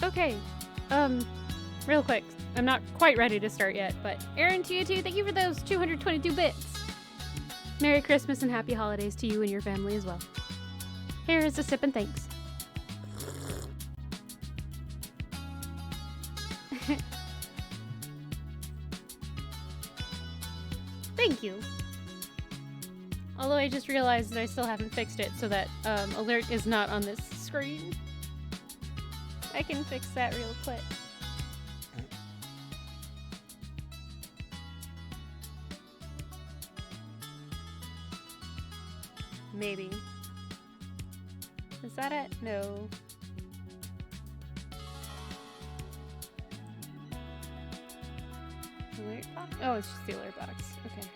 Okay. Real quick. I'm not quite ready to start yet, but Aaron222, thank you for those 222 bits. Merry Christmas and happy holidays to you and your family as well. Here is a sip and thanks. Thank you. Although I just realized that I still haven't fixed it so that alert is not on this screen. I can fix that real quick. Maybe. Is that it? No. Alert box? Oh, it's just the alert box. Okay.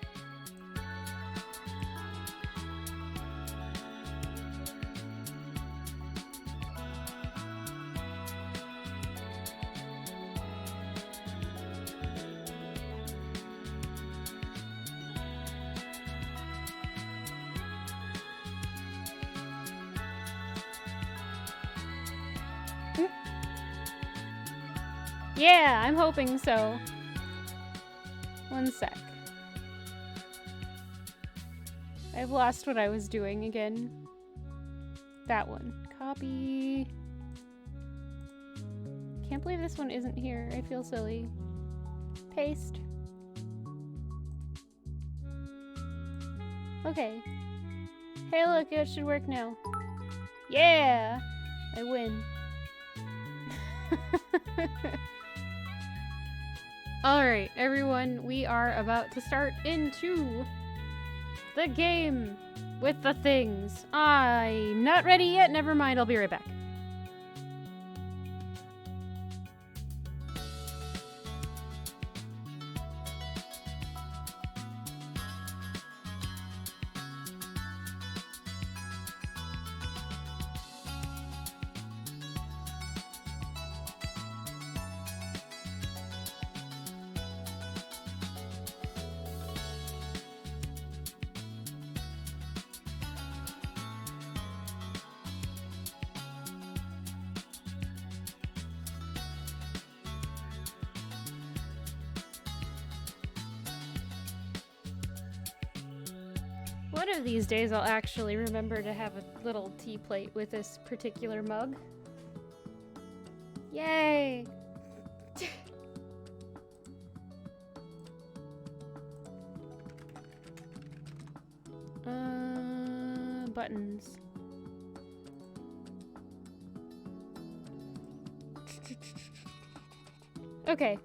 Yeah, I'm hoping so. One sec. I've lost what I was doing again. That one. Copy. Can't believe this one isn't here. I feel silly. Paste. Okay. Hey, look, it should work now. Yeah! I win. Alright, everyone, we are about to start into the game with the things. I'm not ready yet, never mind, I'll be right back. One of these days I'll actually remember to have a little tea plate with this particular mug. Yay! Buttons. Okay.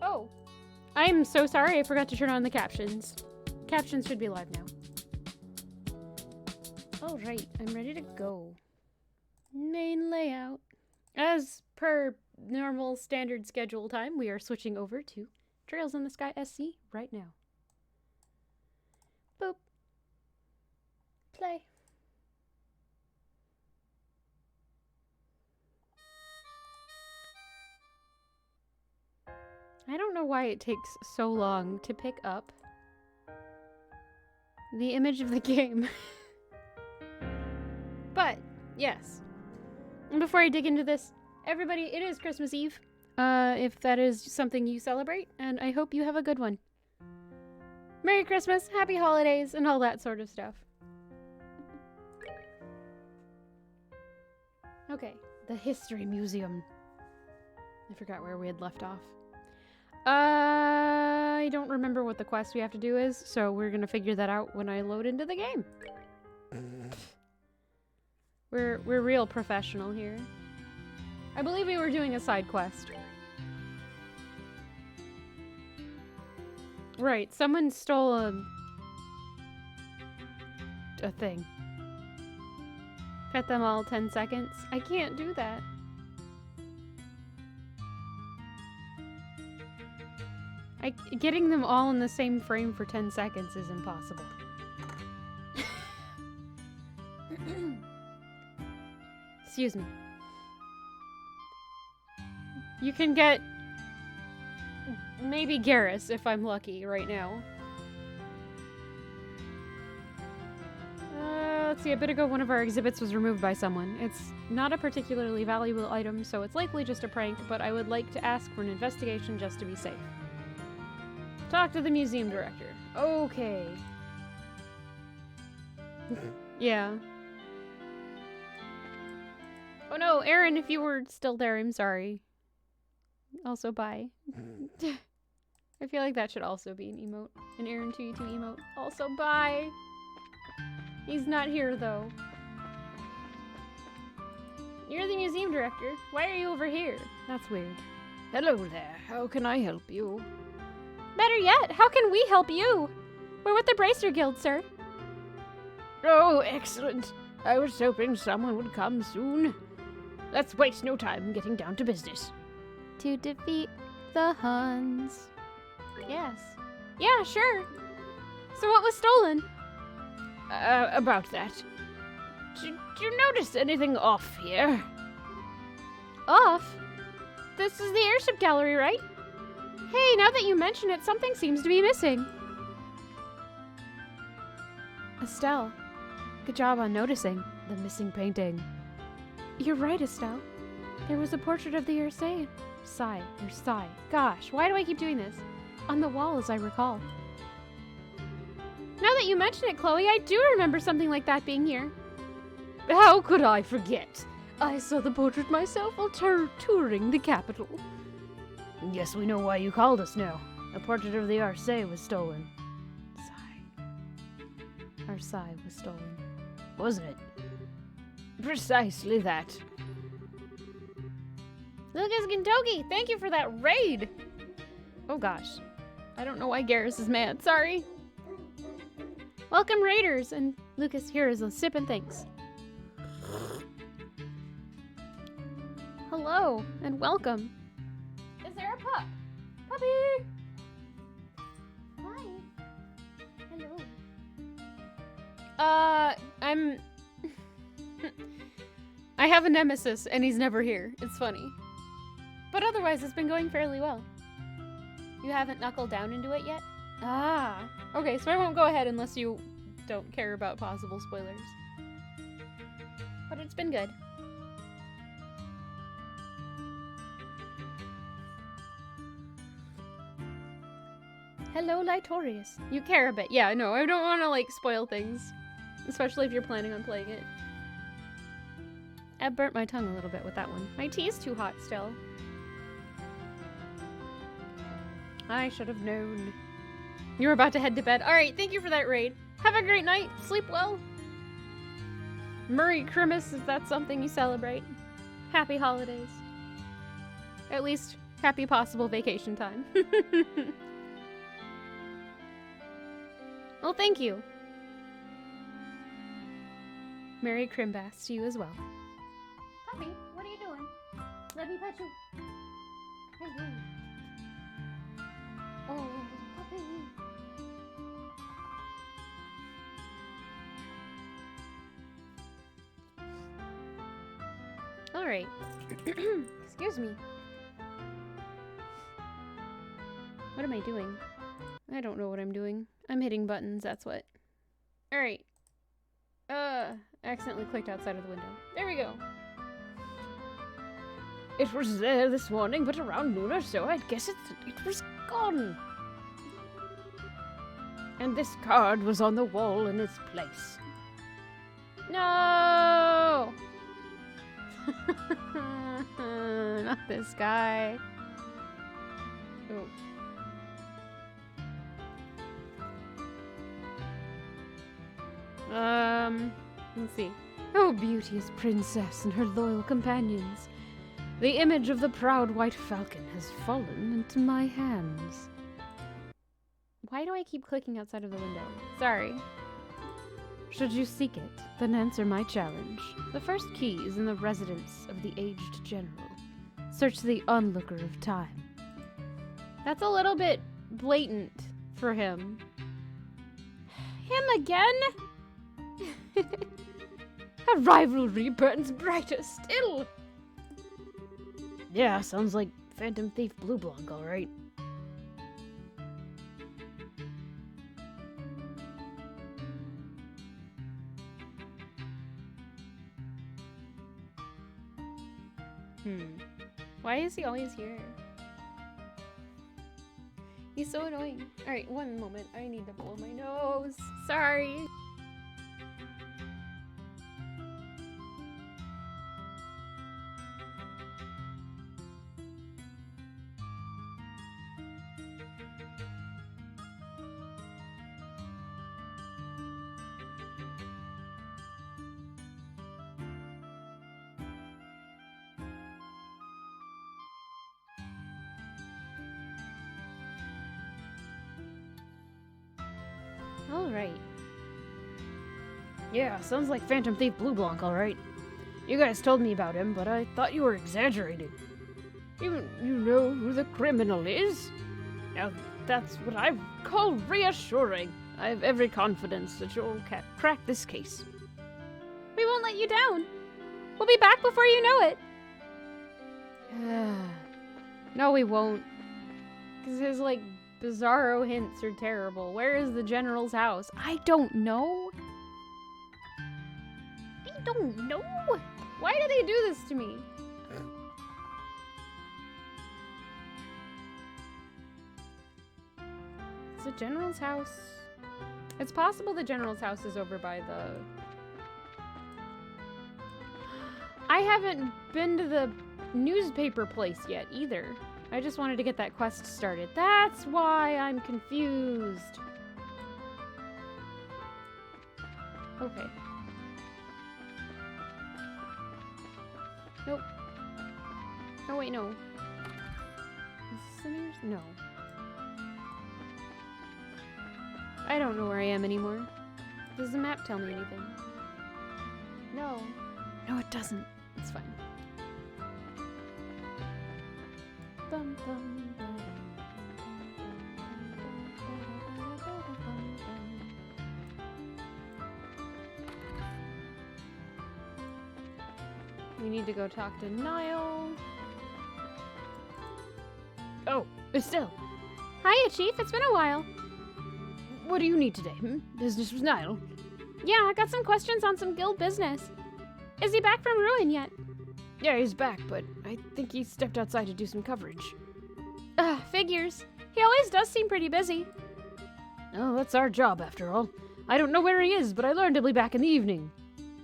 Oh. I'm so sorry, I forgot to turn on the captions. Captions should be live now. Alright, I'm ready to go. Main layout. As per normal standard schedule time, we are switching over to Trails in the Sky SC right now. Boop. Play. I don't know why it takes so long to pick up the image of the game. But, yes. And before I dig into this, everybody, it is Christmas Eve, if that is something you celebrate, and I hope you have a good one. Merry Christmas, Happy Holidays, and all that sort of stuff. Okay, the History Museum. I forgot where we had left off. I don't remember what the quest we have to do is, so we're gonna figure that out when I load into the game. We're real professional here. I believe we were doing a side quest. Right, someone stole a thing. Pet them all 10 seconds. I can't do that. Getting them all in the same frame for 10 seconds is impossible. Excuse me. You can get maybe Garrus if I'm lucky right now. let's see, a bit ago one of our exhibits was removed by someone. It's not a particularly valuable item, so it's likely just a prank, but I would like to ask for an investigation just to be safe. Talk to the museum director. Okay. Yeah. Oh no, Aaron, if you were still there, I'm sorry. Also, bye. I feel like that should also be an emote. An Aaron2u2 emote. Also, bye! He's not here, though. You're the museum director. Why are you over here? That's weird. Hello there. How can I help you? Better yet, how can we help you? We're with the Bracer Guild, sir. Oh, excellent. I was hoping someone would come soon. Let's waste no time getting down to business. To defeat the Huns. Yes. Yeah, sure. So what was stolen? About that. Did you notice anything off here? Off? This is the airship gallery, right? Hey, now that you mention it, something seems to be missing. Estelle, good job on noticing the missing painting. You're right, Estelle. There was a portrait of the Ursay. Sai. Gosh, why do I keep doing this? On the wall, as I recall. Now that you mention it, Chloe, I do remember something like that being here. How could I forget? I saw the portrait myself while touring the capital. Yes, we know why you called us now. A portrait of the Ursay was stolen. Ursay was stolen. Wasn't it? Precisely that. Lucas Gintoki, thank you for that raid! Oh gosh. I don't know why Garrus is mad. Sorry. Welcome, raiders! And Lucas, here is a sip and thanks. Hello, and welcome. Is there a pup? Puppy! Hi. Hello. I'm... I have a nemesis, and he's never here. It's funny. But otherwise, it's been going fairly well. You haven't knuckled down into it yet? Ah. Okay, so I won't go ahead unless you don't care about possible spoilers. But it's been good. Hello, Litorius. You care a bit. Yeah, no, I don't want to, like, spoil things. Especially if you're planning on playing it. I burnt my tongue a little bit with that one. My tea is too hot still. I should have known. You're about to head to bed. Alright, thank you for that raid. Have a great night. Sleep well. Merry Christmas, if that's something you celebrate. Happy holidays. At least, happy possible vacation time. Well, thank you. Merry Crimbas to you as well. Puppy, what are you doing? Let me pet you. Hello. Oh, puppy. Alright. Excuse me. What am I doing? I don't know what I'm doing. I'm hitting buttons, that's what. Alright. Accidentally clicked outside of the window. There we go. It was there this morning, but around noon or so, I'd guess it was gone. And this card was on the wall in its place. No! Not this guy. Oh. Let's see. Oh, beauteous princess and her loyal companions. The image of the proud white falcon has fallen into my hands. Why do I keep clicking outside of the window? Sorry. Should you seek it, then answer my challenge. The first key is in the residence of the aged general. Search the onlooker of time. That's a little bit blatant for him. Him again? A rivalry burns brighter still. Yeah, sounds like Phantom Thief Blue Blanc, alright. Why is he always here? He's so annoying. Alright, one moment. I need to blow my nose. Sorry. Alright. Yeah, sounds like Phantom Thief Blue Blanc, alright. You guys told me about him, but I thought you were exaggerating. You know who the criminal is? Now, that's what I call reassuring. I have every confidence that you'll crack this case. We won't let you down. We'll be back before you know it. No, we won't. Because his, like, bizarro hints are terrible. Where is the general's house? I don't know. I don't know. Why do they do this to me? Is the general's house? It's possible the general's house is over by the... I haven't been to the newspaper place yet either. I just wanted to get that quest started. That's why I'm confused. Okay. Nope. Oh wait, no. Is this the nearest? No. I don't know where I am anymore. Does the map tell me anything? No. No, it doesn't. It's fine. Bum, bum, bum, we need to go talk to Niall. Oh, Estelle. Hiya, Chief. It's been a while. What do you need today? Business with Niall? Yeah, I got some questions on some guild business. Is he back from Ruin yet? Yeah, he's back, but I think he stepped outside to do some coverage. Figures. He always does seem pretty busy. Oh, that's our job, after all. I don't know where he is, but I learned he'll be back in the evening.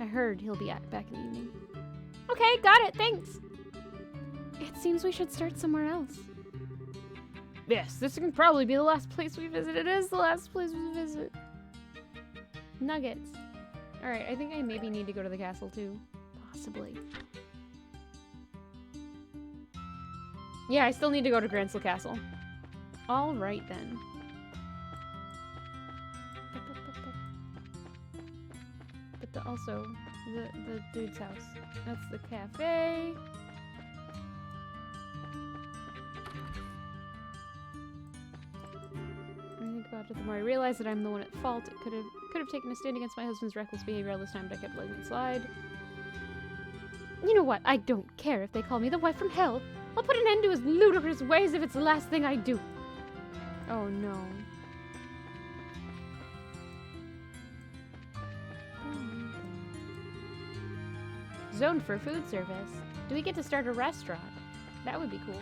I heard he'll be back in the evening. Okay, got it, thanks. It seems we should start somewhere else. Yes, this can probably be the last place we visit. It is the last place we visit. Nuggets. Alright, I think I maybe need to go to the castle too. Possibly. Yeah, I still need to go to Gransel Castle. Alright then. But also, the dude's house. That's the cafe. I think about it the more I realize that I'm the one at fault. It could have taken a stand against my husband's reckless behavior all this time, but I kept letting it slide. You know what? I don't care if they call me the wife from hell. I'll put an end to his ludicrous ways if it's the last thing I do. Oh no. Zoned for food service. Do we get to start a restaurant? That would be cool.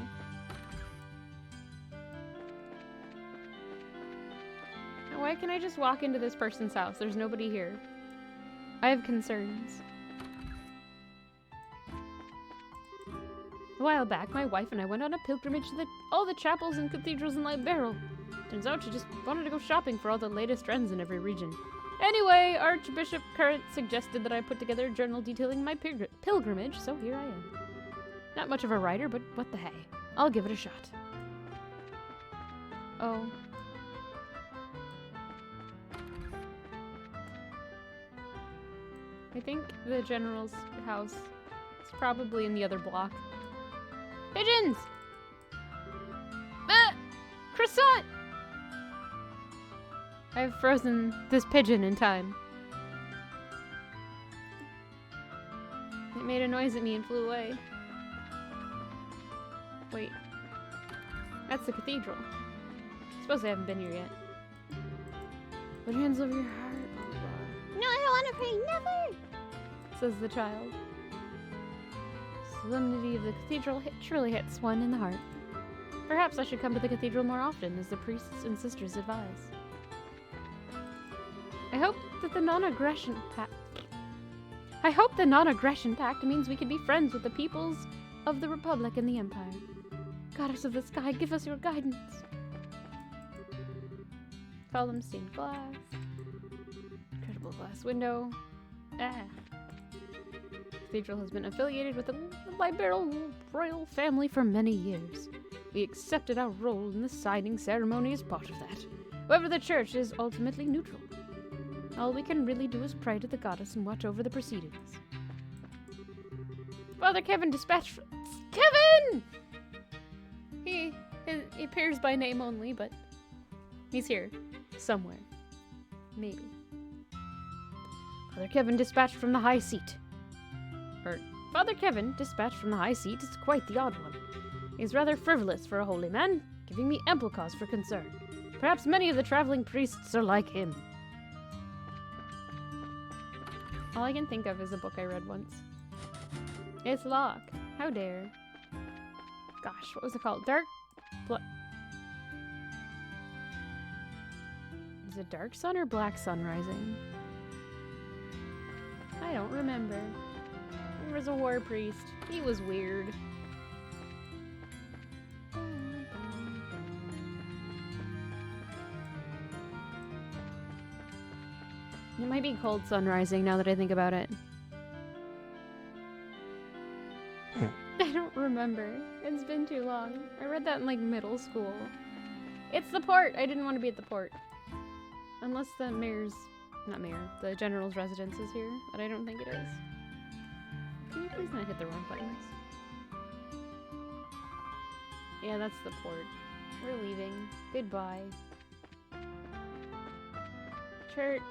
Now, why can't I just walk into this person's house? There's nobody here. I have concerns. A while back, my wife and I went on a pilgrimage to all the chapels and cathedrals in Liberal. Turns out she just wanted to go shopping for all the latest trends in every region. Anyway, Archbishop Current suggested that I put together a journal detailing my pilgrimage, so here I am. Not much of a writer, but what the hey. I'll give it a shot. Oh. I think the general's house is probably in the other block. Pigeons! Croissant! I've frozen this pigeon in time. It made a noise at me and flew away. Wait. That's the cathedral. I suppose I haven't been here yet. Put your hands over your heart. Blah, blah, blah. No, I don't want to pray. Never! Says the child. solemnity of the cathedral truly hits one in the heart. Perhaps I should come to the cathedral more often, as the priests and sisters advise. I hope the non-aggression pact means we can be friends with the peoples of the Republic and the Empire. Goddess of the sky, give us your guidance. Column stained glass. Incredible glass window. Cathedral has been affiliated with the liberal royal family for many years. We accepted our role in the signing ceremony as part of that. However, the church is ultimately neutral. All we can really do is pray to the goddess and watch over the proceedings. Father Kevin dispatched... Kevin! He appears by name only, but he's here. Somewhere. Maybe. Father Kevin dispatched from the high seat. Father Kevin dispatched from the high seat is quite the odd one. He's rather frivolous for a holy man, giving me ample cause for concern. Perhaps many of the traveling priests are like him. All I can think of is a book I read once. It's Locke. How dare. Gosh, what was it called? Is it Dark Sun or Black Sun Rising? I don't remember. There was a war priest. He was weird. It might be Cold Sun Rising now that I think about it. I don't remember. It's been too long. I read that in like middle school. It's the port! I didn't want to be at the port. Unless the the general's residence is here, but I don't think it is. Can you please not hit the wrong buttons? Yeah, that's the port. We're leaving. Goodbye. Church.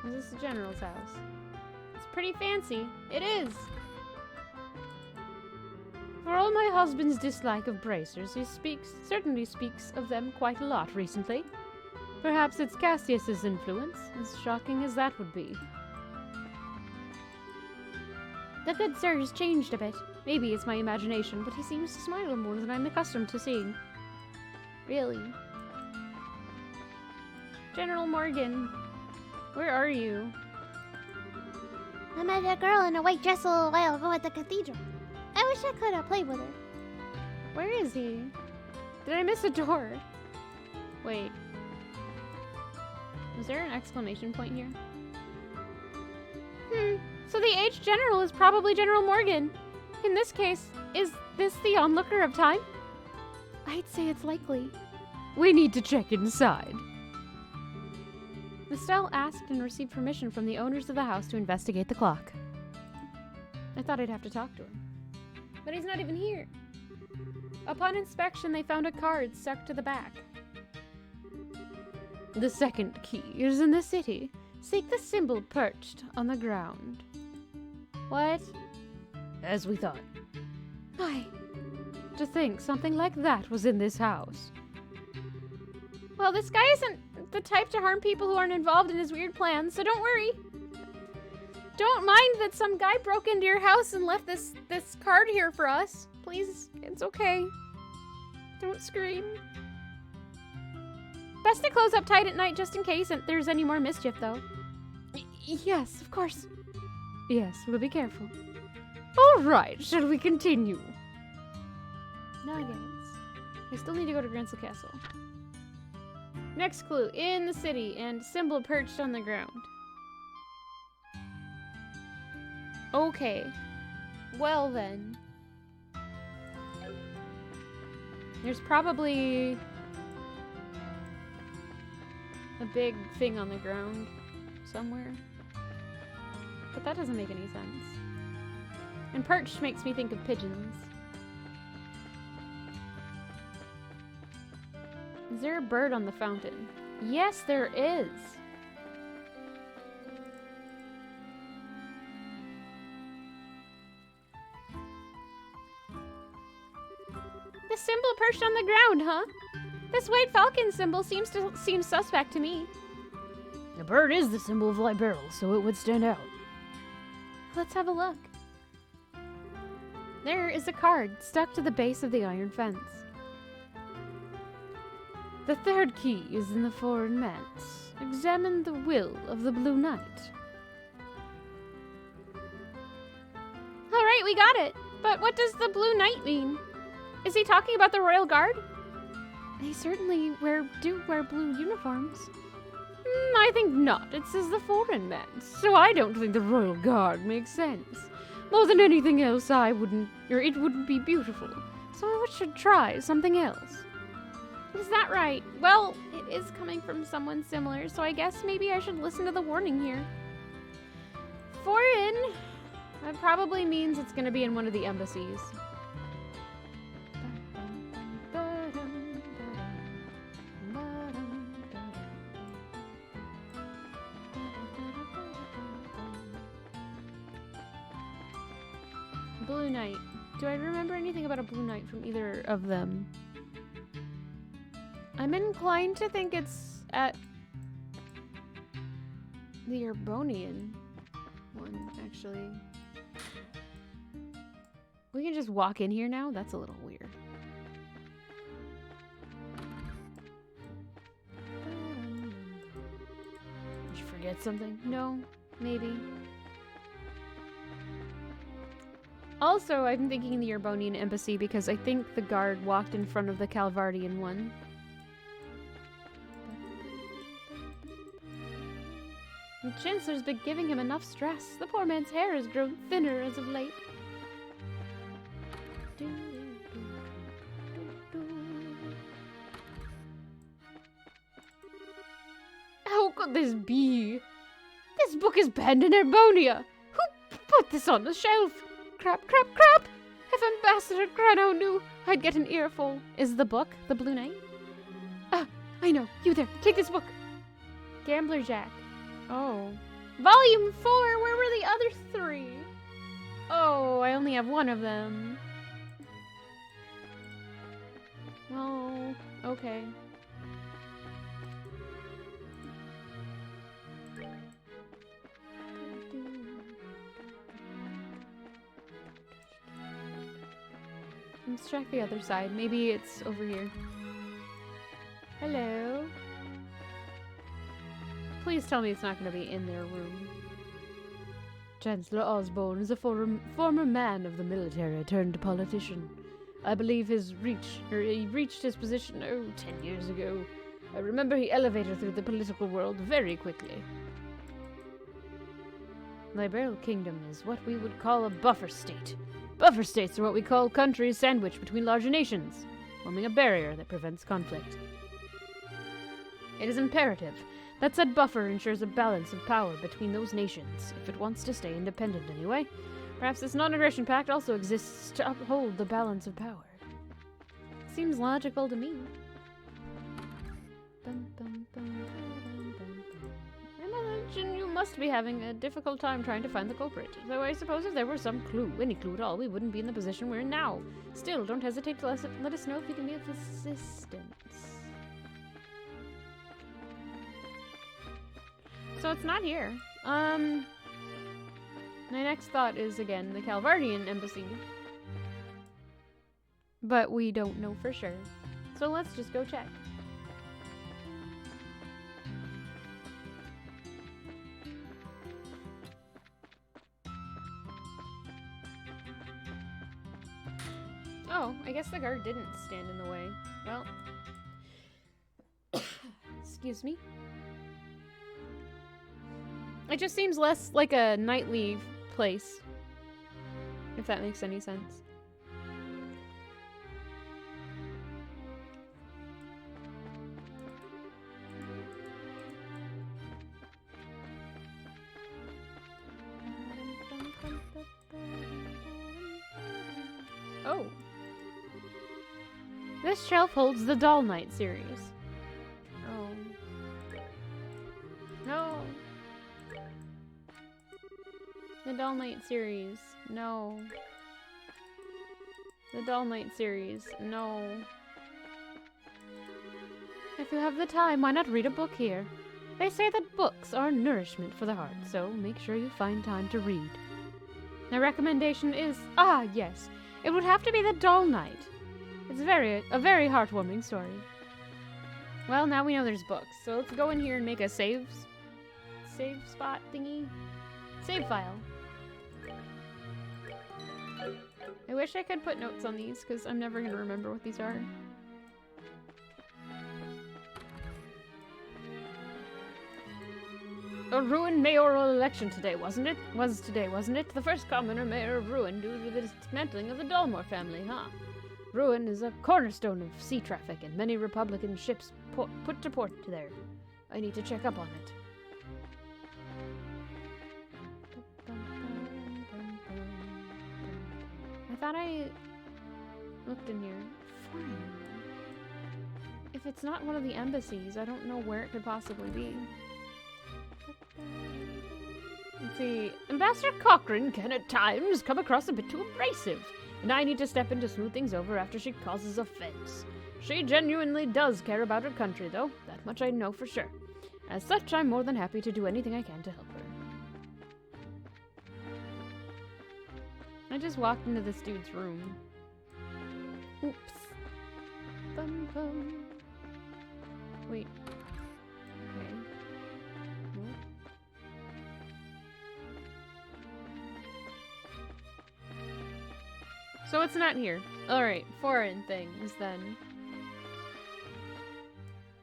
Is this the general's house? It's pretty fancy. It is! For all my husband's dislike of bracers, he certainly speaks of them quite a lot recently. Perhaps it's Cassius's influence, as shocking as that would be. The good sir has changed a bit. Maybe it's my imagination, but he seems to smile more than I'm accustomed to seeing. Really? General Morgan, where are you? I met a girl in a white dress a little while ago at the cathedral. I wish I could have played with her. Where is he? Did I miss a door? Wait. Was there an exclamation point here? So the aged general is probably General Morgan. In this case, is this the onlooker of time? I'd say it's likely. We need to check inside. Estelle asked and received permission from the owners of the house to investigate the clock. I thought I'd have to talk to him. But he's not even here. Upon inspection, they found a card stuck to the back. The second key is in the city. Seek the symbol perched on the ground. What? As we thought. Why? To think something like that was in this house. Well, this guy isn't the type to harm people who aren't involved in his weird plans, so don't worry. Don't mind that some guy broke into your house and left this card here for us. Please, it's okay. Don't scream. Best to close up tight at night just in case there's any more mischief, though. Yes, of course. Yes, we'll be careful. All right, shall we continue? Nuggets. I still need to go to Gransel Castle. Next clue, in the city and symbol perched on the ground. Okay. Well then. There's probably a big thing on the ground somewhere. But that doesn't make any sense. And perched makes me think of pigeons. Is there a bird on the fountain? Yes, there is. The symbol perched on the ground, huh? This white falcon symbol seems suspect to me. The bird is the symbol of Liberal, so it would stand out. Let's have a look. There is a card stuck to the base of the iron fence. The third key is in the foreign manse. Examine the will of the Blue Knight. Alright, we got it. But what does the Blue Knight mean? Is he talking about the Royal Guard? They certainly do wear blue uniforms. I think not. It says the foreign manse, so I don't think the Royal Guard makes sense. More than anything else, it wouldn't be beautiful. So I should try something else. Is that right? Well, it is coming from someone similar, so I guess maybe I should listen to the warning here. Foreign. That probably means it's going to be in one of the embassies. Blue Knight. Do I remember anything about a Blue Knight from either of them? I'm inclined to think it's at the Urbonian one, actually. We can just walk in here now? That's a little weird. Did you forget something? No, maybe. Also, I'm thinking in the Urbonian embassy because I think the guard walked in front of the Calvardian one. The Chancellor's been giving him enough stress. The poor man's hair has grown thinner as of late. How could this be? This book is banned in Urbonia. Who put this on the shelf? Crap, crap, crap! If Ambassador Grano knew, I'd get an earful. Is the book the Blue Knight? Ah, I know. You there. Take this book. Gambler Jack. Oh. Volume 4! Where were the other 3? Oh, I only have one of them. Oh, okay. Let's check the other side. Maybe it's over here. Hello? Please tell me it's not going to be in their room. Chancellor Osborne is a former man of the military turned politician. I believe he reached his position, 10 years ago. I remember he elevated through the political world very quickly. Liberal Kingdom is what we would call a buffer state. Buffer states are what we call countries sandwiched between larger nations, forming a barrier that prevents conflict. It is imperative that said buffer ensures a balance of power between those nations, if it wants to stay independent anyway. Perhaps this non-aggression pact also exists to uphold the balance of power. Seems logical to me. Bum, bum, bum, bum, bum, bum. I imagine you must be having a difficult time trying to find the culprit. Though I suppose if there were some clue, any clue at all, we wouldn't be in the position we're in now. Still, don't hesitate to let us know if you can be of assistance. So it's not here. My next thought is, again, the Calvardian embassy. But we don't know for sure. So let's just go check. Oh, I guess the guard didn't stand in the way. Well. Excuse me. It just seems less like a nightly place. If that makes any sense. Oh. This shelf holds the Doll Knight series. Oh. No. The Doll Knight series. No. The Doll Knight series. No. If you have the time, why not read a book here? They say that books are nourishment for the heart, so make sure you find time to read. My recommendation is, yes, It would have to be the Doll Knight. It's a very heartwarming story. Well, now we know there's books, so let's go in here and make a save spot thingy. Save file. I wish I could put notes on these, because I'm never going to remember what these are. A Ruin mayoral election today, wasn't it? Was today, wasn't it? The first commoner mayor of Ruin due to the dismantling of the Dalmore family, huh? Ruin is a cornerstone of sea traffic, and many Republican ships put to port there. I need to check up on it. I thought I looked in here. Foreign. If it's not one of the embassies, I don't know where it could possibly be. Let's see. Ambassador Cochrane can at times come across a bit too abrasive, and I need to step in to smooth things over after she causes offense. She genuinely does care about her country, though. That much I know for sure. As such, I'm more than happy to do anything I can to help her. I just walked into this dude's room. Oops. Bum bum. Wait. Okay. Nope. So it's not here. Alright, foreign things then.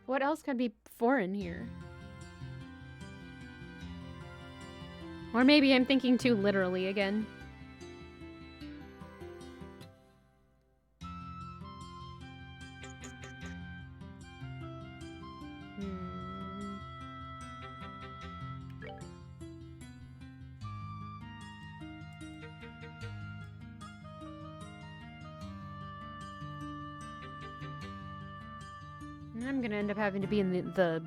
What else could be foreign here? Or maybe I'm thinking too literally again. I'm gonna end up having to be in the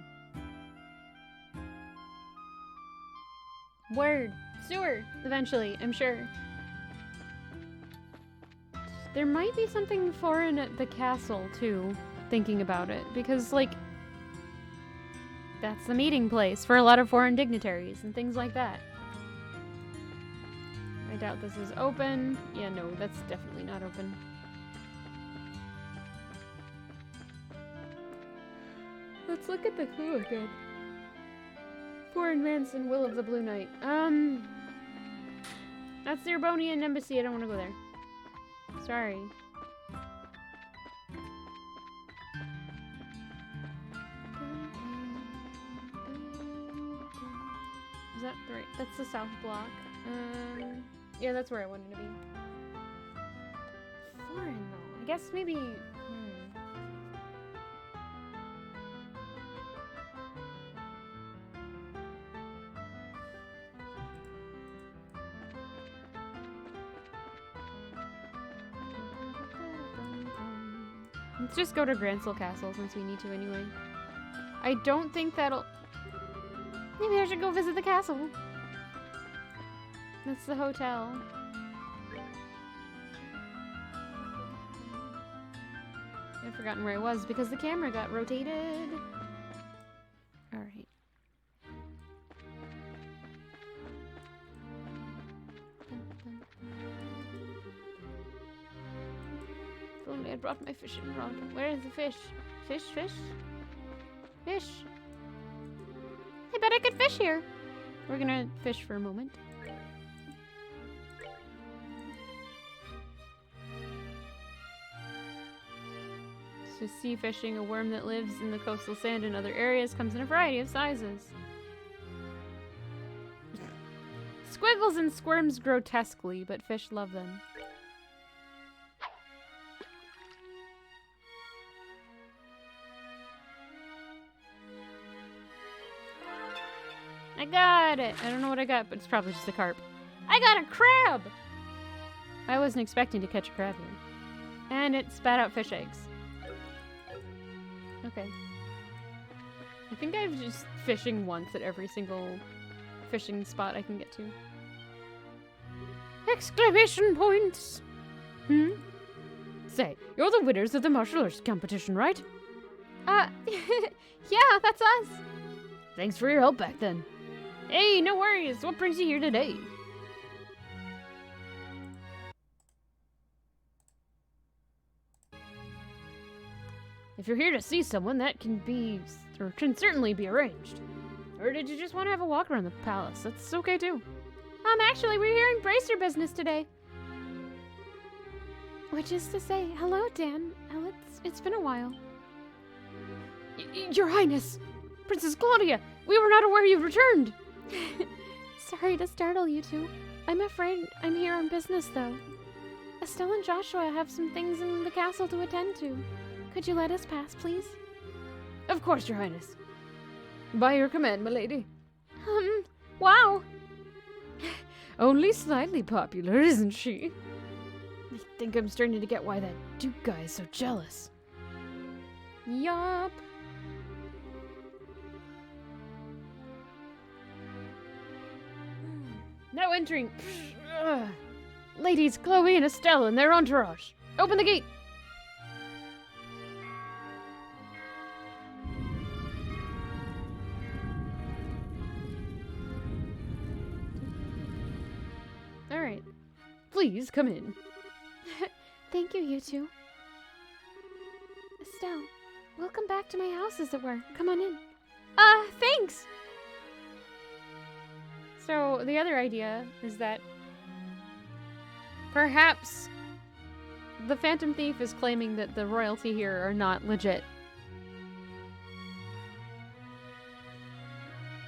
sewer eventually, I'm sure. There might be something foreign at the castle too, thinking about it, because like that's the meeting place for a lot of foreign dignitaries and things like that. I doubt this is open. Yeah, no, that's definitely not open. Let's look at the clue again. Foreign Manson, Will of the Blue Knight. That's the Urbonian embassy. I don't want to go there. Sorry. Is that right? That's the south block. Yeah, that's where I wanted to be. Foreign though. I guess maybe. Let's just go to Gransel Castle since we need to anyway. I don't think that'll... Maybe I should go visit the castle. That's the hotel. I've forgotten where I was because the camera got rotated. Alright. If only I brought my fishing rod. Where is the fish? Fish, fish? Fish! I bet I could fish here! We're gonna fish for a moment. So sea fishing, a worm that lives in the coastal sand and other areas, comes in a variety of sizes. Squiggles and squirms grotesquely, but fish love them. I got it! I don't know what I got, but it's probably just a carp. I got a crab! I wasn't expecting to catch a crab here. And it spat out fish eggs. Okay. I think I'm just fishing once at every single fishing spot I can get to. Exclamation points! Say, you're the winners of the martial arts competition, right? Yeah, that's us! Thanks for your help back then. Hey, no worries! What brings you here today? If you're here to see someone, that can certainly be arranged. Or did you just want to have a walk around the palace? That's okay too. Actually, we're here in bracer business today. Which is to say, hello, Dan. It's been a while. Your Highness! Princess Claudia! We were not aware you returned! Sorry to startle you two. I'm afraid I'm here on business, though. Estelle and Joshua have some things in the castle to attend to. Could you let us pass, please? Of course, Your Highness. By your command, milady. Wow. Only slightly popular, isn't she? I think I'm starting to get why that Duke guy is so jealous. Yup. Now entering. Ladies Chloe and Estelle and their entourage. Open the gate. All right. Please come in. Thank you, you two. Estelle, welcome back to my house, as it were. Come on in. Thanks! So, the other idea is that perhaps the Phantom Thief is claiming that the royalty here are not legit.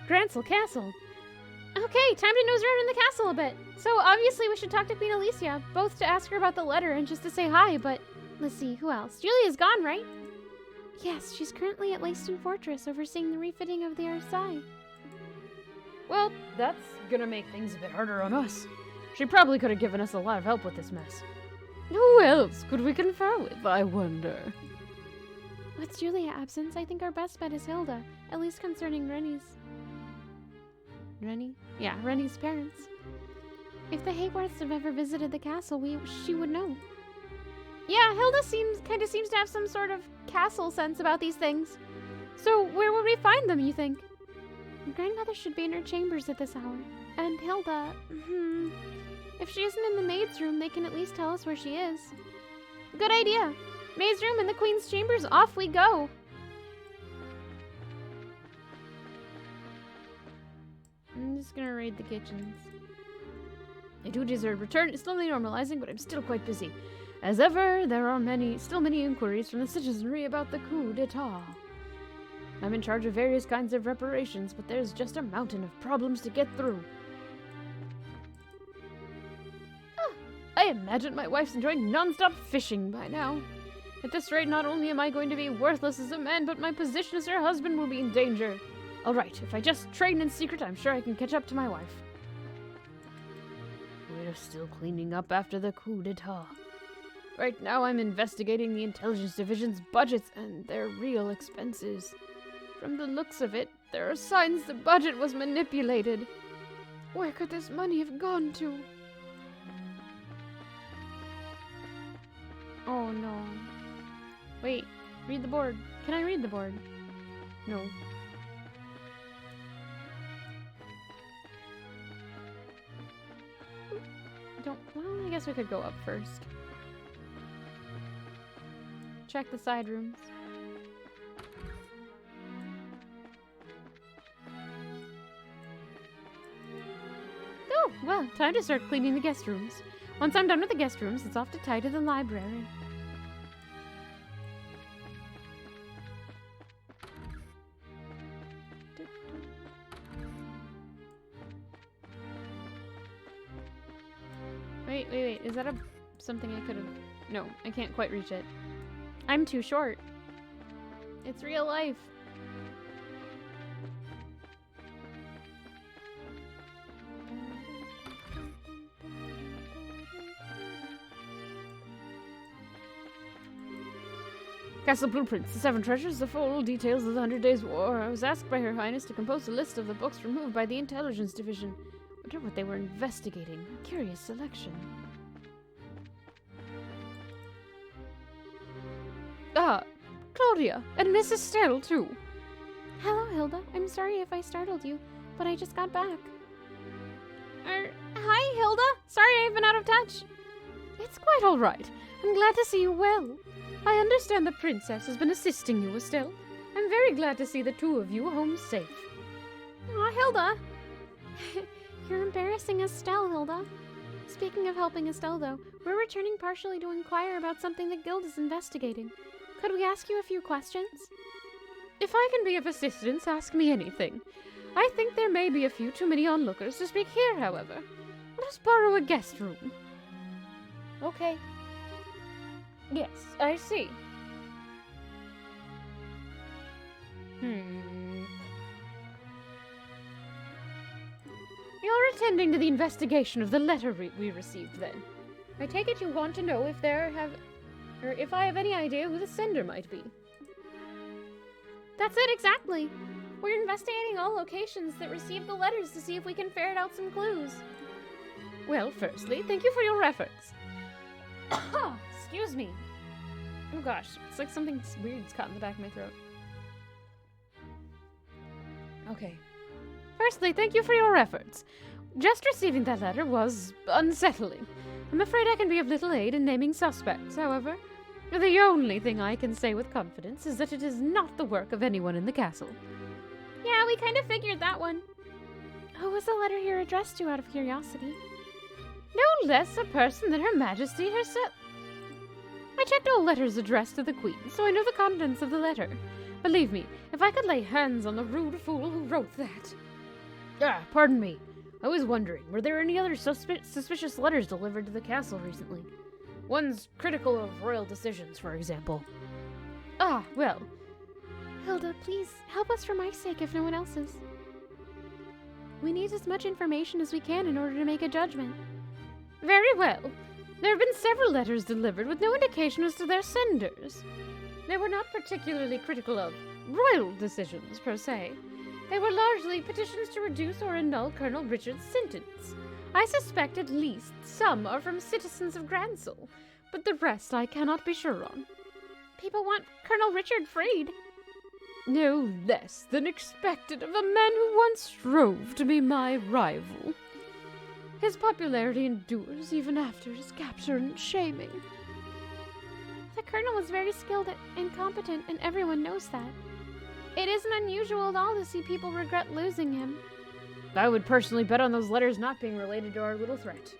Grancel Castle. Okay, time to nose around in the castle a bit. So, obviously we should talk to Queen Alicia, both to ask her about the letter and just to say hi, but let's see, who else? Julia's gone, right? Yes, she's currently at Leyston Fortress overseeing the refitting of the Arsai. Well, that's gonna make things a bit harder on us. She probably could have given us a lot of help with this mess. Who else could we confer with, I wonder? With Julia absent, I think our best bet is Hilda, at least concerning Rennie's... Rennie? Yeah, Rennie's parents. If the Hayworths have ever visited the castle, she would know. Yeah, Hilda seems to have some sort of castle sense about these things. So, where would we find them, you think? Grandmother should be in her chambers at this hour. And Hilda, if she isn't in the maid's room, they can at least tell us where she is. Good idea. Maid's room and the Queen's chambers, off we go. I'm just gonna raid the kitchens. My duties are slowly normalizing, but I'm still quite busy. As ever, there are still many inquiries from the citizenry about the coup d'etat. I'm in charge of various kinds of reparations, but there's just a mountain of problems to get through. I imagine my wife's enjoying non-stop fishing by now. At this rate, not only am I going to be worthless as a man, but my position as her husband will be in danger. Alright, if I just train in secret, I'm sure I can catch up to my wife. We're still cleaning up after the coup d'etat. Right now I'm investigating the Intelligence Division's budgets and their real expenses. From the looks of it, there are signs the budget was manipulated. Where could this money have gone to? Oh no. Wait, read the board. Can I read the board? No. Well, I guess we could go up first. Check the side rooms. Oh, well, time to start cleaning the guest rooms. Once I'm done with the guest rooms, it's off to tidy the library. Wait. Is that something I could have... No, I can't quite reach it. I'm too short. It's real life. Castle Blueprints, the 7 treasures, the full details of the 100 Days' War. I was asked by Her Highness to compose a list of the books removed by the Intelligence Division. Wonder what they were investigating. A curious selection. Ah, Claudia, and Miss Estelle, too. Hello, Hilda. I'm sorry if I startled you, but I just got back. Hi, Hilda. Sorry I've been out of touch. It's quite all right. I'm glad to see you well. I understand the princess has been assisting you, Estelle. I'm very glad to see the two of you home safe. Aw, Hilda. You're embarrassing Estelle, Hilda. Speaking of helping Estelle, though, we're returning partially to inquire about something the guild is investigating. Could we ask you a few questions? If I can be of assistance, ask me anything. I think there may be a few too many onlookers to speak here, however. Let us borrow a guest room. Okay. Yes, I see. You're attending to the investigation of the letter we received, then. I take it you want to know if if I have any idea who the sender might be. That's it, exactly. We're investigating all locations that received the letters to see if we can ferret out some clues. Well, firstly, thank you for your efforts. Excuse me. Oh gosh, it's like something weird's caught in the back of my throat. Okay. Firstly, thank you for your efforts. Just receiving that letter was unsettling. I'm afraid I can be of little aid in naming suspects, however. The only thing I can say with confidence is that it is not the work of anyone in the castle. Yeah, we kind of figured that one. Who was the letter here addressed to, out of curiosity? No less a person than Her Majesty herself. I checked all letters addressed to the Queen, so I know the contents of the letter. Believe me, if I could lay hands on the rude fool who wrote that. Pardon me. I was wondering, were there any other suspicious letters delivered to the castle recently? Ones critical of royal decisions, for example. Well. Hilda, please, help us for my sake if no one else's. We need as much information as we can in order to make a judgment. Very well. There have been several letters delivered with no indication as to their senders. They were not particularly critical of royal decisions, per se. They were largely petitions to reduce or annul Colonel Richard's sentence. I suspect at least some are from citizens of Gransel, but the rest I cannot be sure on. People want Colonel Richard freed. No less than expected of a man who once strove to be my rival. His popularity endures even after his capture and shaming. The Colonel was very skilled and competent, and everyone knows that. It isn't unusual at all to see people regret losing him. I would personally bet on those letters not being related to our little threat.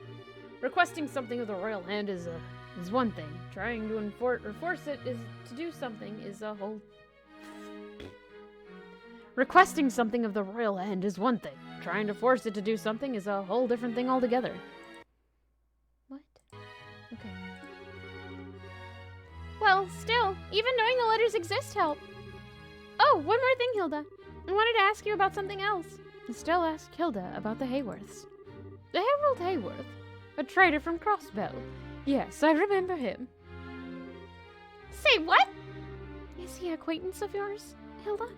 Requesting something of the royal hand is one thing. Trying to force it to do something is a whole... Requesting something of the royal hand is one thing. Trying to force it to do something is a whole different thing altogether. What? Okay. Well, still, even knowing the letters exist help. Oh, one more thing, Hilda. I wanted to ask you about something else. Estelle asked Hilda about the Hayworths. The Harold Hayworth? A trader from Crossbell. Yes, I remember him. Say what? Is he an acquaintance of yours, Hilda?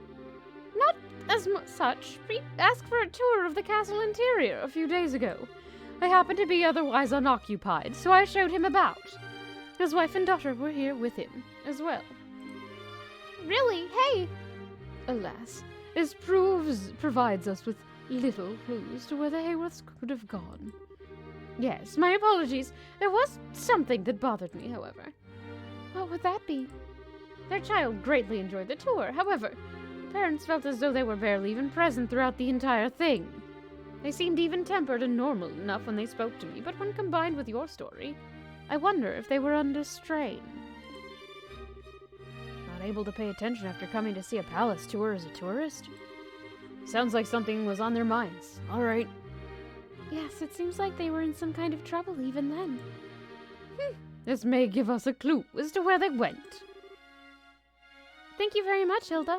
Not as such. We asked for a tour of the castle interior a few days ago. I happened to be otherwise unoccupied, so I showed him about. His wife and daughter were here with him, as well. Really? Hey! Alas, this provides us with little clues to where the Hayworths could have gone. Yes, my apologies. There was something that bothered me, however. What would that be? Their child greatly enjoyed the tour, however. Parents felt as though they were barely even present throughout the entire thing. They seemed even-tempered and normal enough when they spoke to me, but when combined with your story, I wonder if they were under strain. Not able to pay attention after coming to see a palace tour as a tourist? Sounds like something was on their minds. All right. Yes, it seems like they were in some kind of trouble even then. This may give us a clue as to where they went. Thank you very much, Hilda.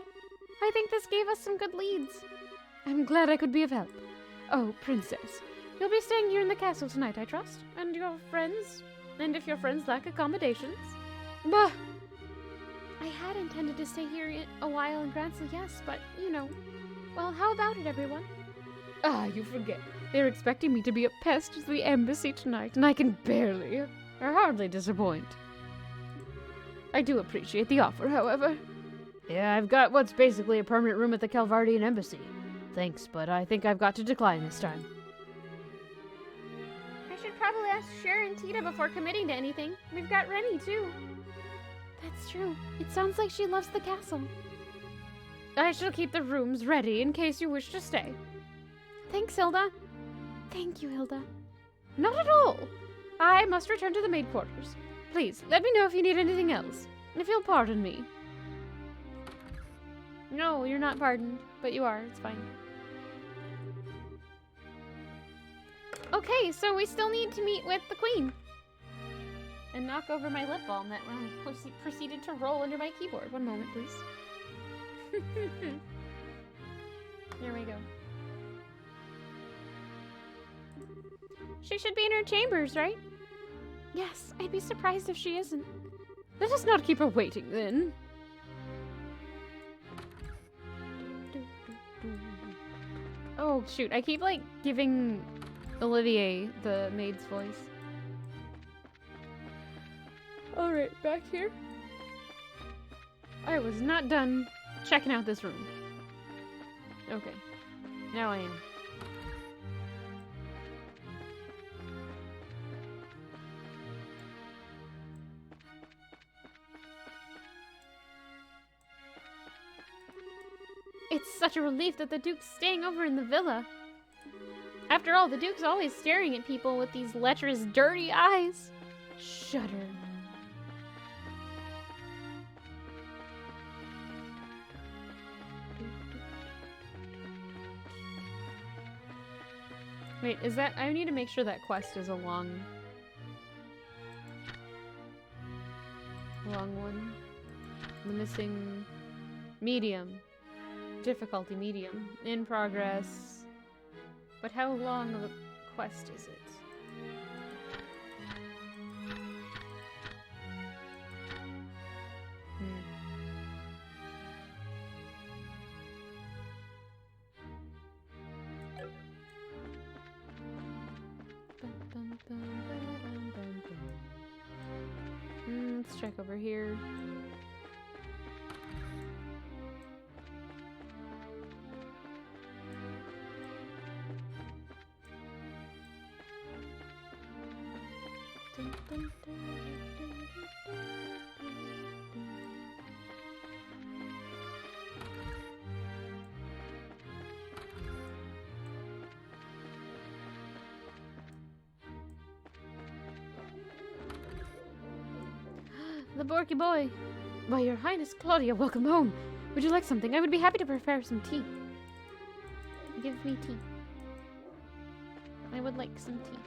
I think this gave us some good leads. I'm glad I could be of help. Oh, Princess, you'll be staying here in the castle tonight, I trust? And your friends? And if your friends lack accommodations? Bah! I had intended to stay here a while in Gransel, yes, but, you know. Well, how about it, everyone? You forget. They're expecting me to be a pest to the embassy tonight, and I can barely, or hardly disappoint. I do appreciate the offer, however. Yeah, I've got what's basically a permanent room at the Calvardian embassy. Thanks, but I think I've got to decline this time. I should probably probably ask Cher and Tita before committing to anything. We've got Rennie, too. That's true. It sounds like she loves the castle. I shall keep the rooms ready in case you wish to stay. Thanks, Hilda. Thank you, Hilda. Not at all. I must return to the maid quarters. Please, let me know if you need anything else. If you'll pardon me. No, you're not pardoned, but you are. It's fine. Okay, so we still need to meet with the queen. And knock over my lip balm that proceeded to roll under my keyboard. One moment, please. There we go. She should be in her chambers, right? Yes, I'd be surprised if she isn't. Let us not keep her waiting, then. Oh, shoot. I keep, like, giving Olivier the maid's voice. Alright, back here. I was not done checking out this room. Okay. Now I am. It's such a relief that the Duke's staying over in the villa. After all, the Duke's always staring at people with these lecherous, dirty eyes. Shudder. Wait, is that... I need to make sure that quest is a long one. The missing... medium. Difficulty medium. In progress. But how long of a quest is it? Let's check over here. The Borky boy. Why, Your Highness Claudia, welcome home. Would you like something? I would be happy to prepare some tea. Give me tea. I would like some tea.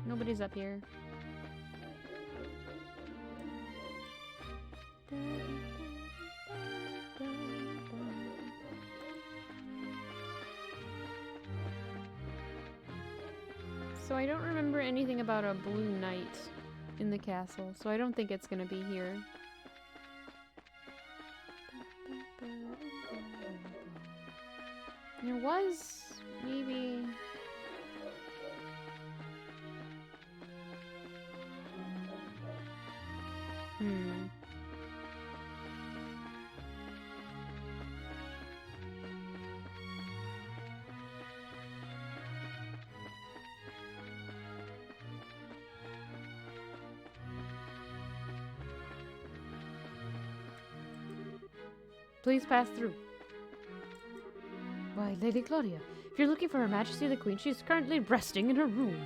Nobody's up here. So I don't remember anything about a blue knight in the castle, so I don't think it's gonna be here. There was maybe... Please pass through. Why, Lady Claudia, if you're looking for Her Majesty the Queen, she's currently resting in her room.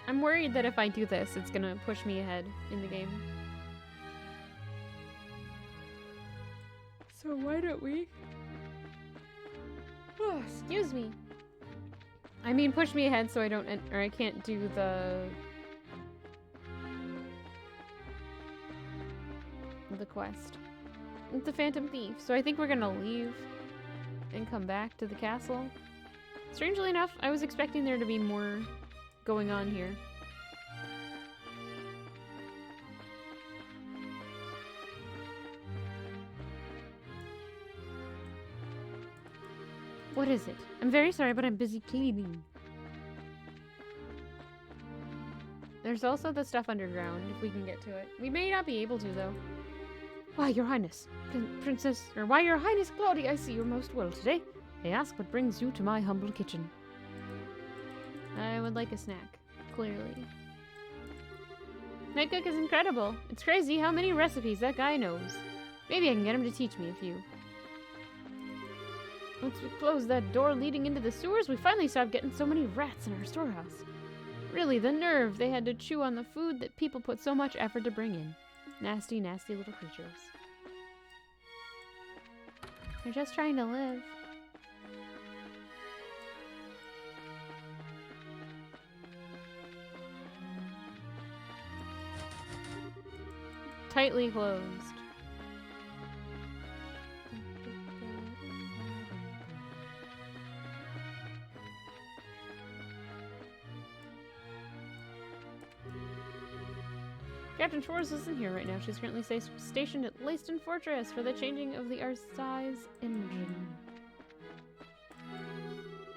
I'm worried that if I do this, it's gonna push me ahead in the game. So why don't we... Oh, excuse me. I mean, push me ahead so I don't... or I can't do the quest. It's the Phantom Thief, so I think we're gonna leave and come back to the castle. Strangely enough, I was expecting there to be more going on here. What is it? I'm very sorry, but I'm busy cleaning. There's also the stuff underground, if we can get to it. We may not be able to, though. Why, Your Highness, why, Your Highness Claudia, I see you're most well today. I ask what brings you to my humble kitchen. I would like a snack, clearly. Night Cook is incredible. It's crazy how many recipes that guy knows. Maybe I can get him to teach me a few. Once we closed that door leading into the sewers, we finally stopped getting so many rats in our storehouse. Really, the nerve they had to chew on the food that people put so much effort to bring in. Nasty, nasty little creatures. They're just trying to live. Tightly closed. Captain Schwartz isn't here right now. She's currently stationed at Leyston Fortress for the changing of the Arsize engine.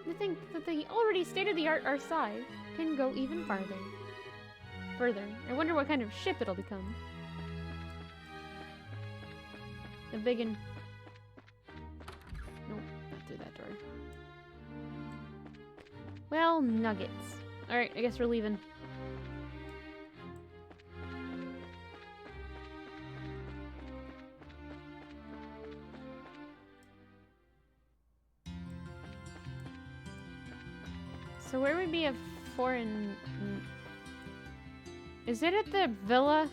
To think that the already state-of-the-art Arsize can go even farther. I wonder what kind of ship it'll become. The biggin. Nope, not through that door. Well, nuggets. Alright, I guess we're leaving. So where would be a foreign... Is it at the villa?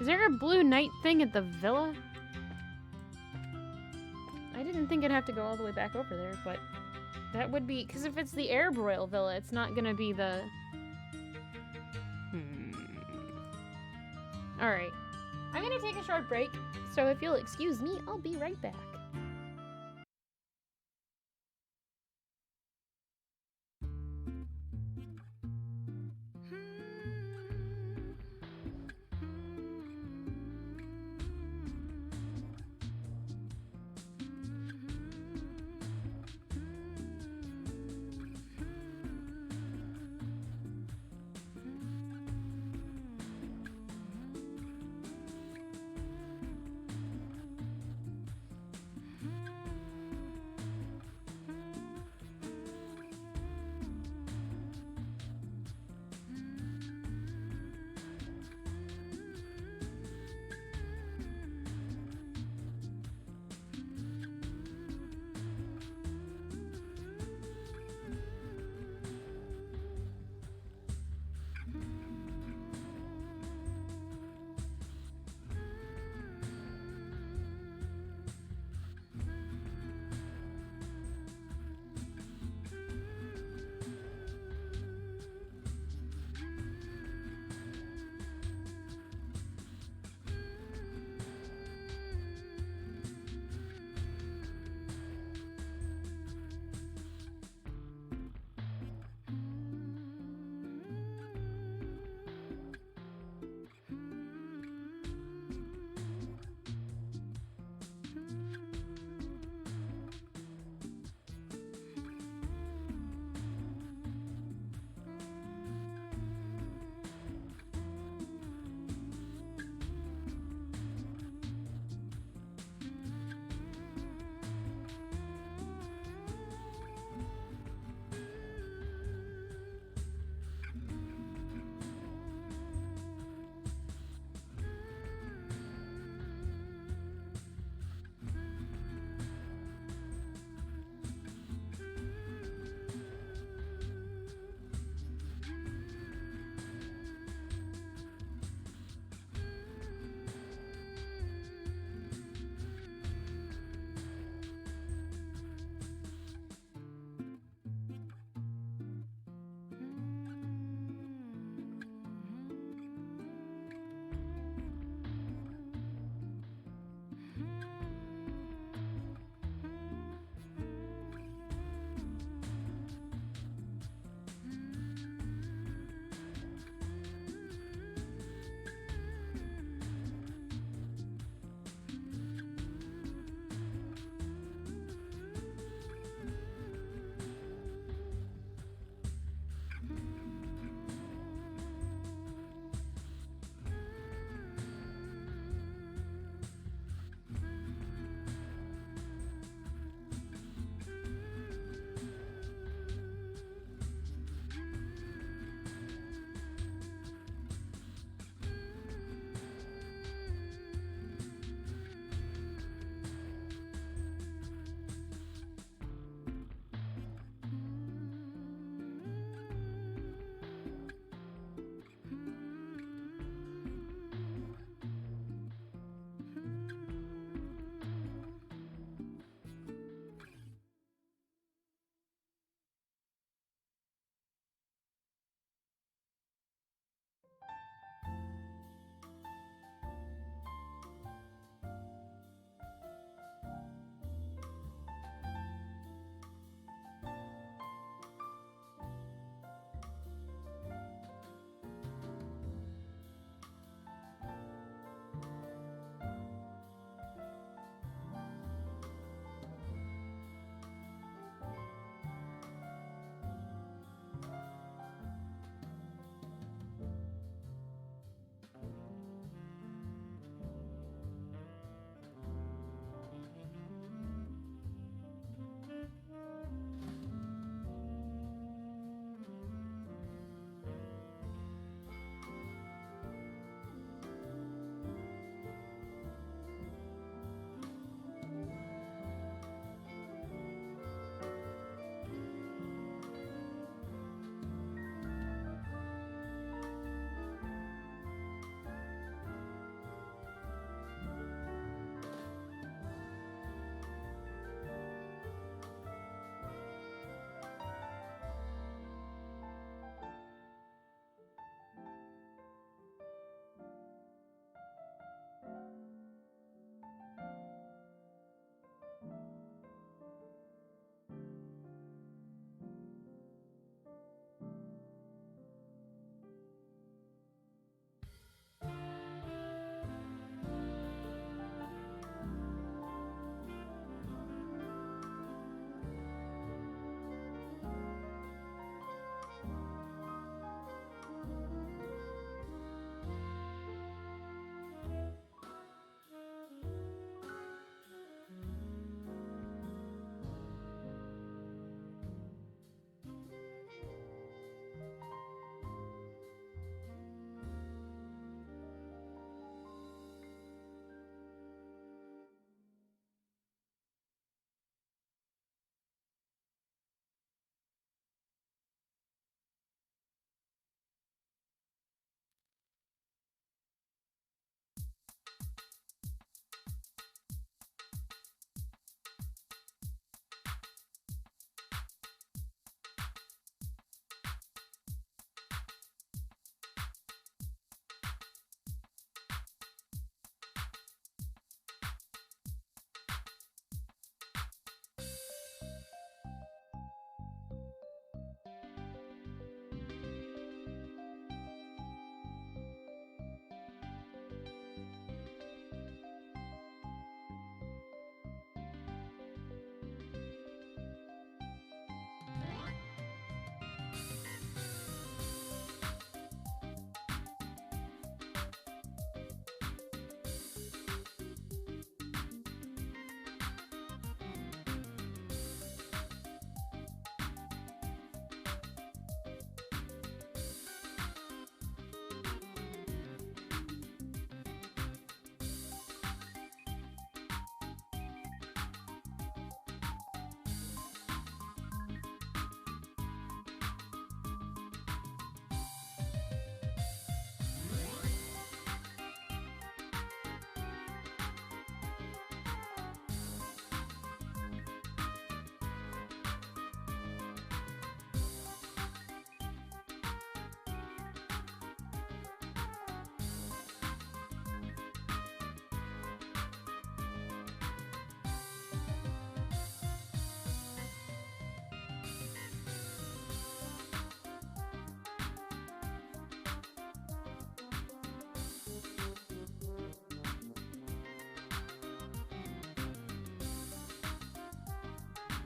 Is there a blue knight thing at the villa? I didn't think I'd have to go all the way back over there, but that would be... Because if it's the Airbroil villa, it's not gonna be the... Alright. I'm gonna take a short break, so if you'll excuse me, I'll be right back.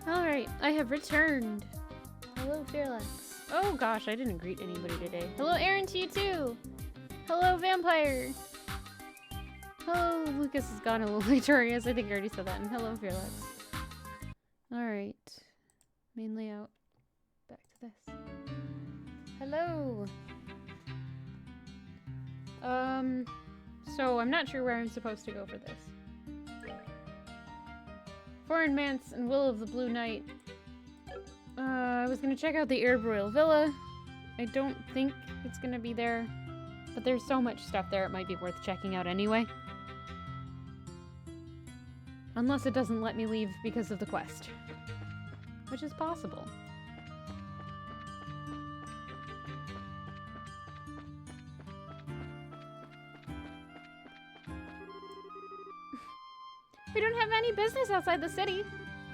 Alright, I have returned. Hello, Fearless. Oh gosh, I didn't greet anybody today. Hello, Aaron, to you too. Hello, Vampire. Hello, Lucas has gone a little victorious. I think I already said that. And hello, Fearless. Alright. Main layout. Back to this. Hello. So I'm not sure where I'm supposed to go for this. Foreign Manse and Will of the Blue Knight. I was gonna check out the Herb Royal Villa. I don't think it's gonna be there, but there's so much stuff there it might be worth checking out anyway. Unless it doesn't let me leave because of the quest. Which is possible. We don't have any business outside the city.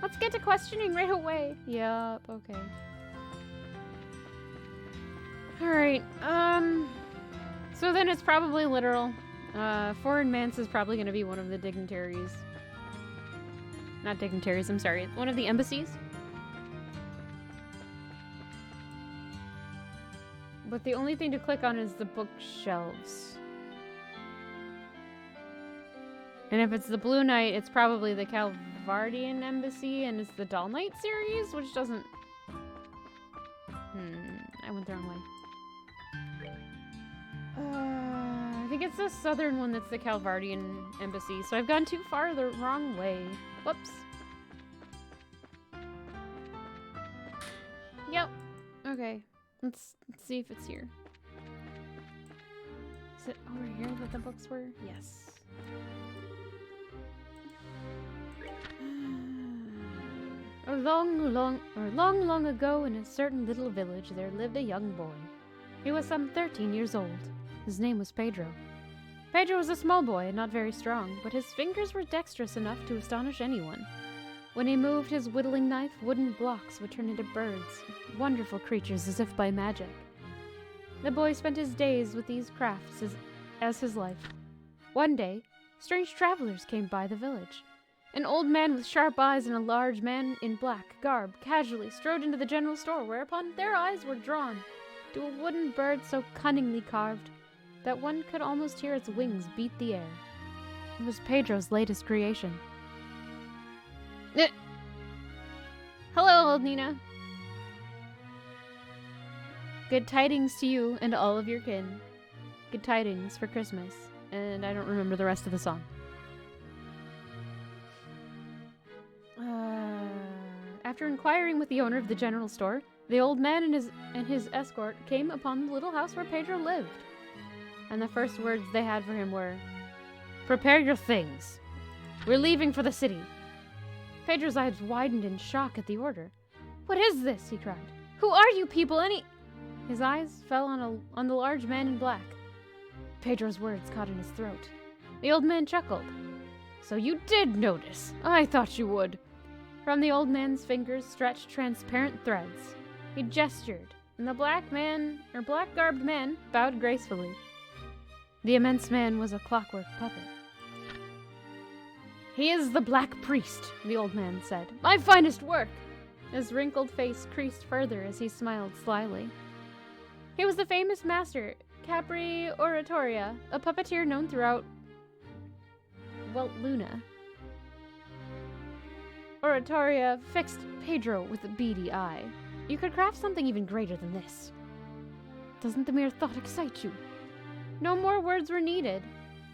Let's get to questioning right away. Yup, okay. Alright, so then it's probably literal. Foreign Manse is probably gonna be one of the dignitaries. Not dignitaries, I'm sorry. One of the embassies. But the only thing to click on is the bookshelves. And if it's the Blue Knight, it's probably the Calvardian Embassy, and it's the Doll Knight series, which doesn't... I went the wrong way. I think it's the southern one that's the Calvardian Embassy, so I've gone too far the wrong way. Whoops. Yep. Okay. Let's see if it's here. Is it over here that the books were? Yes. Long ago in a certain little village there lived a young boy. He was some 13 years old. His name was Pedro. Pedro was a small boy and not very strong, but his fingers were dexterous enough to astonish anyone. When he moved his whittling knife, wooden blocks would turn into birds, wonderful creatures as if by magic. The boy spent his days with these crafts as his life. One day, strange travelers came by the village. An old man with sharp eyes and a large man in black garb casually strode into the general store, whereupon their eyes were drawn to a wooden bird so cunningly carved that one could almost hear its wings beat the air. It was Pedro's latest creation. Hello, old Nina. Good tidings to you and all of your kin. Good tidings for Christmas. And I don't remember the rest of the song. After inquiring with the owner of the general store, the old man and his escort came upon the little house where Pedro lived. And the first words they had for him were, "Prepare your things. We're leaving for the city." Pedro's eyes widened in shock at the order. "What is this?" he cried. "Who are you people? His eyes fell on the large man in black. Pedro's words caught in his throat. The old man chuckled. "So you did notice. I thought you would." From the old man's fingers stretched transparent threads. He gestured, and the black-garbed man bowed gracefully. The immense man was a clockwork puppet. "He is the Black Priest," the old man said. "My finest work!" His wrinkled face creased further as he smiled slyly. He was the famous master, Capri Oratoria, a puppeteer known throughout... Luna. Oratoria fixed Pedro with a beady eye. "You could craft something even greater than this. Doesn't the mere thought excite you?" No more words were needed.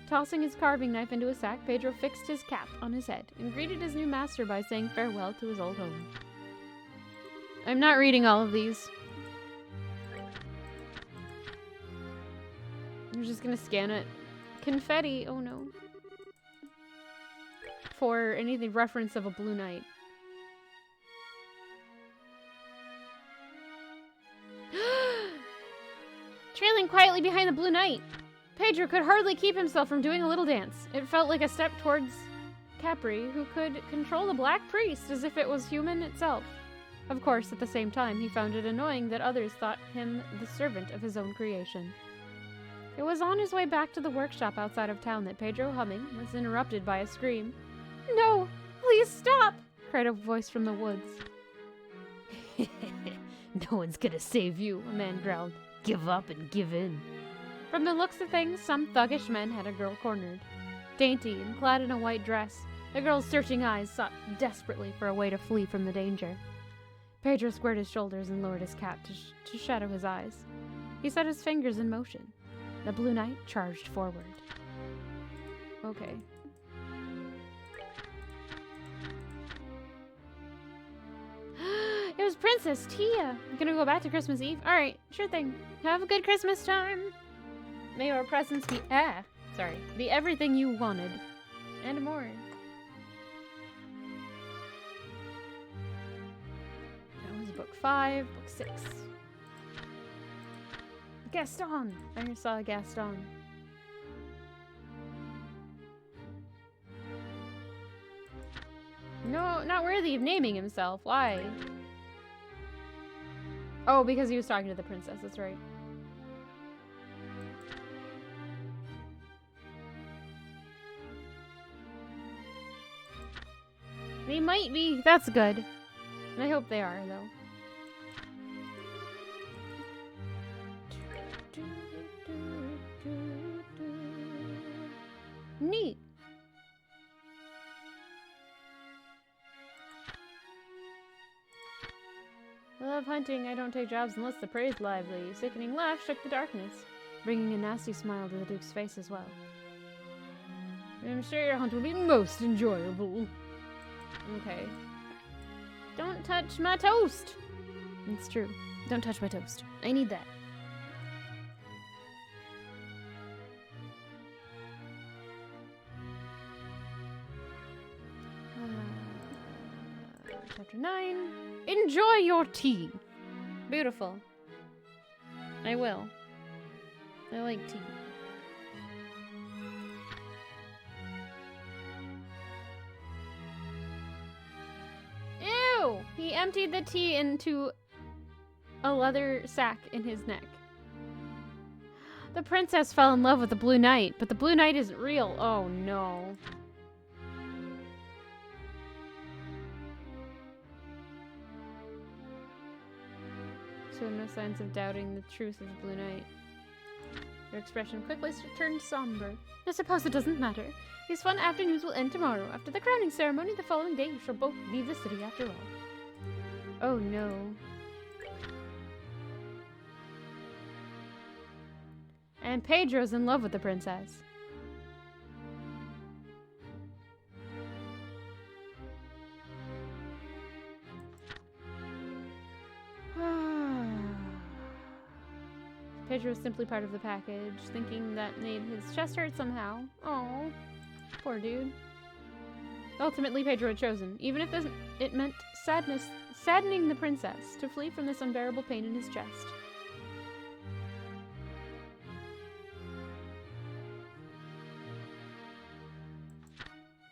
Tossing his carving knife into a sack, Pedro fixed his cap on his head and greeted his new master by saying farewell to his old home. I'm not reading all of these. I'm just gonna scan it. Confetti, oh no. For anything reference of a Blue Knight. Trailing quietly behind the Blue Knight, Pedro could hardly keep himself from doing a little dance. It felt like a step towards Capri, who could control the Black Priest as if it was human itself. Of course, at the same time, he found it annoying that others thought him the servant of his own creation. It was on his way back to the workshop outside of town that Pedro, humming, was interrupted by a scream. "No! Please stop!" cried a voice from the woods. No one's gonna save you, a man growled. Give up and give in. From the looks of things, some thuggish men had a girl cornered. Dainty and clad in a white dress, the girl's searching eyes sought desperately for a way to flee from the danger. Pedro squared his shoulders and lowered his cap to shadow his eyes. He set his fingers in motion. The Blue Knight charged forward. Okay. It was Princess Tia. I'm gonna go back to Christmas Eve. Alright, sure thing. Have a good Christmas time. May your presents be everything you wanted. And more. That was book 5, book 6. Gaston! I saw a Gaston. No, not worthy of naming himself. Why? Oh, because he was talking to the princess. That's right. They might be. That's good. And I hope they are, though. Neat. I love hunting. I don't take jobs unless the prey's lively. Sickening laugh shook the darkness, bringing a nasty smile to the Duke's face as well. I'm sure your hunt will be most enjoyable. Okay. Don't touch my toast! It's true. Don't touch my toast. I need that. Chapter 9. Enjoy your tea. Beautiful. I will. I like tea. Ew! He emptied the tea into a leather sack in his neck. The princess fell in love with the Blue Knight, but the Blue Knight isn't real. Oh no. Showed no signs of doubting the truth of the Blue Knight. Her expression quickly turned somber. I suppose it doesn't matter. These fun afternoons will end tomorrow. After the crowning ceremony the following day, we shall both leave the city after all. Oh no. And Pedro's in love with the princess. Pedro was simply part of the package, thinking that made his chest hurt somehow. Oh, poor dude. Ultimately, Pedro had chosen, even if it meant saddening the princess, to flee from this unbearable pain in his chest.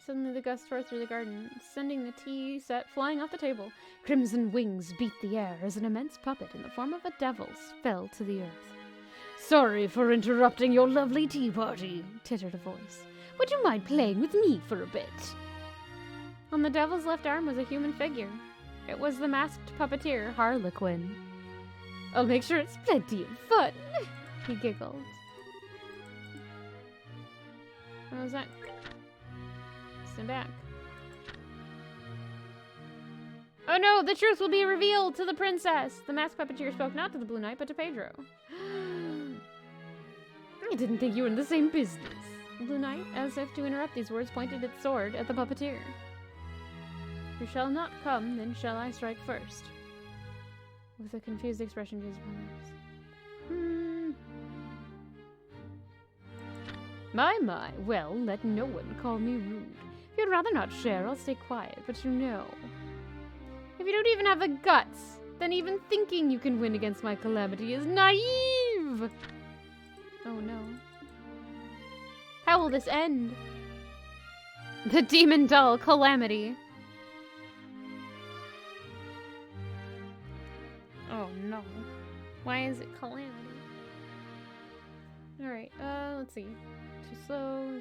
Suddenly the gust tore through the garden, sending the tea set flying off the table. Crimson wings beat the air as an immense puppet in the form of a devil fell to the earth. Sorry for interrupting your lovely tea party, tittered a voice. Would you mind playing with me for a bit? On the devil's left arm was a human figure. It was the masked puppeteer, Harlequin. I'll make sure it's plenty of fun, he giggled. What was that? Stand back. Oh no, the truth will be revealed to the princess! The masked puppeteer spoke not to the Blue Knight, but to Pedro. I didn't think you were in the same business. The Blue Knight, as if to interrupt these words, pointed its sword at the puppeteer. You shall not come, then shall I strike first. With a confused expression gazed upon hers. My, well, let no one call me rude. If you'd rather not share, I'll stay quiet, but you know. If you don't even have the guts, then even thinking you can win against my calamity is naive! Oh no. How will this end? The demon doll calamity. Oh no. Why is it calamity? Alright, let's see. Too slow.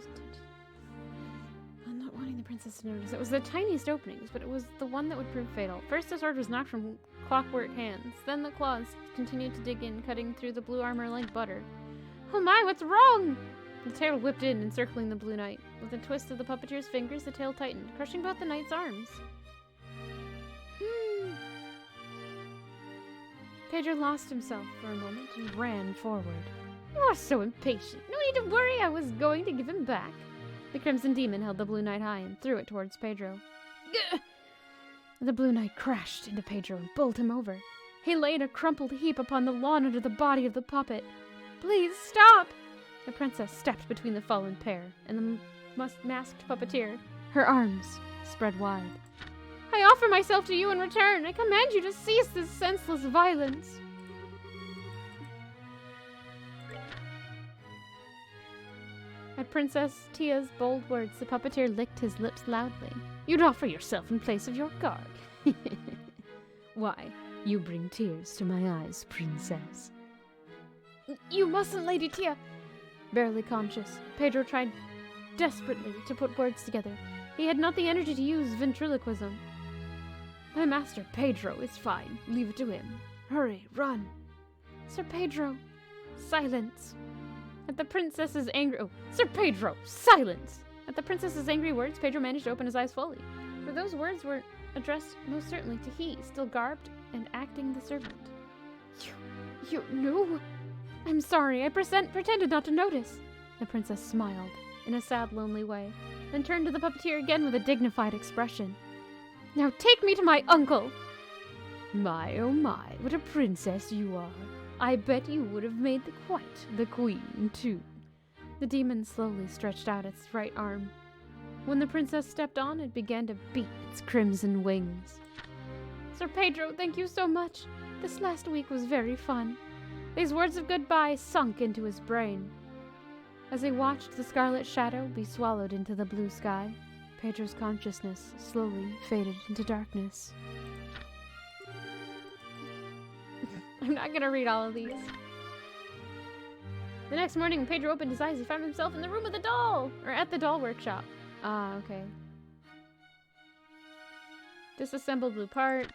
I'm not wanting the princess to notice. It was the tiniest openings, but it was the one that would prove fatal. First, the sword was knocked from clockwork hands. Then the claws continued to dig in, cutting through the blue armor like butter. Oh my, what's wrong? The tail whipped in, encircling the Blue Knight. With a twist of the puppeteer's fingers, the tail tightened, crushing both the knight's arms. Pedro lost himself for a moment and ran forward. You are so impatient. No need to worry, I was going to give him back. The Crimson Demon held the Blue Knight high and threw it towards Pedro. Gah! The Blue Knight crashed into Pedro and bowled him over. He lay in a crumpled heap upon the lawn under the body of the puppet. Please stop! The princess stepped between the fallen pair and the masked puppeteer, her arms spread wide. I offer myself to you in return. I command you to cease this senseless violence. At Princess Tia's bold words, the puppeteer licked his lips loudly. You'd offer yourself in place of your guard. Why, you bring tears to my eyes, princess. You mustn't, Lady Tia. Barely conscious, Pedro tried desperately to put words together. He had not the energy to use ventriloquism. My master Pedro is fine. Leave it to him. Hurry, run. Sir Pedro, silence. At the princess's angry... Oh, Sir Pedro, silence! At the princess's angry words, Pedro managed to open his eyes fully. For those words were addressed most certainly to he, still garbed and acting the servant. You no... I'm sorry, I pretended not to notice. The princess smiled, in a sad, lonely way, then turned to the puppeteer again with a dignified expression. Now take me to my uncle! My, oh my, what a princess you are. I bet you would have made quite the queen, too. The demon slowly stretched out its right arm. When the princess stepped on, it began to beat its crimson wings. Sir Pedro, thank you so much. This last week was very fun. These words of goodbye sunk into his brain. As he watched the scarlet shadow be swallowed into the blue sky, Pedro's consciousness slowly faded into darkness. I'm not gonna read all of these. The next morning, when Pedro opened his eyes, he found himself in the room of the doll! Or at the doll workshop. Ah, okay. Disassembled blue parts.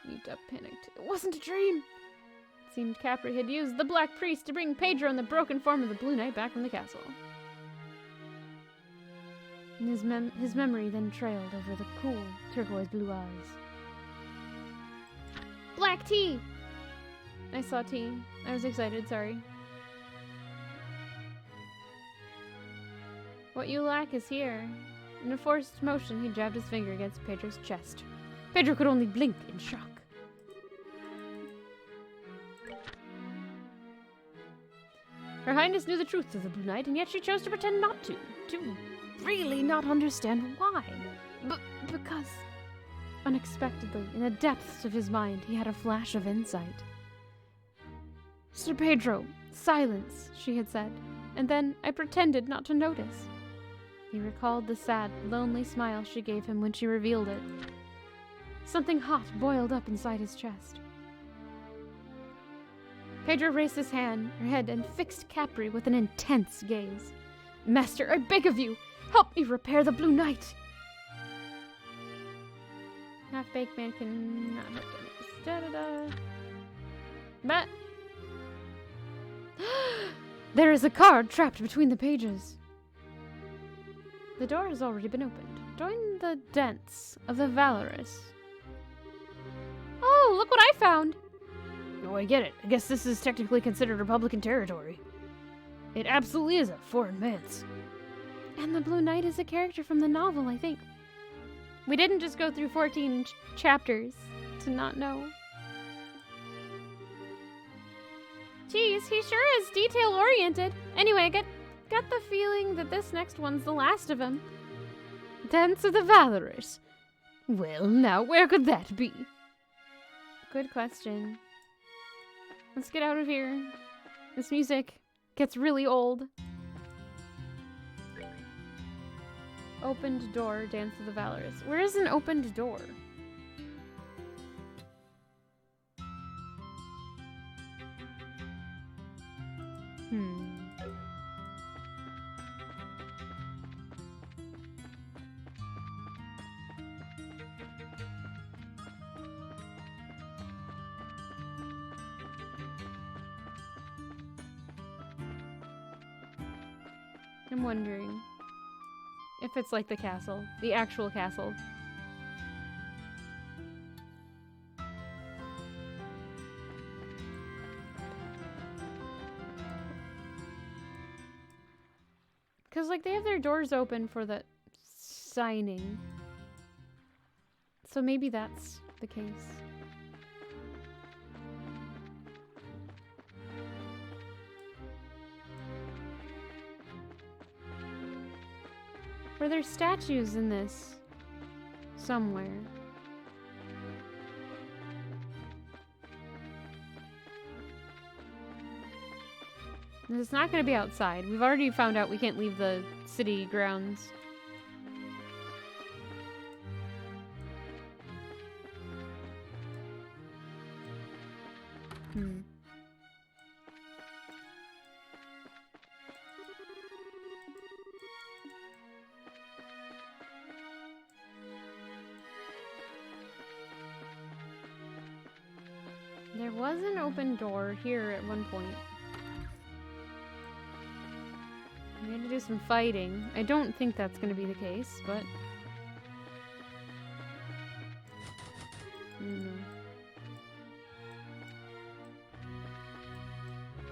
Leaped up, panicked. It wasn't a dream! It seemed Capri had used the Black Priest to bring Pedro in the broken form of the Blue Knight back from the castle. And his memory then trailed over the cool, turquoise blue eyes. Black tea! I saw tea. I was excited, sorry. What you lack is here. In a forced motion, he jabbed his finger against Pedro's chest. Pedro could only blink in shock. Her Highness knew the truth of the Blue Knight, and yet she chose to pretend not to really not understand why. Because... Unexpectedly, in the depths of his mind, he had a flash of insight. Sir Pedro, silence, she had said, and then I pretended not to notice. He recalled the sad, lonely smile she gave him when she revealed it. Something hot boiled up inside his chest. Pedro raised his head and fixed Capri with an intense gaze. Master, I beg of you, help me repair the Blue Knight! Half-baked man can not help them. Da-da-da. But... There is a card trapped between the pages. The door has already been opened. Join the dance of the valorous. Oh, look what I found! Oh, I get it. I guess this is technically considered Republican territory. It absolutely is a foreign man's. And the Blue Knight is a character from the novel, I think. We didn't just go through 14 chapters to not know. Geez, he sure is detail-oriented. Anyway, I got the feeling that this next one's the last of them. Dance of the Valorous. Well, now, where could that be? Good question. Let's get out of here. This music gets really old. Opened door, Dance of the Valorous. Where is an opened door? I'm wondering if it's like the castle, the actual castle. Because, like, they have their doors open for the signing. So maybe that's the case. Were there statues in this? Somewhere. It's not going to be outside. We've already found out we can't leave the city grounds. There was an open door here at one point. We had to do some fighting. I don't think that's going to be the case, but...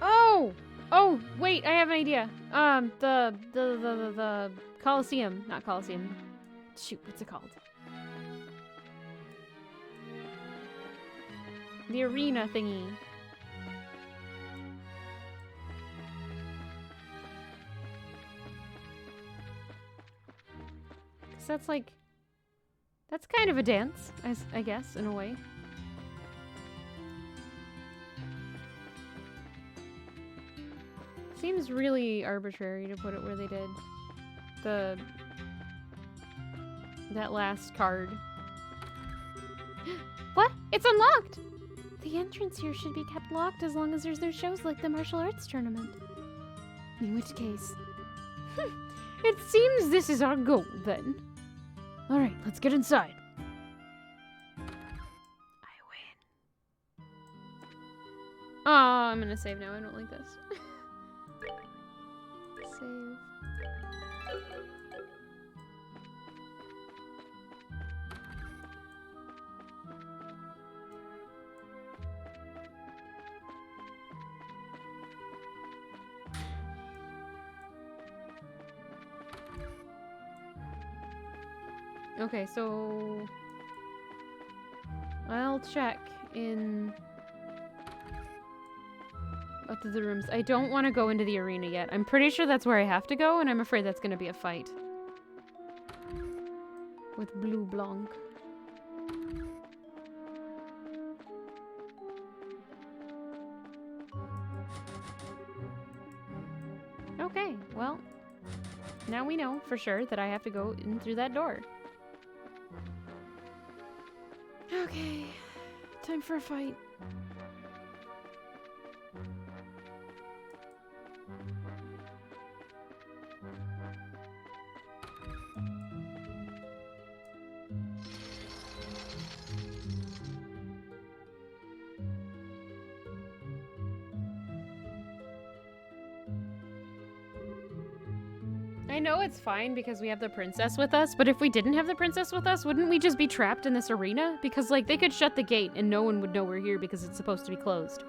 Oh! Oh, wait, I have an idea. The Colosseum. Not Colosseum. Shoot, what's it called? The arena thingy. So that's like... That's kind of a dance, I guess, in a way. Seems really arbitrary to put it where they did. That last card. What? It's unlocked! The entrance here should be kept locked as long as there's no shows like the martial arts tournament. In which case... It seems this is our goal, then. Alright, let's get inside. I win. Oh, I'm gonna save now. I don't like this. Save. Okay, so I'll check in both of the rooms. I don't want to go into the arena yet. I'm pretty sure that's where I have to go, and I'm afraid that's going to be a fight with Blue Blanc. Okay, well, now we know for sure that I have to go in through that door. Okay, time for a fight. I know it's fine because we have the princess with us, but if we didn't have the princess with us, wouldn't we just be trapped in this arena? Because, like, they could shut the gate and no one would know we're here because it's supposed to be closed.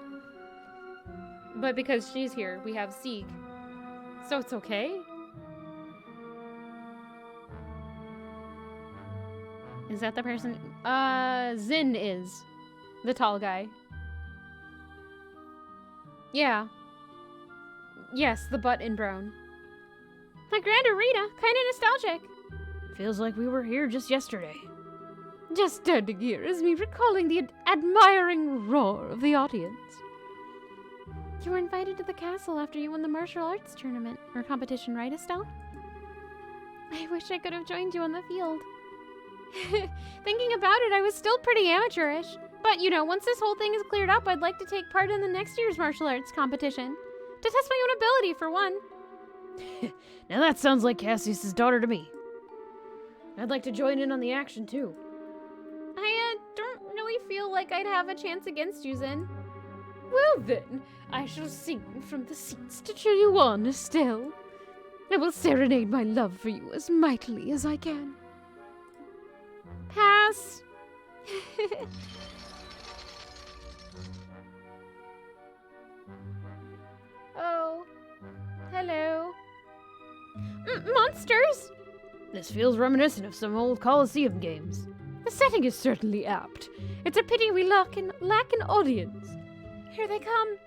But because she's here, we have Sieg. So it's okay? Is that the person? Zin is. The tall guy. Yeah. Yes, the butt in brown. A grand arena, kinda nostalgic. Feels like we were here just yesterday. Just standing here is me recalling the admiring roar of the audience. You were invited to the castle after you won the martial arts tournament, or competition, right, Estelle? I wish I could have joined you on the field. Thinking about it, I was still pretty amateurish. But, you know, once this whole thing is cleared up, I'd like to take part in the next year's martial arts competition. To test my own ability, for one. Now that sounds like Cassius's daughter to me. I'd like to join in on the action, too. I, don't really feel like I'd have a chance against you, Zin. Well then, I shall sing from the seats to cheer you on, Estelle. I will serenade my love for you as mightily as I can. Pass. Oh. Hello. Monsters? This feels reminiscent of some old Colosseum games. The setting is certainly apt. It's a pity we lack an audience. Here they come.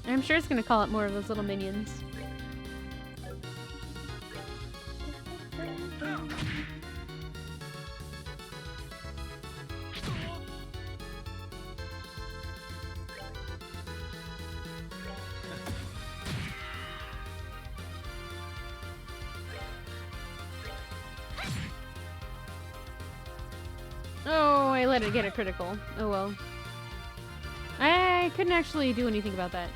I'm sure it's gonna call out more of those little minions. Oh, I let it get a critical. Oh well. I couldn't actually do anything about that.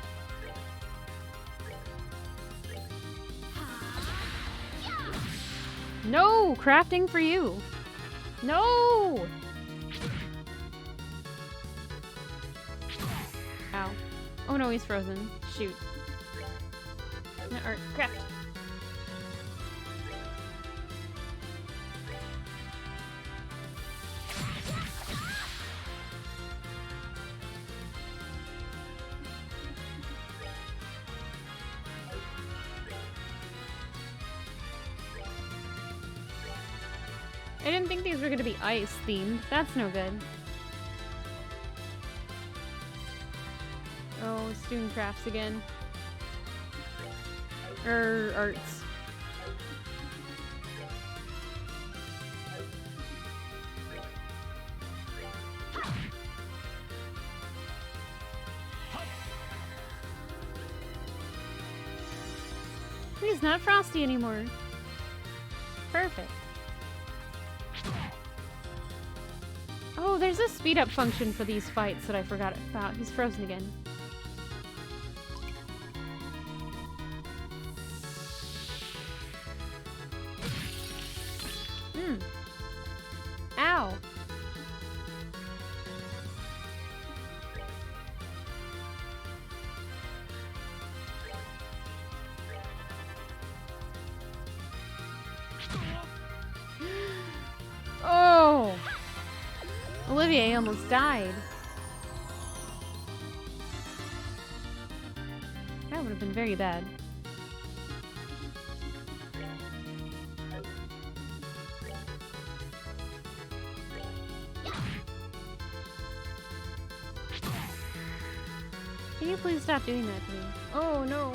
No! Crafting for you! No! Ow. Oh no, he's frozen. Shoot. Or, craft. I didn't think these were gonna be ice themed. That's no good. Oh, student crafts again. Arts. He's not frosty anymore. Perfect. Oh, there's a speed up function for these fights that I forgot about. He's frozen again. Ow. Oh! Olivier almost died. That would have been very bad. Can you please stop doing that to me? Oh no.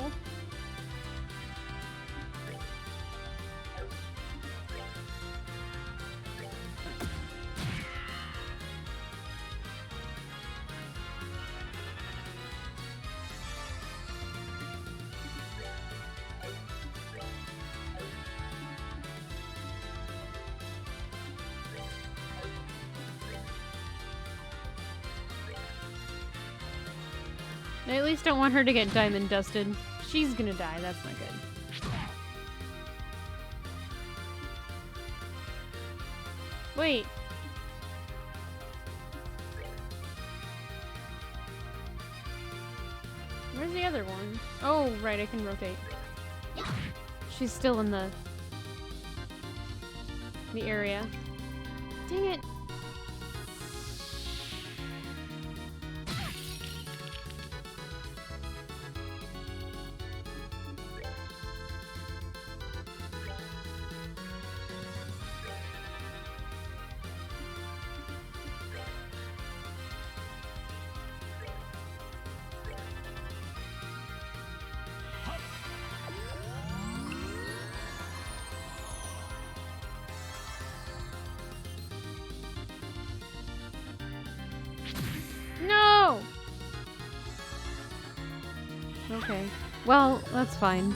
I at least don't want her to get diamond dusted. She's gonna die, that's not good. Wait. Where's the other one? Oh, right, I can rotate. She's still in the area. Dang it. No! Okay. Well, that's fine.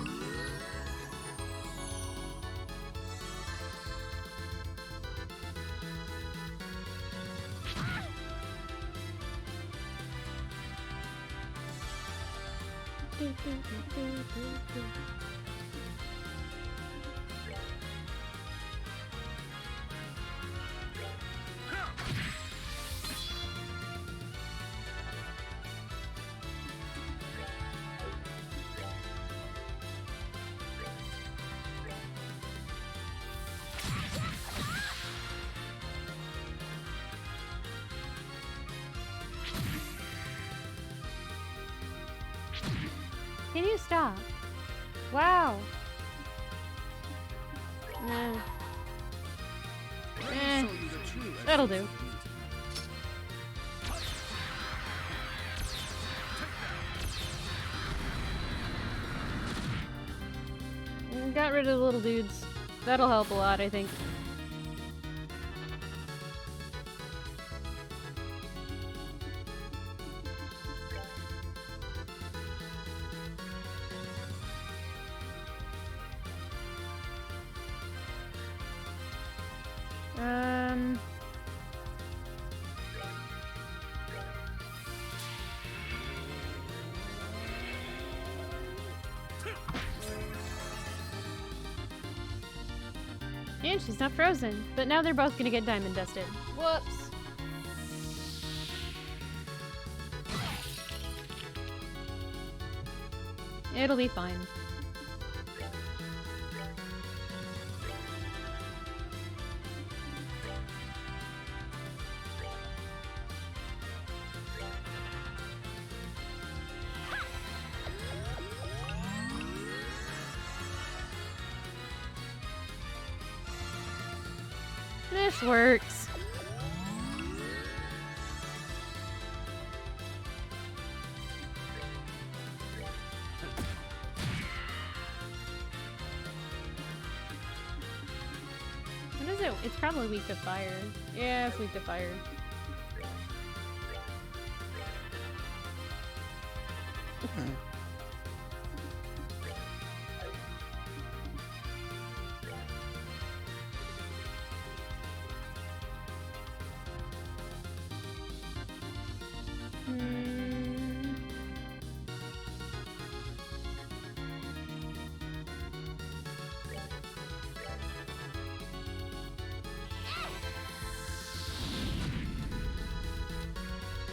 Can you stop? Wow. Nah. That'll do. Got rid of the little dudes. That'll help a lot, I think. And she's not frozen. But now they're both gonna get diamond dusted. Whoops. It'll be fine. This works. What is it? It's probably weak to fire. Yeah, it's weak to fire.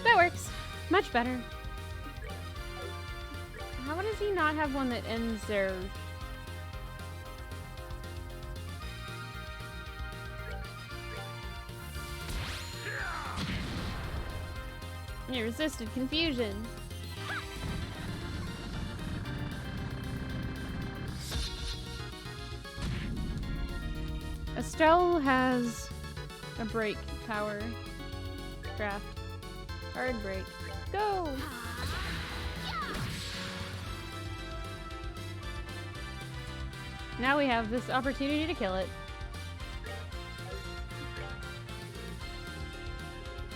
That works. Much better. How does he not have one that ends their... You resisted confusion. Estelle has a break power. Draft. Hard break. Go! Now we have this opportunity to kill it.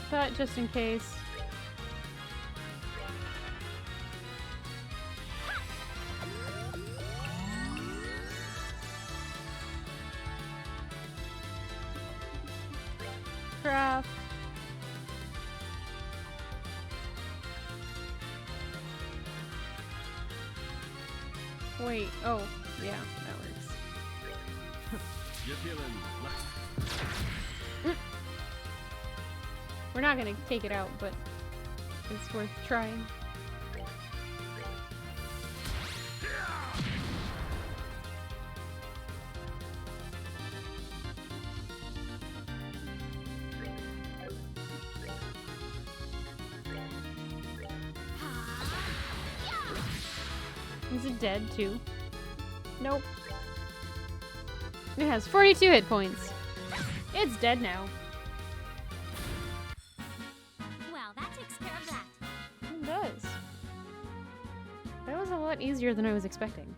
But just in case. Craft. Wait, oh, yeah, that works. You're feeling We're not gonna take it out, but it's worth trying. Is it dead too? Nope. It has 42 hit points. It's dead now. Well, that takes care of that. It does. That was a lot easier than I was expecting.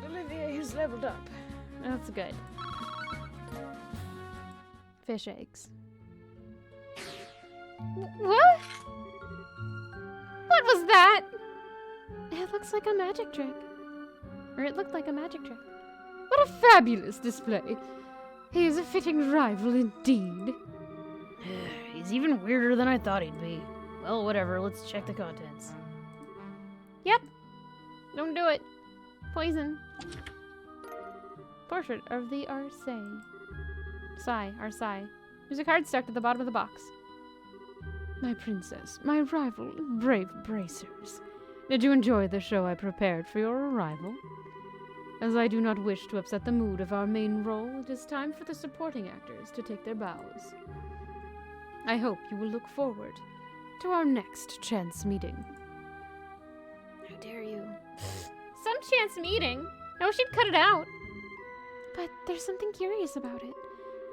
Olivier has leveled up. That's good. Fish eggs. What? What was that? It looks like a magic trick. Or it looked like a magic trick. What a fabulous display. He is a fitting rival indeed. He's even weirder than I thought he'd be. Well, whatever. Let's check the contents. Yep. Don't do it. Poison. Portrait of the Arcee. Arcee. There's a card stuck to the bottom of the box. My princess, my rival, brave bracers. Did you enjoy the show I prepared for your arrival? As I do not wish to upset the mood of our main role, it is time for the supporting actors to take their bows. I hope you will look forward to our next chance meeting. How dare you? Some chance meeting? No, she'd cut it out. But there's something curious about it.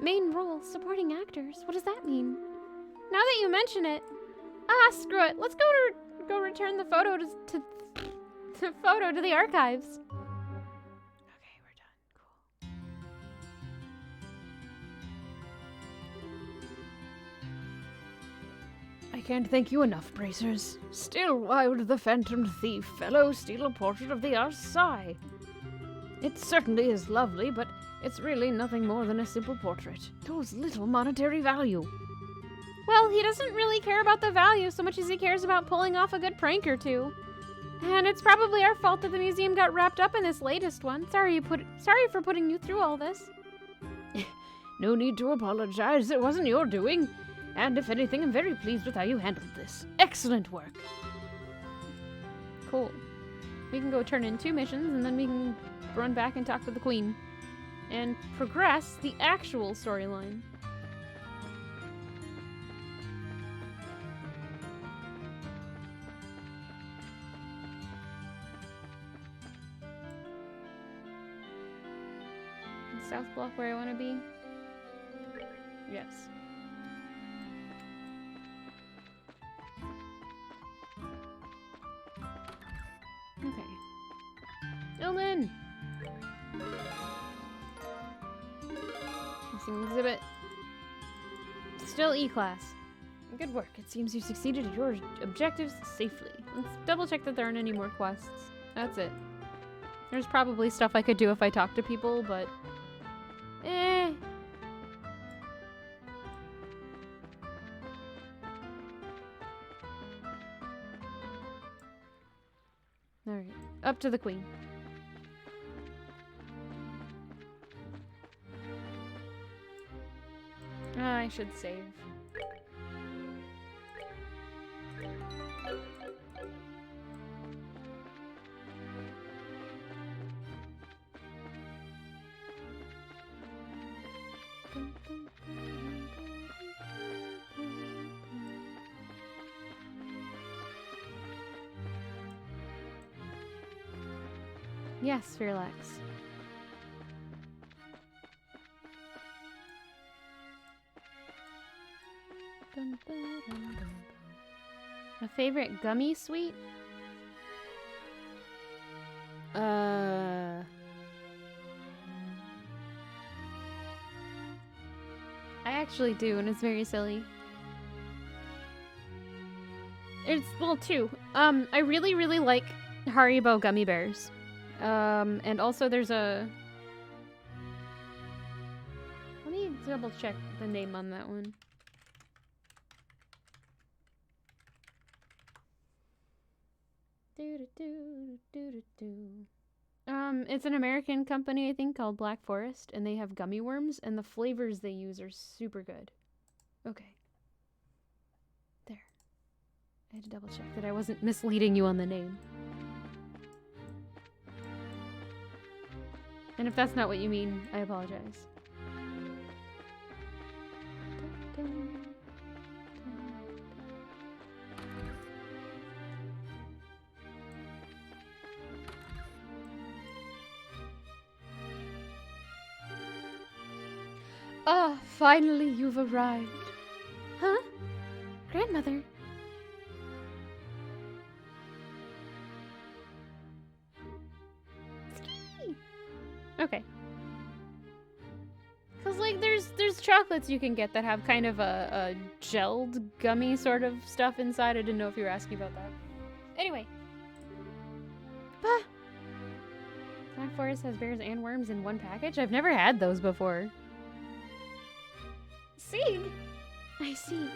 Main role, supporting actors. What does that mean? Now that you mention it, screw it. Let's go return the photo to the archives. Okay, we're done. Cool. I can't thank you enough, bracers. Still, why would the phantom thief fellow steal a portrait of the Arcee? It certainly is lovely, but it's really nothing more than a simple portrait. Those little monetary value. Well, he doesn't really care about the value so much as he cares about pulling off a good prank or two. And it's probably our fault that the museum got wrapped up in this latest one. Sorry for putting you through all this. No need to apologize. It wasn't your doing. And if anything, I'm very pleased with how you handled this. Excellent work. Cool. We can go turn in 2 missions, and then we can run back and talk to the queen. And progress the actual storyline. South Block where I want to be? Yes. Okay. Dylan! Missing exhibit. Still E-class. Good work. It seems you succeeded at your objectives safely. Let's double check that there aren't any more quests. That's it. There's probably stuff I could do if I talk to people, but... Alright, up to the queen. I should save. Yes, Fearlex. A favorite gummy sweet? I actually do, and it's very silly. It's, well, 2. I really, really like Haribo gummy bears. And also there's a... Let me double check the name on that one. It's an American company, I think, called Black Forest, and they have gummy worms, and the flavors they use are super good. Okay. There. I had to double check that I wasn't misleading you on the name. And if that's not what you mean, I apologize. Ah, finally you've arrived. Huh? Grandmother? Okay. Cause like there's chocolates you can get that have kind of a gelled gummy sort of stuff inside. I didn't know if you were asking about that. Anyway. Black Forest has bears and worms in one package? I've never had those before. Sig? I see.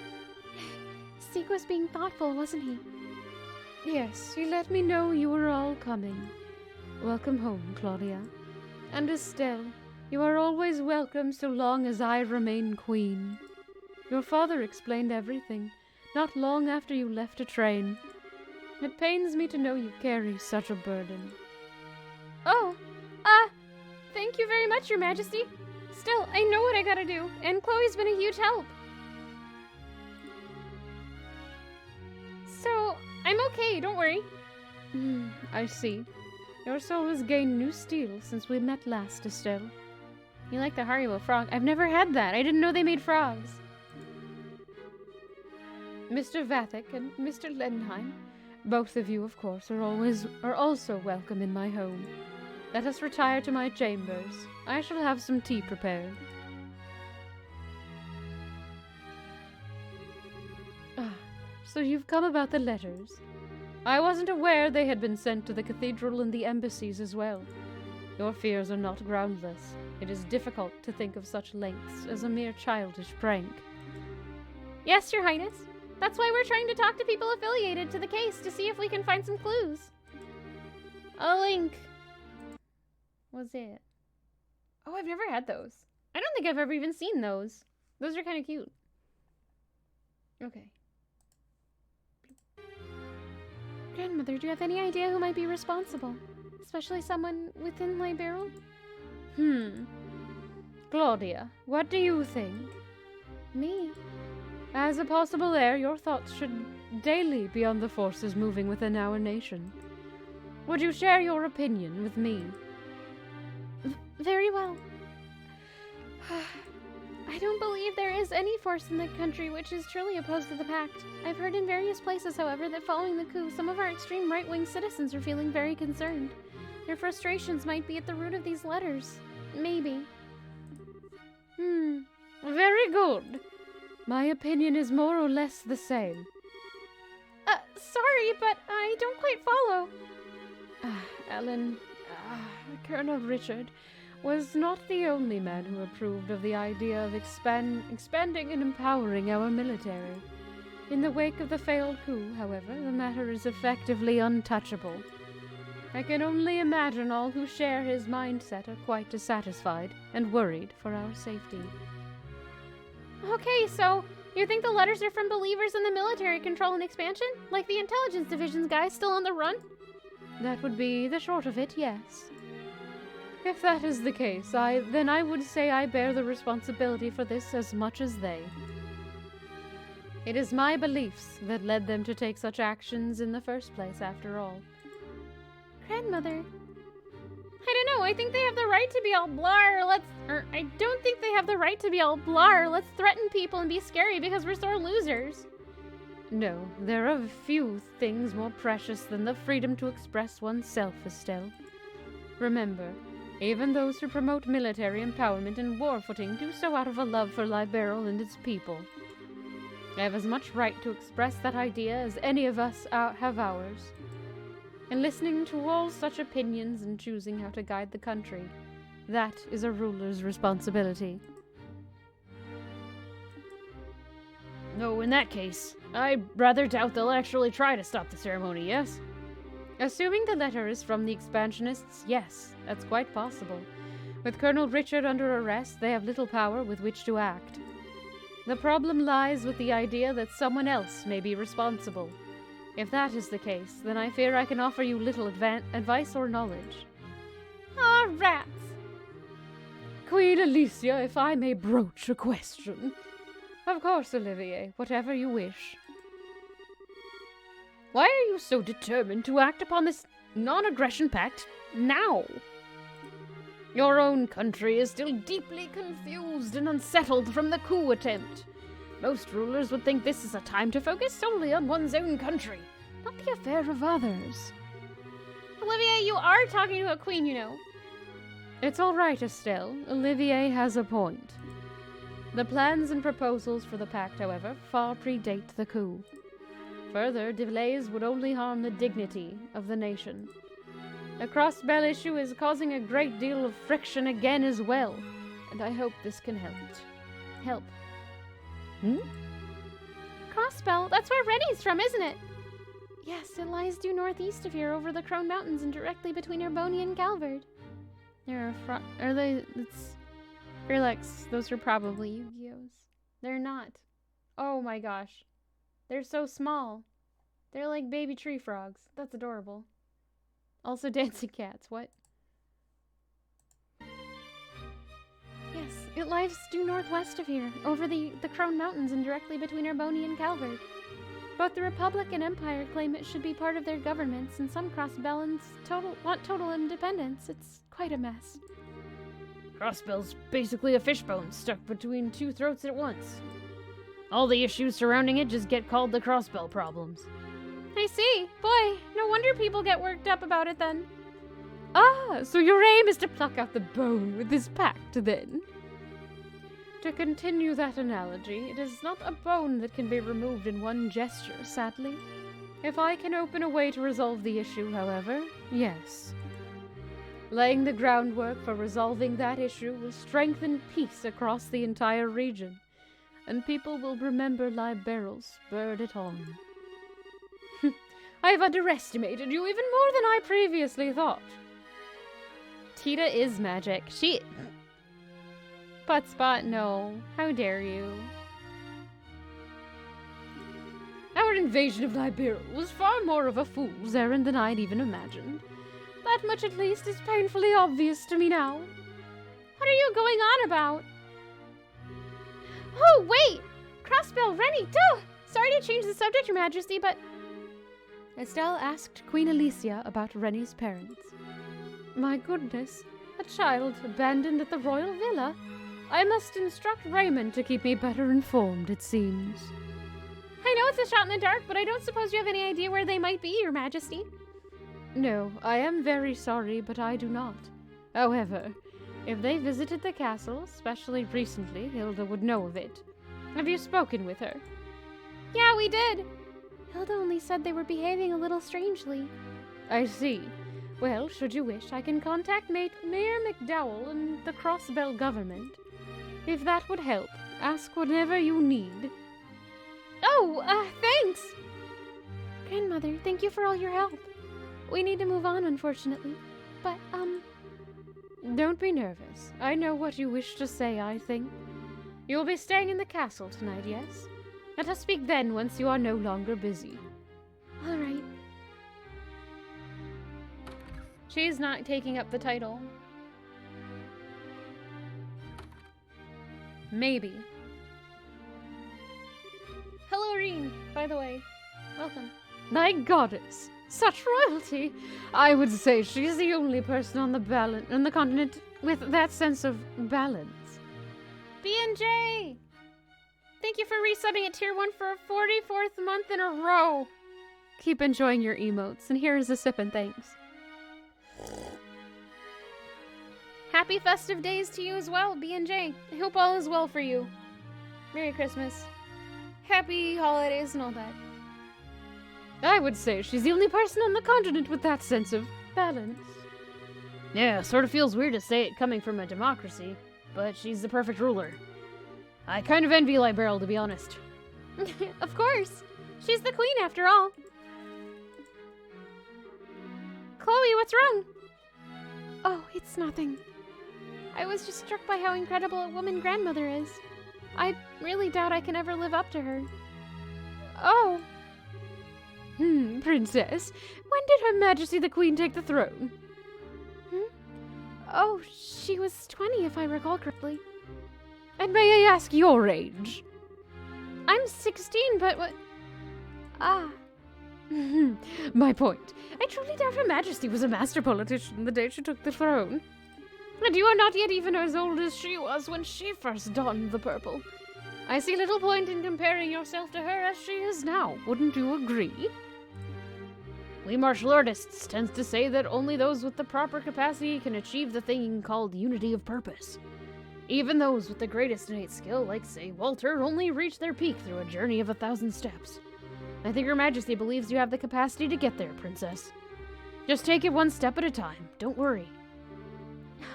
Zeke was being thoughtful, wasn't he? Yes, he let me know you were all coming. Welcome home, Claudia. And Estelle, you are always welcome so long as I remain queen. Your father explained everything, not long after you left to train. It pains me to know you carry such a burden. Oh, thank you very much, Your Majesty. Still, I know what I gotta do, and Chloe's been a huge help. So, I'm okay, don't worry. I see. Your soul has gained new steel since we met last, Estelle. You like the Haribo frog? I've never had that. I didn't know they made frogs. Mr. Vathek and Mr. Lenheim, both of you, of course, are also welcome in my home. Let us retire to my chambers. I shall have some tea prepared. So you've come about the letters. I wasn't aware they had been sent to the Cathedral and the embassies as well. Your fears are not groundless. It is difficult to think of such lengths as a mere childish prank. Yes, Your Highness. That's why we're trying to talk to people affiliated to the case to see if we can find some clues. A link. What's it? Oh, I've never had those. I don't think I've ever even seen those. Those are kind of cute. Okay. Grandmother, do you have any idea who might be responsible? Especially someone within Liberal? Claudia, what do you think? Me? As a possible heir, your thoughts should daily be on the forces moving within our nation. Would you share your opinion with me? Very well. I don't believe there is any force in the country which is truly opposed to the pact. I've heard in various places, however, that following the coup, some of our extreme right-wing citizens are feeling very concerned. Their frustrations might be at the root of these letters. Maybe. Very good. My opinion is more or less the same. Sorry, but I don't quite follow. Ellen, Colonel Richard was not the only man who approved of the idea of expanding and empowering our military. In the wake of the failed coup, however, the matter is effectively untouchable. I can only imagine all who share his mindset are quite dissatisfied and worried for our safety. Okay, so you think the letters are from believers in the military control and expansion? Like the intelligence division's guys still on the run? That would be the short of it, yes. If that is the case, then I would say I bear the responsibility for this as much as they. It is my beliefs that led them to take such actions in the first place, after all. Grandmother, I don't know, I think they have the right to be all blah, I don't think they have the right to be all blah, let's threaten people and be scary because we're sore losers. No, there are few things more precious than the freedom to express oneself, Estelle. Remember, even those who promote military empowerment and war footing do so out of a love for Liberal and its people. I have as much right to express that idea as any of us have ours. And listening to all such opinions and choosing how to guide the country, that is a ruler's responsibility. No, in that case, I rather doubt they'll actually try to stop the ceremony, yes? Assuming the letter is from the expansionists, yes, that's quite possible. With Colonel Richard under arrest, they have little power with which to act. The problem lies with the idea that someone else may be responsible. If that is the case, then I fear I can offer you little advice or knowledge. Ah, rats! Queen Alicia, if I may broach a question. Of course, Olivier, whatever you wish. Why are you so determined to act upon this non-aggression pact now? Your own country is still deeply confused and unsettled from the coup attempt. Most rulers would think this is a time to focus solely on one's own country, not the affair of others. Olivier, you are talking to a queen, you know. It's all right, Estelle. Olivier has a point. The plans and proposals for the pact, however, far predate the coup. Further delays would only harm the dignity of the nation. The cross-bell issue is causing a great deal of friction again as well, and I hope this can help. Crossbell. That's where Rennie's from, isn't it? Yes, it lies due northeast of here over the Crone Mountains and directly between Erboni and Galvard. Are they? It's Relax. Those are probably Yu-Gi-Ohs. They're not. Oh my gosh. They're so small. They're like baby tree frogs. That's adorable. Also dancing cats. What? Yes, it lies due northwest of here, over the Crone Mountains and directly between Erboni and Calvard. Both the Republic and Empire claim it should be part of their governments, and some Crossbellans want total independence. It's quite a mess. Crossbell's basically a fishbone stuck between two throats at once. All the issues surrounding it just get called the Crossbell problems. I see. Boy, no wonder people get worked up about it then. Ah, so your aim is to pluck out the bone with this pact, then? To continue that analogy, it is not a bone that can be removed in one gesture, sadly. If I can open a way to resolve the issue, however, yes. Laying the groundwork for resolving that issue will strengthen peace across the entire region, and people will remember Liberal spurred it on. I've underestimated you even more than I previously thought. Tita is magic. Buttspot, no. How dare you? Our invasion of Liberia was far more of a fool's errand than I'd even imagined. That much at least is painfully obvious to me now. What are you going on about? Oh, wait! Crossbell, Rennie, duh! Sorry to change the subject, Your Majesty, but... Estelle asked Queen Alicia about Rennie's parents. My goodness, a child abandoned at the royal villa? I must instruct Raymond to keep me better informed, it seems. I know it's a shot in the dark, but I don't suppose you have any idea where they might be, Your Majesty. No, I am very sorry, but I do not. However, if they visited the castle, especially recently, Hilda would know of it. Have you spoken with her? Yeah, we did. Hilda only said they were behaving a little strangely. I see. Well, should you wish, I can contact Mayor McDowell and the Crossbell government. If that would help, ask whatever you need. Oh, thanks! Grandmother, thank you for all your help. We need to move on, unfortunately. But, Don't be nervous. I know what you wish to say, I think. You'll be staying in the castle tonight, yes? Let us speak then once you are no longer busy. All right. She's not taking up the title. Maybe. Hello, Reen, by the way. Welcome. My goddess! Such royalty! I would say she's the only person on the continent with that sense of balance. B&J! Thank you for resubbing at Tier 1 for a 44th month in a row! Keep enjoying your emotes, and here's a sip and thanks. Happy festive days to you as well, B&J. I hope all is well for you. Merry Christmas. Happy holidays and all that. I would say she's the only person on the continent with that sense of balance. Yeah, sort of feels weird to say it coming from a democracy, but she's the perfect ruler. I kind of envy Liberal, to be honest. Of course. She's the queen, after all. Chloe, what's wrong? Oh, it's nothing. I was just struck by how incredible a woman grandmother is. I really doubt I can ever live up to her. Oh. Princess, when did Her Majesty the Queen take the throne? Oh, she was 20, if I recall correctly. And may I ask your age? I'm 16, but what... Ah. My point. I truly doubt Her Majesty was a master politician the day she took the throne. And you are not yet even as old as she was when she first donned the purple. I see little point in comparing yourself to her as she is now. Wouldn't you agree? We martial artists tend to say that only those with the proper capacity can achieve the thing called unity of purpose. Even those with the greatest innate skill, like, say, Walter, only reach their peak through a journey of 1,000 steps. I think Her Majesty believes you have the capacity to get there, Princess. Just take it one step at a time. Don't worry.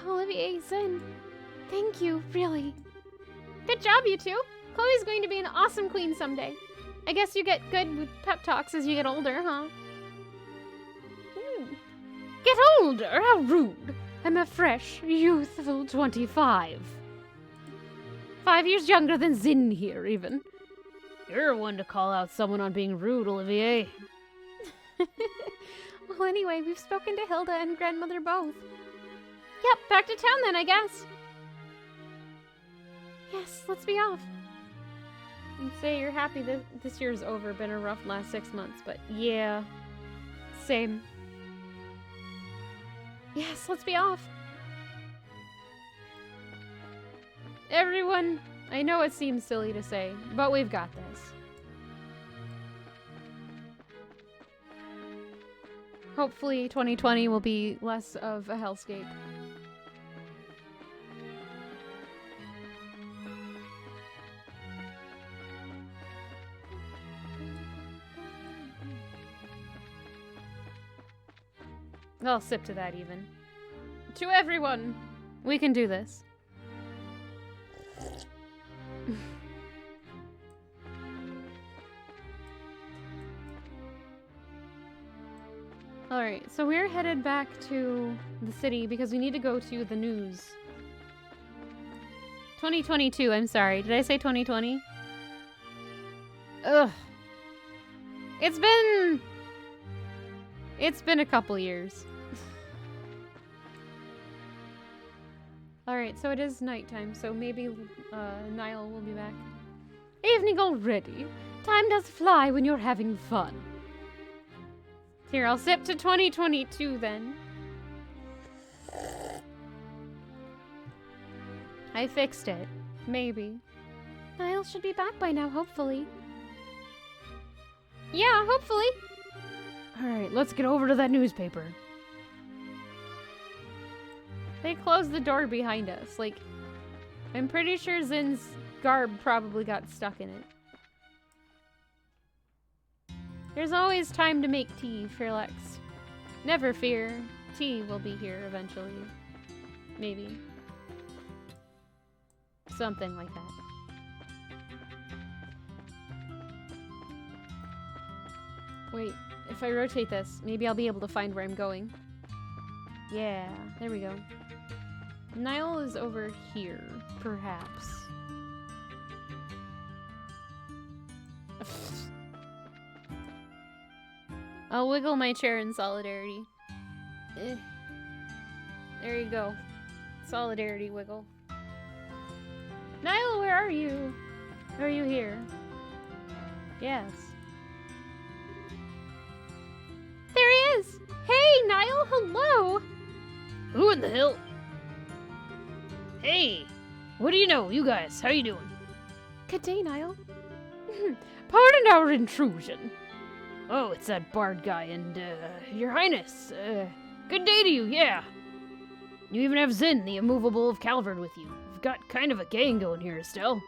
Olivier Zen, thank you, really. Good job, you two. Chloe's going to be an awesome queen someday. I guess you get good with pep talks as you get older, huh? Get older? How rude. I'm a fresh, youthful 25. 5 years younger than Zin here, even. You're one to call out someone on being rude, Olivier. Well, anyway, we've spoken to Hilda and grandmother both. Yep, back to town then, I guess. Yes, let's be off. And say you're happy that this year's over. Been a rough last 6 months, but yeah. Same. Yes, let's be off. Everyone, I know it seems silly to say, but we've got this. Hopefully 2020 will be less of a hellscape. I'll sip to that even. To everyone, we can do this. Alright, so we're headed back to the city because we need to go to the news. 2022, I'm sorry. Did I say 2020? Ugh. It's been a couple years. Alright, so it is nighttime, so maybe Niall will be back. Evening already. Time does fly when you're having fun. Here, I'll sip to 2022 then. I fixed it. Maybe. Niall should be back by now, hopefully. Yeah, hopefully. Alright, let's get over to that newspaper. They closed the door behind us. Like, I'm pretty sure Zin's garb probably got stuck in it. There's always time to make tea, Fairlex. Never fear. Tea will be here eventually. Maybe. Something like that. Wait, if I rotate this, maybe I'll be able to find where I'm going. Yeah, there we go. Niall is over here, perhaps. I'll wiggle my chair in solidarity. There you go. Solidarity wiggle. Niall, where are you? Are you here? Yes. There he is! Hey, Niall, hello! Who in the hell? Hey! What do you know, you guys? How you doing? Good day, Niall. Pardon our intrusion. Oh, it's that Bard guy and, Your Highness. Good day to you, yeah. You even have Zin, the immovable of Calvard, with you. You've got kind of a gang going here, Estelle.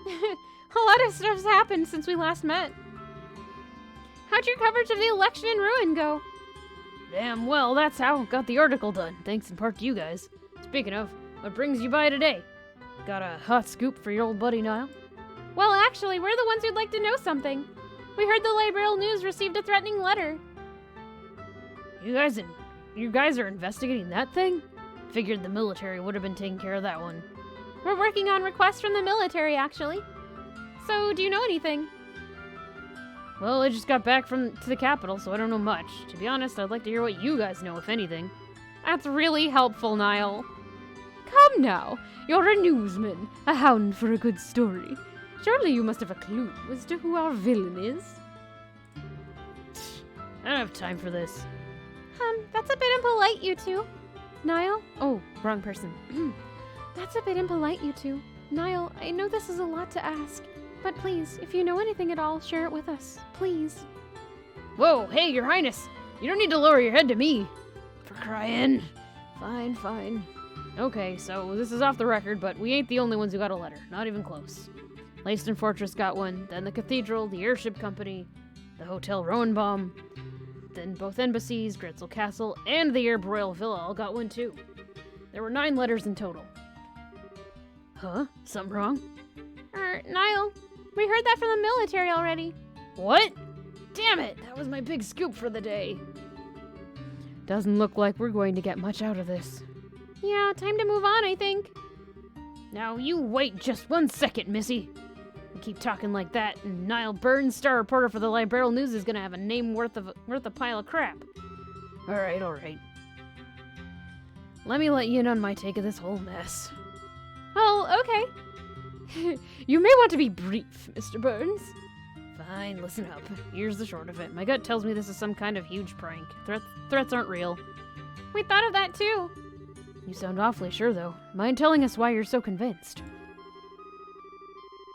A lot of stuff's happened since we last met. How'd your coverage of the election in Ruin go? Damn well, that's how I got the article done, thanks in part to you guys. Speaking of, what brings you by today? Got a hot scoop for your old buddy, Niall? Well, actually, we're the ones who'd like to know something. We heard the Librarial News received a threatening letter. You guys are investigating that thing? Figured the military would have been taking care of that one. We're working on requests from the military, actually. So, do you know anything? Well, I just got back to the capital, so I don't know much. To be honest, I'd like to hear what you guys know, if anything. That's really helpful, Niall. Come now, you're a newsman, a hound for a good story. Surely you must have a clue as to who our villain is. I don't have time for this. That's a bit impolite, you two. Niall? Oh, wrong person. That's a bit impolite, you two. Niall, I know this is a lot to ask, but please, if you know anything at all, share it with us. Please. Whoa, hey, Your Highness! You don't need to lower your head to me. For crying. Fine. Okay, so this is off the record, but we ain't the only ones who got a letter. Not even close. Leyston Fortress got one, then the Cathedral, the Airship Company, the Hotel Rowanbaum, then both embassies, Gritzel Castle, and the Air Royal Villa all got one too. There were 9 letters in total. Huh? Something wrong? Niall, we heard that from the military already. What? Damn it! That was my big scoop for the day. Doesn't look like we're going to get much out of this. Yeah, time to move on, I think. Now you wait just 1 second, Missy. You keep talking like that, and Niall Burns, star reporter for the Liberal News, is gonna have a name worth a pile of crap. All right. Let me let you in on my take of this whole mess. Well, okay. You may want to be brief, Mr. Burns. Fine, listen up. Here's the short of it. My gut tells me this is some kind of huge prank. Threats aren't real. We thought of that too. You sound awfully sure, though. Mind telling us why you're so convinced?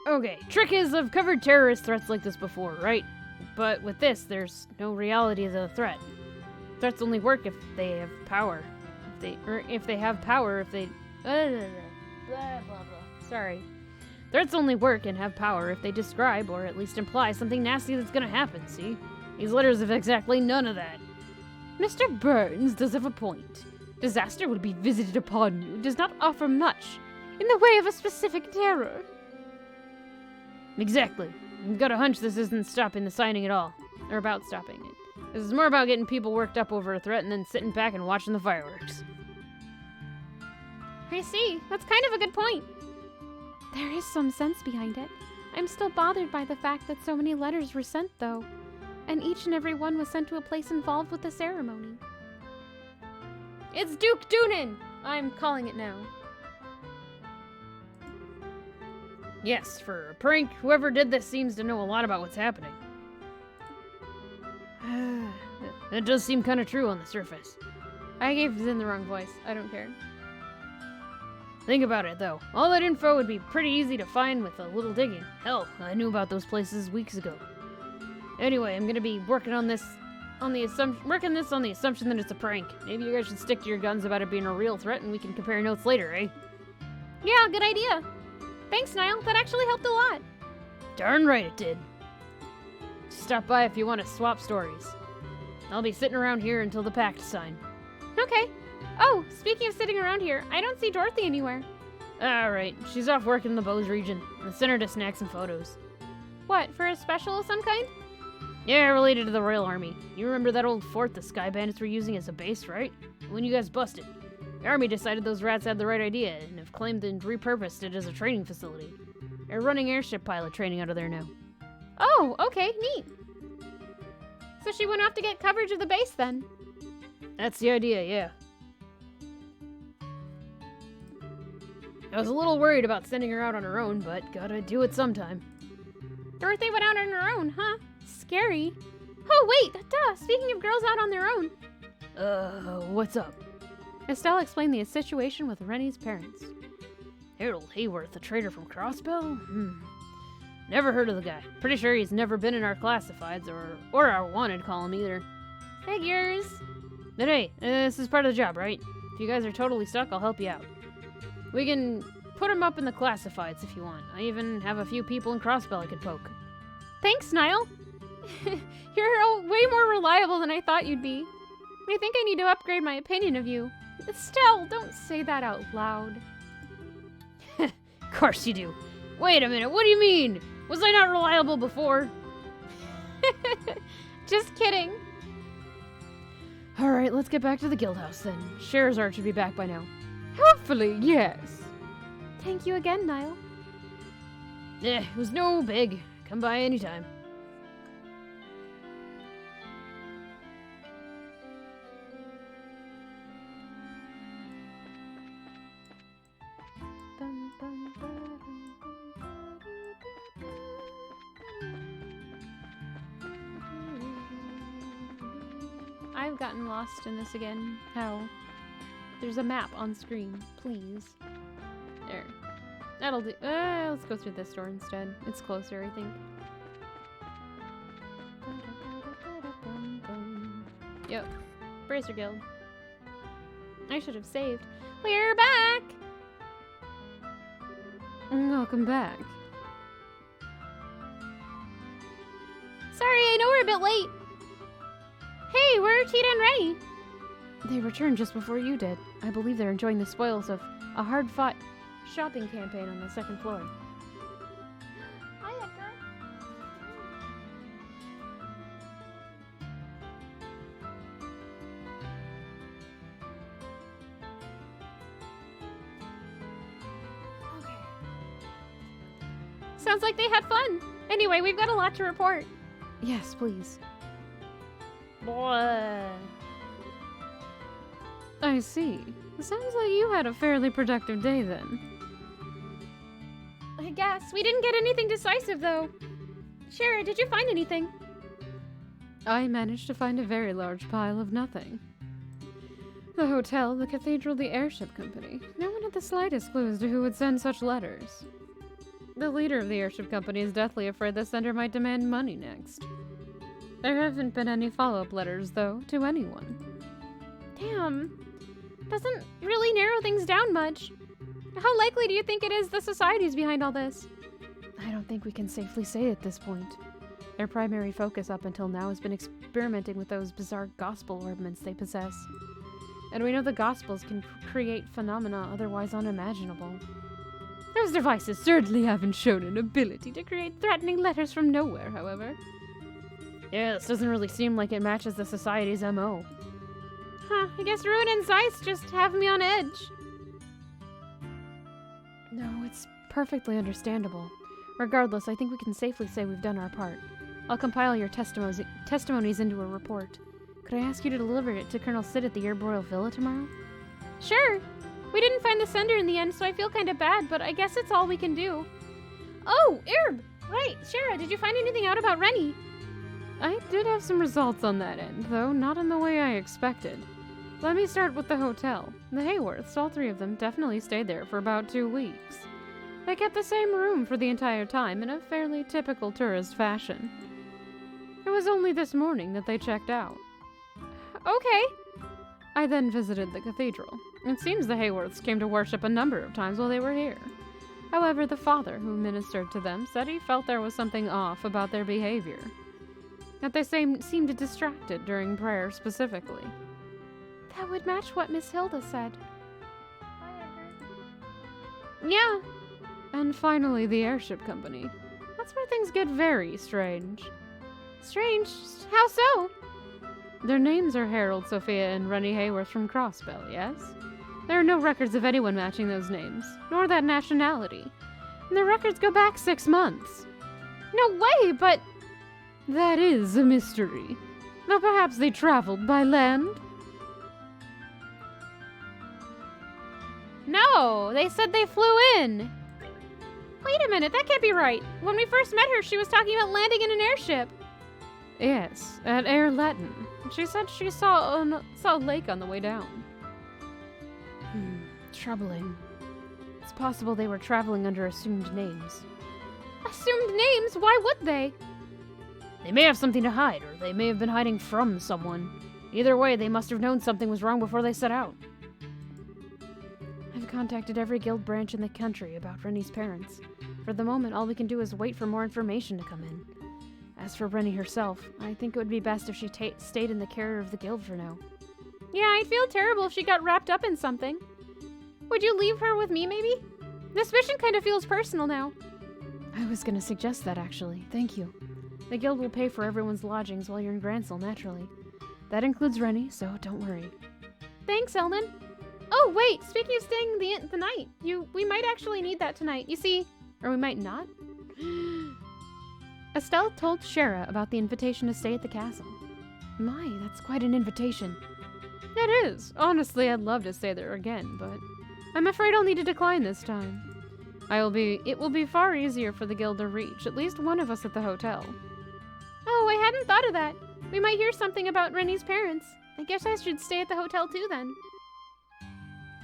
Okay, trick is I've covered terrorist threats like this before, right? But with this, there's no reality of the threat. Threats only work if they have power. If they have power, blah, blah, blah. Sorry. Threats only work and have power if they describe, or at least imply, something nasty that's gonna happen, see? These letters have exactly none of that. Mr. Burns does have a point. Disaster will be visited upon you does not offer much in the way of a specific terror. Exactly. I've got a hunch this isn't stopping the signing at all. Or about stopping it. This is more about getting people worked up over a threat and then sitting back and watching the fireworks. I see. That's kind of a good point. There is some sense behind it. I'm still bothered by the fact that so many letters were sent, though. And each and every one was sent to a place involved with the ceremony. It's Duke Doonan! I'm calling it now. Yes, for a prank, whoever did this seems to know a lot about what's happening. That does seem kind of true on the surface. I gave Zin the wrong voice. I don't care. Think about it, though. All that info would be pretty easy to find with a little digging. Hell, I knew about those places weeks ago. Anyway, I'm gonna be working this on the assumption that it's a prank. Maybe you guys should stick to your guns about it being a real threat, and we can compare notes later, eh? Yeah, good idea. Thanks, Niall. That actually helped a lot. Darn right it did. Stop by if you want to swap stories. I'll be sitting around here until the pact is signed. Okay. Oh, speaking of sitting around here, I don't see Dorothy anywhere. Alright, she's off working in the Bose region. I sent her to snacks and photos. What, for a special of some kind? Yeah, related to the Royal Army. You remember that old fort the Sky Bandits were using as a base, right? When you guys busted. The Army decided those rats had the right idea and have claimed and repurposed it as a training facility. They're running airship pilot training out of there now. Oh, okay, neat. So she went off to get coverage of the base then? That's the idea, yeah. I was a little worried about sending her out on her own, but gotta do it sometime. Dorothy went out on her own, huh? Scary. Oh, wait, duh, speaking of girls out on their own. What's up? Estelle explained the situation with Rennie's parents. Harold Hayworth, a traitor from Crossbell? Never heard of the guy. Pretty sure he's never been in our classifieds or our wanted column either. Figures. But hey, this is part of the job, right? If you guys are totally stuck, I'll help you out. We can put him up in the classifieds if you want. I even have a few people in Crossbell I could poke. Thanks, Niall. You're way more reliable than I thought you'd be. I think I need to upgrade my opinion of you. Estelle, don't say that out loud. Of course you do. Wait a minute, what do you mean? Was I not reliable before? Just kidding. Alright, let's get back to the guild house then. Scheherazade should be back by now. Hopefully, yes. Thank you again, Niall. It was no big. Come by anytime. I've gotten lost in this again. How? There's a map on screen, please. There. That'll do. Let's go through this door instead. It's closer, I think. Yep. Bracer Guild. I should have saved. We're back! Welcome back. Sorry, I know we're a bit late. Hey, where are Tita and Rennie? They returned just before you did. I believe they're enjoying the spoils of a hard-fought shopping campaign on the second floor. Hi, Edgar. Sounds like they had fun. Anyway, we've got a lot to report. Yes, please. Boy. I see. Sounds like you had a fairly productive day then. I guess. We didn't get anything decisive, though. Shara, did you find anything? I managed to find a very large pile of nothing. The hotel, the cathedral, the airship company. No one had the slightest clue as to who would send such letters. The leader of the airship company is deathly afraid the sender might demand money next. There haven't been any follow-up letters, though, to anyone. Damn. Doesn't really narrow things down much. How likely do you think it is the society's behind all this? I don't think we can safely say at this point. Their primary focus up until now has been experimenting with those bizarre gospel orbments they possess. And we know the gospels can create phenomena otherwise unimaginable. Those devices certainly haven't shown an ability to create threatening letters from nowhere, however. Yeah, this doesn't really seem like it matches the society's MO. Huh, I guess Ruin and Zeiss just have me on edge. No, it's perfectly understandable. Regardless, I think we can safely say we've done our part. I'll compile your testimonies into a report. Could I ask you to deliver it to Colonel Sid at the Airboreal Villa tomorrow? Sure. We didn't find the sender in the end, so I feel kind of bad, but I guess it's all we can do. Oh, Herb! Right, Shara, did you find anything out about Rennie? I did have some results on that end, though not in the way I expected. Let me start with the hotel. The Hayworths, all three of them, definitely stayed there for about 2 weeks. They kept the same room for the entire time in a fairly typical tourist fashion. It was only this morning that they checked out. Okay. I then visited the cathedral. It seems the Hayworths came to worship a number of times while they were here. However, the father who ministered to them said he felt there was something off about their behavior. That they seemed distracted during prayer specifically. That would match what Miss Hilda said. Yeah. And finally, the airship company. That's where things get very strange. Strange? How so? Their names are Harold, Sophia, and Rennie Hayworth from Crossbell, yes? There are no records of anyone matching those names, nor that nationality. And the records go back 6 months. No way, but... That is a mystery. Though perhaps they traveled by land? No, they said they flew in. Wait a minute, that can't be right. When we first met her, she was talking about landing in an airship. Yes, at Air Latin. She said she saw a lake on the way down. Troubling. It's possible they were traveling under assumed names. Assumed names? Why would they? They may have something to hide, or they may have been hiding from someone. Either way, they must have known something was wrong before they set out. I've contacted every guild branch in the country about Rennie's parents. For the moment, all we can do is wait for more information to come in. As for Rennie herself, I think it would be best if she stayed in the care of the guild for now. Yeah, I'd feel terrible if she got wrapped up in something. Would you leave her with me, maybe? This mission kind of feels personal now. I was gonna suggest that, actually. Thank you. The guild will pay for everyone's lodgings while you're in Gransel, naturally. That includes Rennie, so don't worry. Thanks, Elman. Oh, wait, speaking of staying the night, we might actually need that tonight. You see, or we might not. Estelle told Shara about the invitation to stay at the castle. My, that's quite an invitation. It is. Honestly, I'd love to stay there again, but I'm afraid I'll need to decline this time. It will be far easier for the guild to reach at least one of us at the hotel. Oh, I hadn't thought of that. We might hear something about Rennie's parents. I guess I should stay at the hotel too then.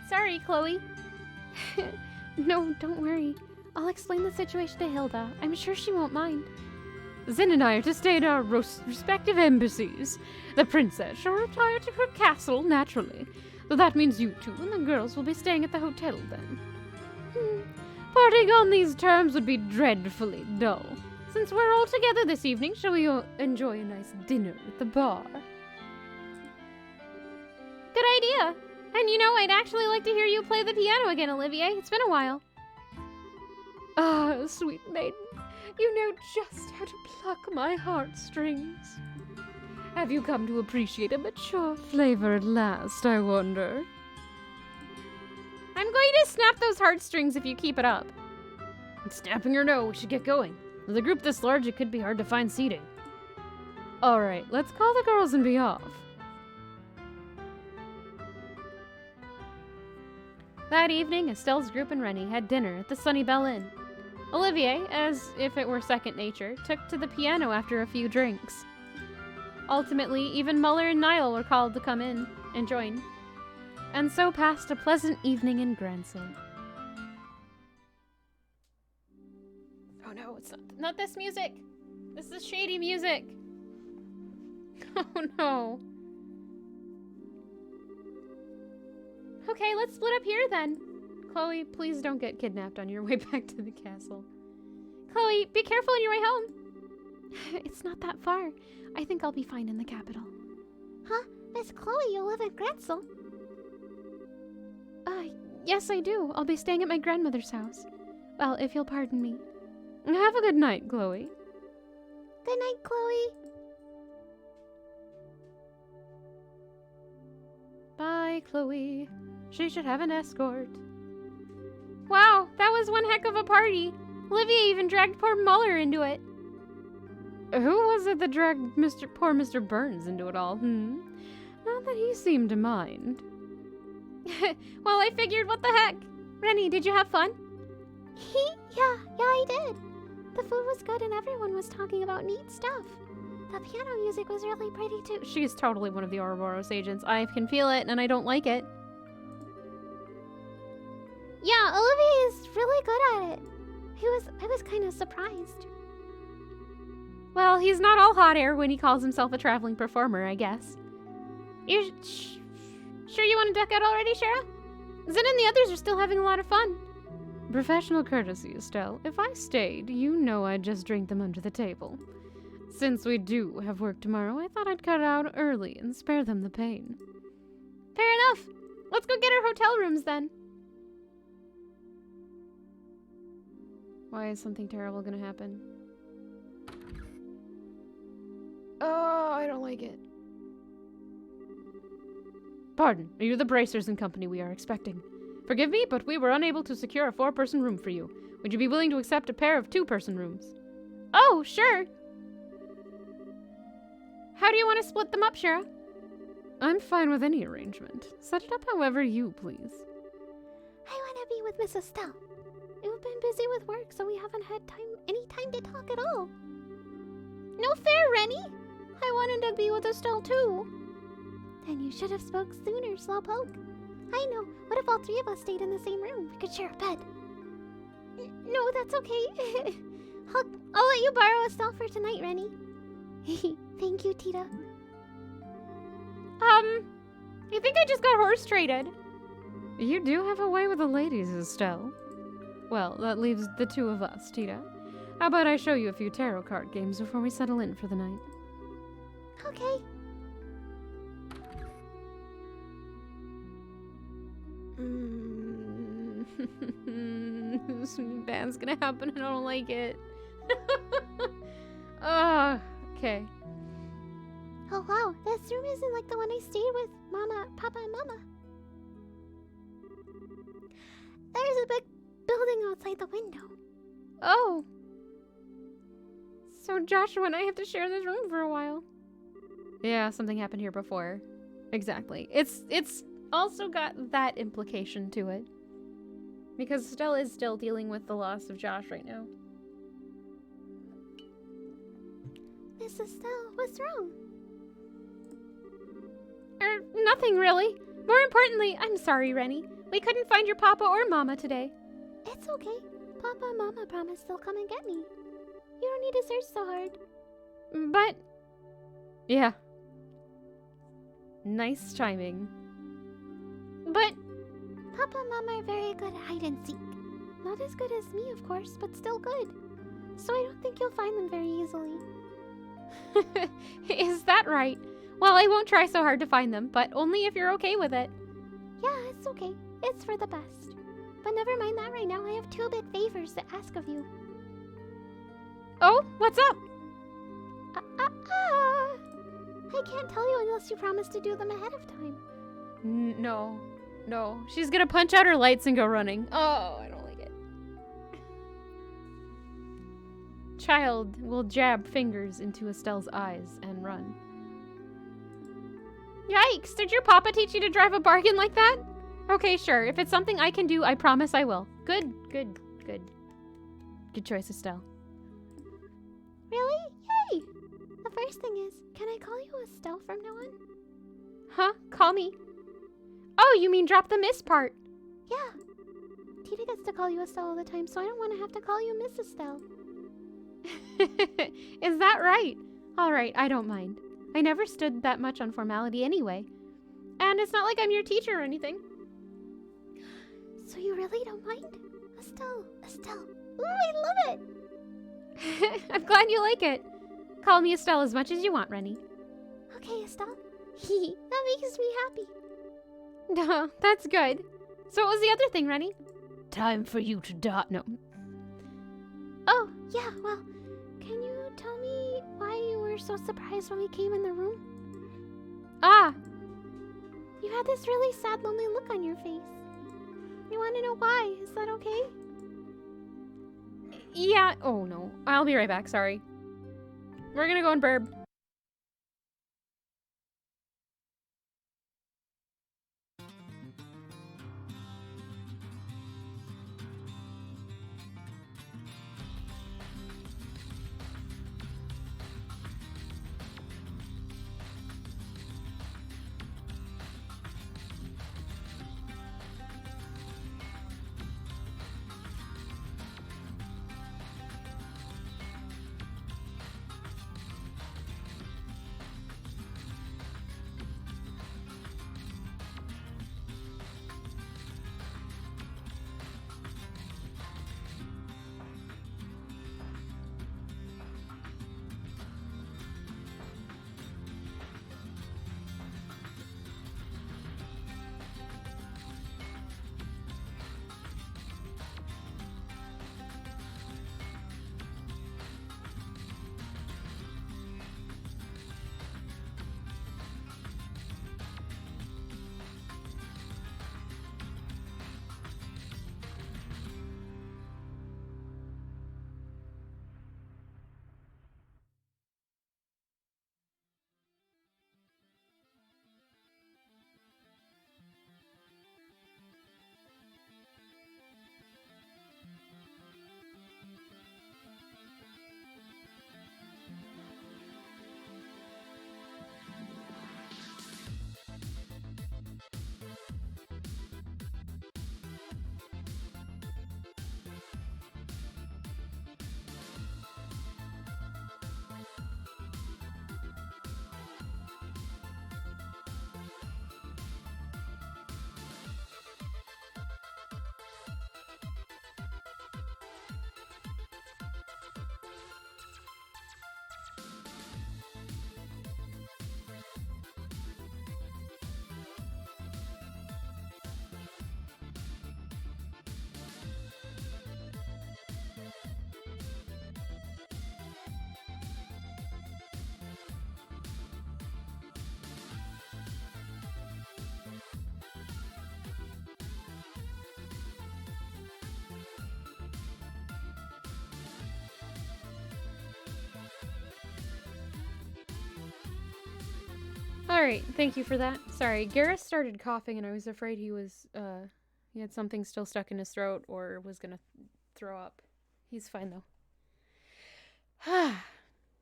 Sorry, Chloe. No, don't worry. I'll explain the situation to Hilda. I'm sure she won't mind. Zin and I are to stay at our respective embassies. The princess shall retire to her castle, naturally. Though that means you two and the girls will be staying at the hotel then. Parting on these terms would be dreadfully dull. Since we're all together this evening, shall we enjoy a nice dinner at the bar? Good idea. And I'd actually like to hear you play the piano again, Olivier. It's been a while. Ah, sweet maiden, you know just how to pluck my heartstrings. Have you come to appreciate a mature flavor at last, I wonder? I'm going to snap those heartstrings if you keep it up. It's tapping her no. We should get going. With a group this large, it could be hard to find seating. Alright, let's call the girls and be off. That evening, Estelle's group and Rennie had dinner at the Sunnybell Inn. Olivier, as if it were second nature, took to the piano after a few drinks. Ultimately, even Muller and Niall were called to come in and join. And so passed a pleasant evening in Gransel. Oh no, it's not this music! This is shady music! Oh no. Okay, let's split up here then. Chloe, please don't get kidnapped on your way back to the castle. Chloe, be careful on your way home. It's not that far. I think I'll be fine in the capital. Huh? Miss Chloe, you live in Gransel? Yes I do. I'll be staying at my grandmother's house. Well, if you'll pardon me. Have a good night, Chloe. Good night, Chloe. Bye, Chloe. She should have an escort. Wow, that was one heck of a party. Olivia even dragged poor Muller into it. Who was it that dragged poor Mr. Burns into it all, Not that he seemed to mind. Well, I figured, what the heck? Rennie, did you have fun? Yeah, I did. The food was good and everyone was talking about neat stuff. The piano music was really pretty too. She's totally one of the Ouroboros agents. I can feel it and I don't like it. Yeah, Olivier is really good at it. I was kind of surprised. Well, he's not all hot air when he calls himself a traveling performer, I guess. You sure you want to duck out already, Shara? Zin and the others are still having a lot of fun. Professional courtesy, Estelle. If I stayed, you know I'd just drink them under the table. Since we do have work tomorrow, I thought I'd cut out early and spare them the pain. Fair enough. Let's go get our hotel rooms then. Why is something terrible gonna happen? Oh, I don't like it. Pardon, are you the Bracers and Company we are expecting? Forgive me, but we were unable to secure a 4-person room for you. Would you be willing to accept a pair of 2-person rooms? Oh, sure. How do you want to split them up, Shara? I'm fine with any arrangement. Set it up however you please. I want to be with Miss Estelle. We've been busy with work, so we haven't had any time to talk at all. No fair, Rennie. I wanted to be with Estelle too. Then you should have spoke sooner, Slowpoke. I know. What if all 3 of us stayed in the same room? We could share a bed. No, that's okay. I'll let you borrow Estelle for tonight, Rennie. Thank you, Tita. I think I just got horse traded. You do have a way with the ladies, Estelle. Well, that leaves the 2 of us, Tita. How about I show you a few tarot card games before we settle in for the night? Okay. Something bad's gonna happen. I don't like it. Okay. Oh wow, this room isn't like the one I stayed with Papa and Mama. There's a big building outside the window. Oh. So Joshua and I have to share this room for a while. Yeah, something happened here before. Exactly. It's also got that implication to it. Because Stella is still dealing with the loss of Josh right now. Miss Estelle, what's wrong? Nothing really. More importantly, I'm sorry, Rennie. We couldn't find your Papa or Mama today. It's okay. Papa and Mama promised they'll come and get me. You don't need to search so hard. But... yeah. Nice chiming. But... Papa and Mama are very good at hide and seek. Not as good as me, of course, but still good. So I don't think you'll find them very easily. Is that right? Well, I won't try so hard to find them, but only if you're okay with it. Yeah, it's okay. It's for the best. But never mind that right now. I have 2 big favors to ask of you. Oh, what's up? I can't tell you unless you promise to do them ahead of time. No. She's gonna punch out her lights and go running. Oh, I don't like it. child will jab fingers into Estelle's eyes and run. Yikes! Did your papa teach you to drive a bargain like that? Okay, sure. If it's something I can do, I promise I will. Good, good, good. Good choice, Estelle. Really? Yay! The first thing is, can I call you Estelle from now on? Huh? Call me? Oh, you mean drop the miss part? Yeah. Tita gets to call you Estelle all the time, so I don't want to have to call you Miss Estelle. Is that right? Alright, I don't mind. I never stood that much on formality anyway. And it's not like I'm your teacher or anything. So you really don't mind? Estelle, Estelle. Ooh, I love it! I'm glad you like it. Call me Estelle as much as you want, Rennie. Okay, Estelle. That makes me happy. Duh, that's good. So what was the other thing, Rennie? Time for you to die. No. Oh, yeah, well, can you tell me why you were so surprised when we came in the room? Ah, You had this really sad, lonely look on your face. You want to know why? Is that okay? yeah. Oh no, I'll be right back. Sorry. We're gonna go and burb. Alright, thank you for that. Sorry, Garrus started coughing and I was afraid he had something still stuck in his throat or was gonna throw up. He's fine though.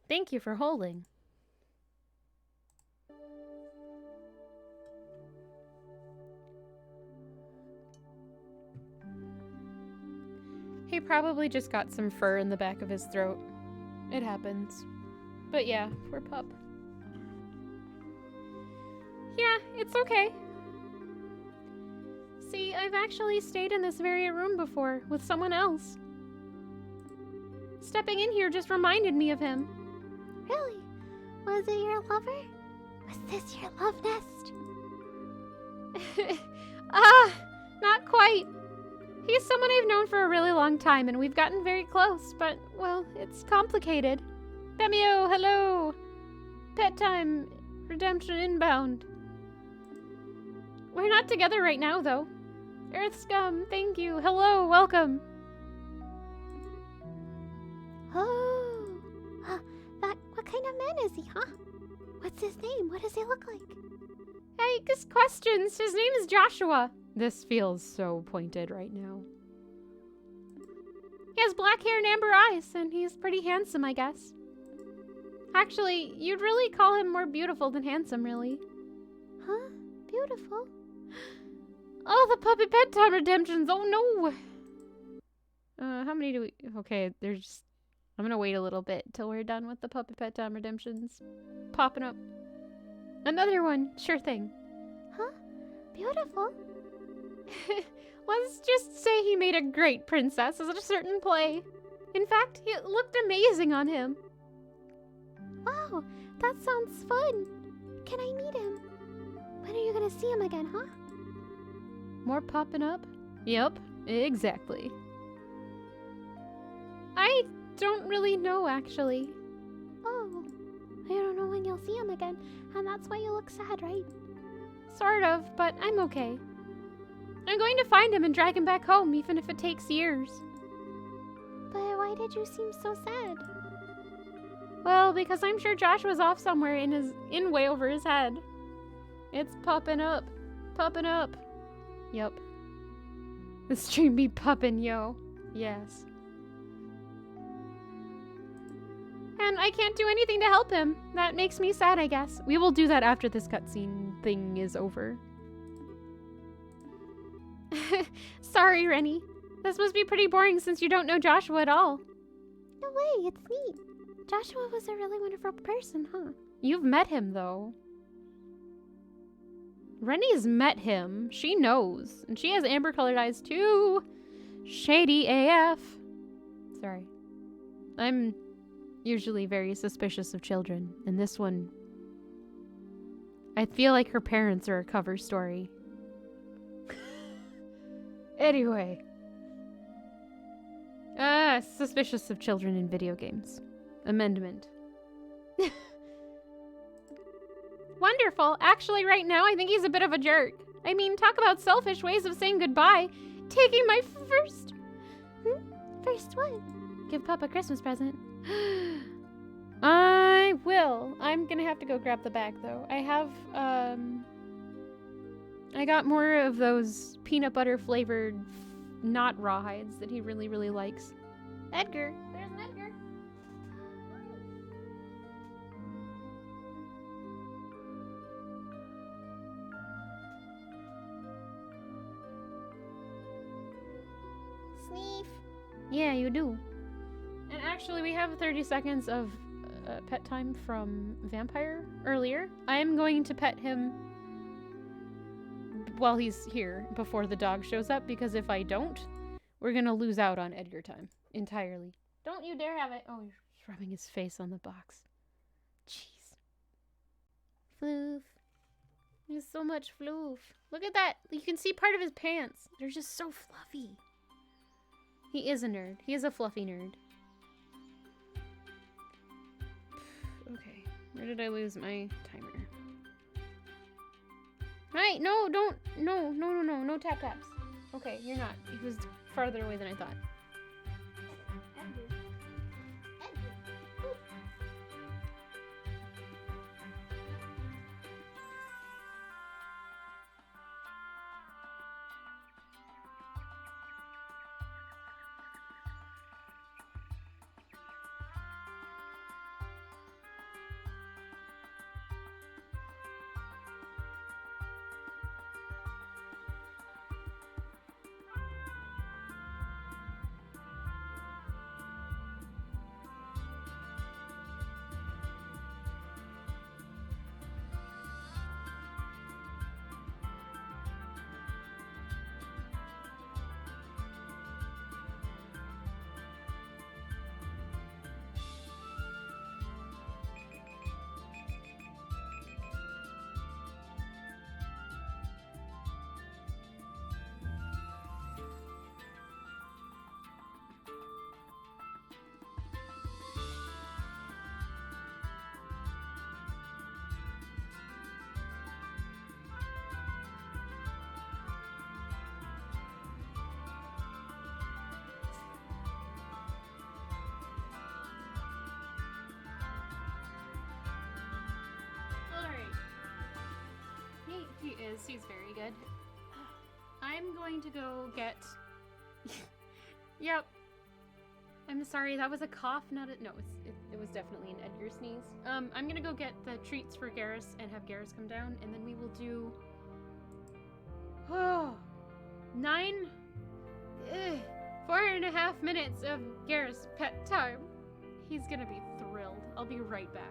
Thank you for holding. He probably just got some fur in the back of his throat. It happens. But yeah, poor pup. Yeah, it's okay. See, I've actually stayed in this very room before with someone else. Stepping in here just reminded me of him. Really? Was it your lover? Was this your love nest? Not quite. He's someone I've known for a really long time and we've gotten very close, but, well, it's complicated. Demio, hello! Pet time, redemption inbound. We're not together right now, though. Earth scum, thank you. Hello, welcome. Oh, of man is he, huh? What's his name? What does he look like? Hey, just questions. His name is Joshua. This feels so pointed right now. He has black hair and amber eyes, and he's pretty handsome, I guess. Actually, you'd really call him more beautiful than handsome, really. Huh? Beautiful? Oh, the puppy bedtime redemptions. Oh, no. How many do we... Okay, there's... I'm gonna wait a little bit till we're done with the puppy bedtime redemptions. Popping up. Another one. Sure thing. Huh? Beautiful? Let's just say he made a great princess at a certain play. In fact, it looked amazing on him. Wow, that sounds fun. Can I meet him? When are you gonna see him again, huh? More popping up? Yep, exactly. I don't really know, actually. Oh, I don't know when you'll see him again, and that's why you look sad, right? Sort of, but I'm okay. I'm going to find him and drag him back home, even if it takes years. But why did you seem so sad? Well, because I'm sure Joshua's off somewhere in way over his head. It's popping up. Popping up. Yep. The stream be poppin', yo. Yes. And I can't do anything to help him. That makes me sad, I guess. We will do that after this cutscene thing is over. Sorry, Rennie. This must be pretty boring since you don't know Joshua at all. No way, it's neat. Joshua was a really wonderful person, huh? You've met him, though. Rennie's met him. She knows. And she has amber-colored eyes, too. Shady AF. Sorry. I'm usually very suspicious of children. And this one... I feel like her parents are a cover story. Anyway. Suspicious of children in video games. Amendment. Wonderful. Actually, right now, I think he's a bit of a jerk. I mean, talk about selfish ways of saying goodbye. Taking my first... First what? Give Pop a Christmas present. I will. I'm gonna have to go grab the bag, though. I have, I got more of those peanut butter flavored, not rawhides that he really, really likes. Edgar. There's an Edgar. Sneef. Yeah, you do. And actually, we have 30 seconds of pet time from Vampire earlier. I am going to pet him while he's here before the dog shows up, because if I don't, we're gonna lose out on Edgar time entirely. Don't you dare have it. Oh, he's rubbing his face on the box. Jeez. Floof. There's so much floof. Look at that. You can see part of his pants. They're just so fluffy. He is a nerd. He is a fluffy nerd. Okay. Where did I lose my timer? Hey, no, don't. No tap taps. Okay, you're not. He was farther away than I thought. Alright. He is. He's very good. I'm going to go get... Yep. I'm sorry, that was a cough, not a... No, it was definitely an Edgar sneeze. I'm gonna go get the treats for Garrus and have Garrus come down, and then we will do... Oh, 4.5 minutes of Garrus pet time. He's gonna be thrilled. I'll be right back.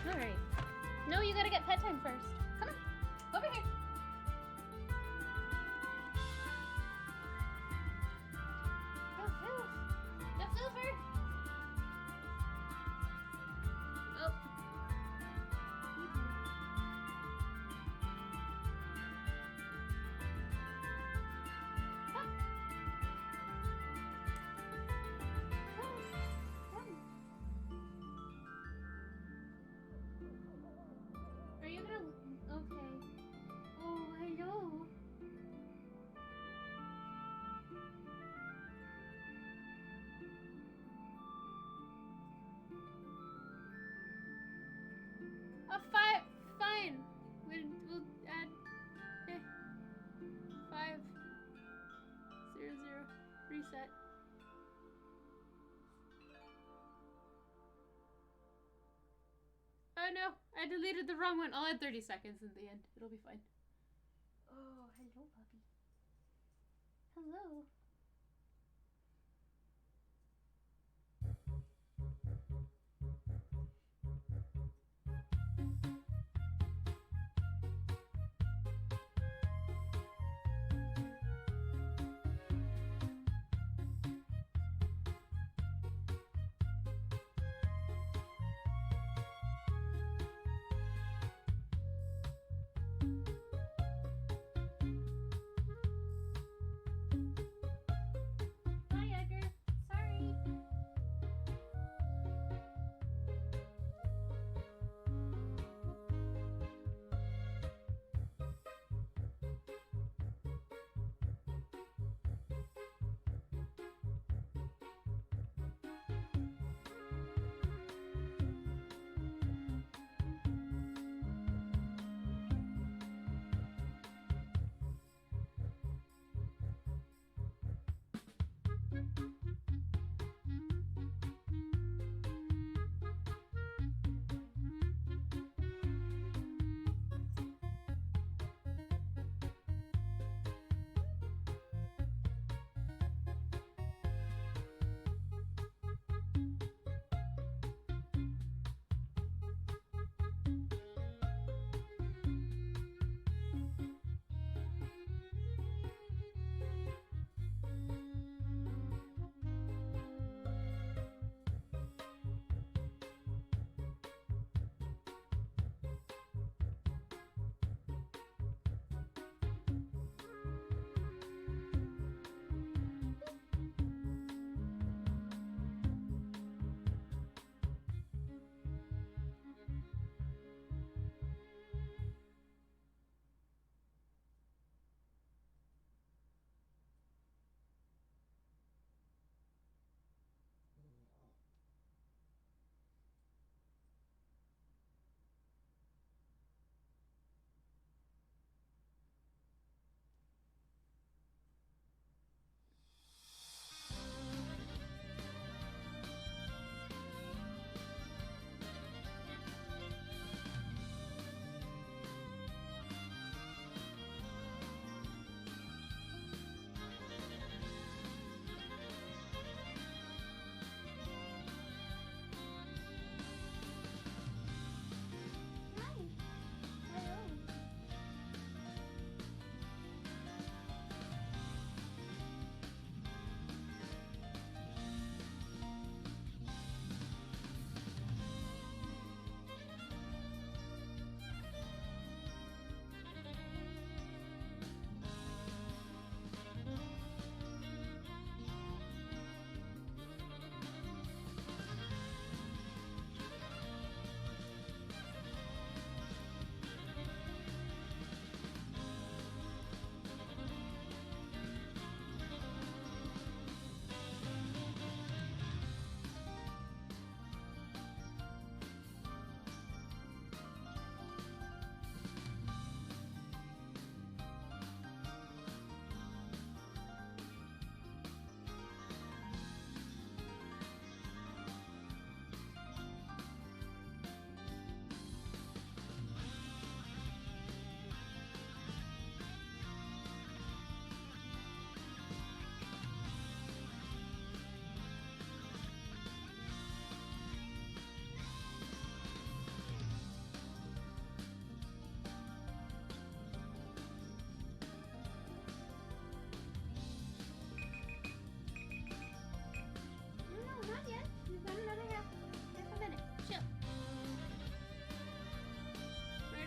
Alright. No, you gotta get pet time first. Come on. Over here. Go, Silver. Go, Silver. Oh. Come. Come. Are you gonna... Okay. Oh, hello. Fine. We'll add... 5. 0, 0. Reset. Oh no, I deleted the wrong one. I'll add 30 seconds in the end. It'll be fine. Oh, hello, puppy. Hello.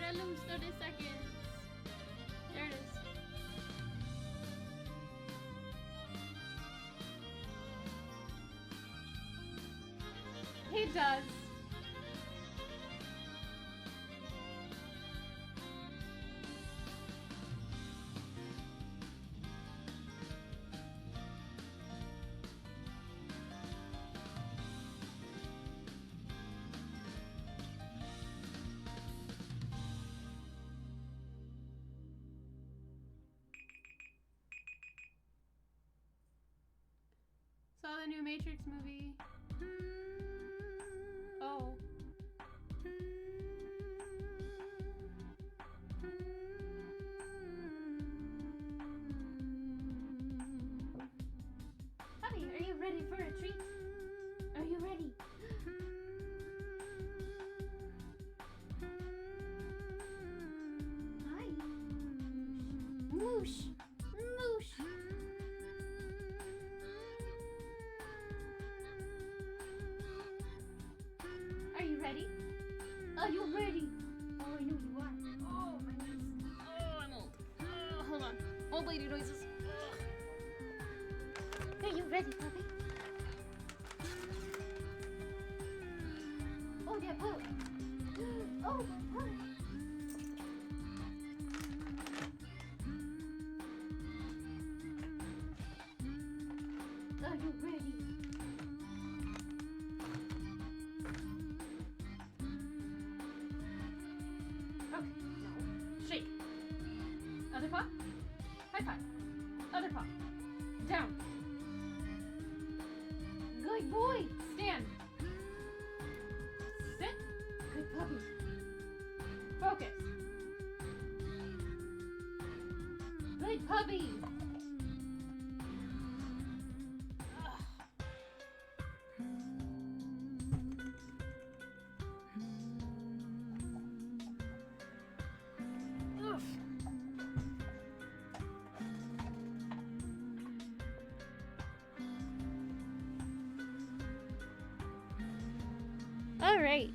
Random 30 seconds. There it is. He does. Saw the new Matrix movie. Oh. Puppy, are you ready for a treat? Are you ready? Hi. Moosh. Moosh. Are you ready? Are you ready? Oh, I know you are. Oh, my knees. Oh, I'm old. Oh, hold on. Old lady noises. Ugh. Are you ready, puppy? Oh, yeah, oh. Oh, hi. Are you ready? Okay, no. Shake. Other paw. High five. Other paw. Down. Good boy. Stand. Sit. Good puppy. Focus. Good puppy. Alright.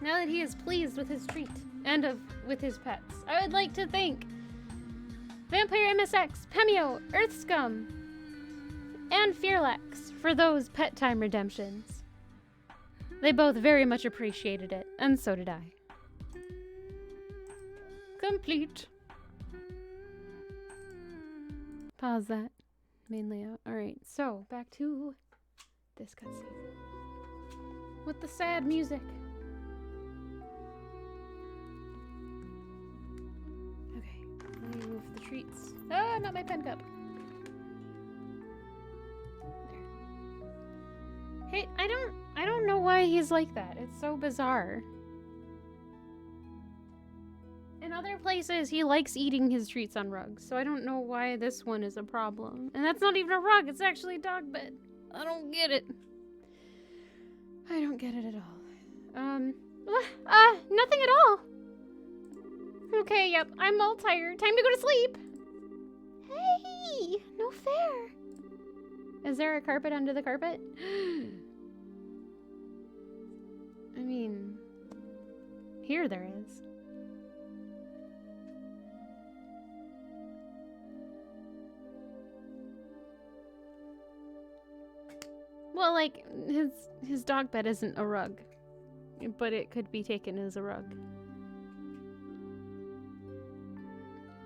Now that he is pleased with his treat and with his pets, I would like to thank Vampire MSX, Pemio, Earthscum, and Fearlax for those pet time redemptions. They both very much appreciated it, and so did I. Complete. Pause that. Main layout. Alright, so back to this cutscene. With the sad music. Okay, let me move the treats. Ah, not my pen cup. There. Hey, I don't know why he's like that. It's so bizarre. In other places, he likes eating his treats on rugs, so I don't know why this one is a problem. And that's not even a rug, it's actually a dog bed. I don't get it. I don't get it at all. Nothing at all. Okay, yep, I'm all tired. Time to go to sleep. Hey, no fair. Is there a carpet under the carpet? I mean, here there is. Well, like, his dog bed isn't a rug, but it could be taken as a rug.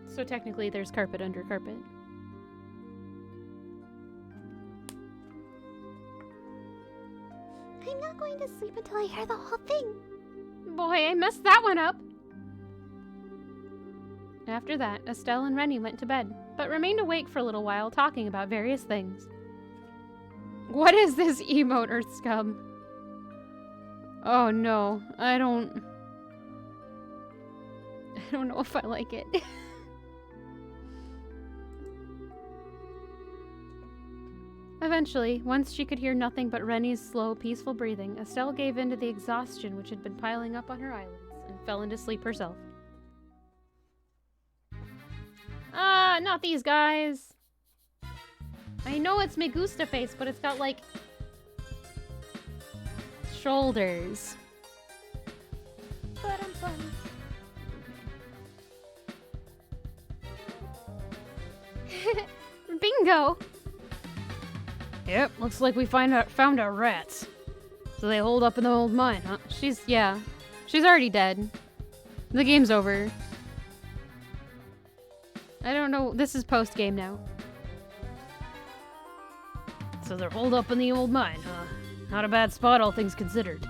So technically there's carpet under carpet. I'm not going to sleep until I hear the whole thing. Boy, I messed that one up! After that, Estelle and Rennie went to bed, but remained awake for a little while talking about various things. What is this emote, Earthscum? Oh no, I don't know if I like it. Eventually, once she could hear nothing but Rennie's slow, peaceful breathing, Estelle gave in to the exhaustion which had been piling up on her eyelids and fell into sleep herself. Ah, not these guys! I know it's Megusta face, but it's got, like, shoulders. go. Yep, looks like we found our rats. So they hold up in the old mine, huh? She's already dead. The game's over. I don't know. This is post-game now. So they're holed up in the old mine, huh? Not a bad spot, all things considered.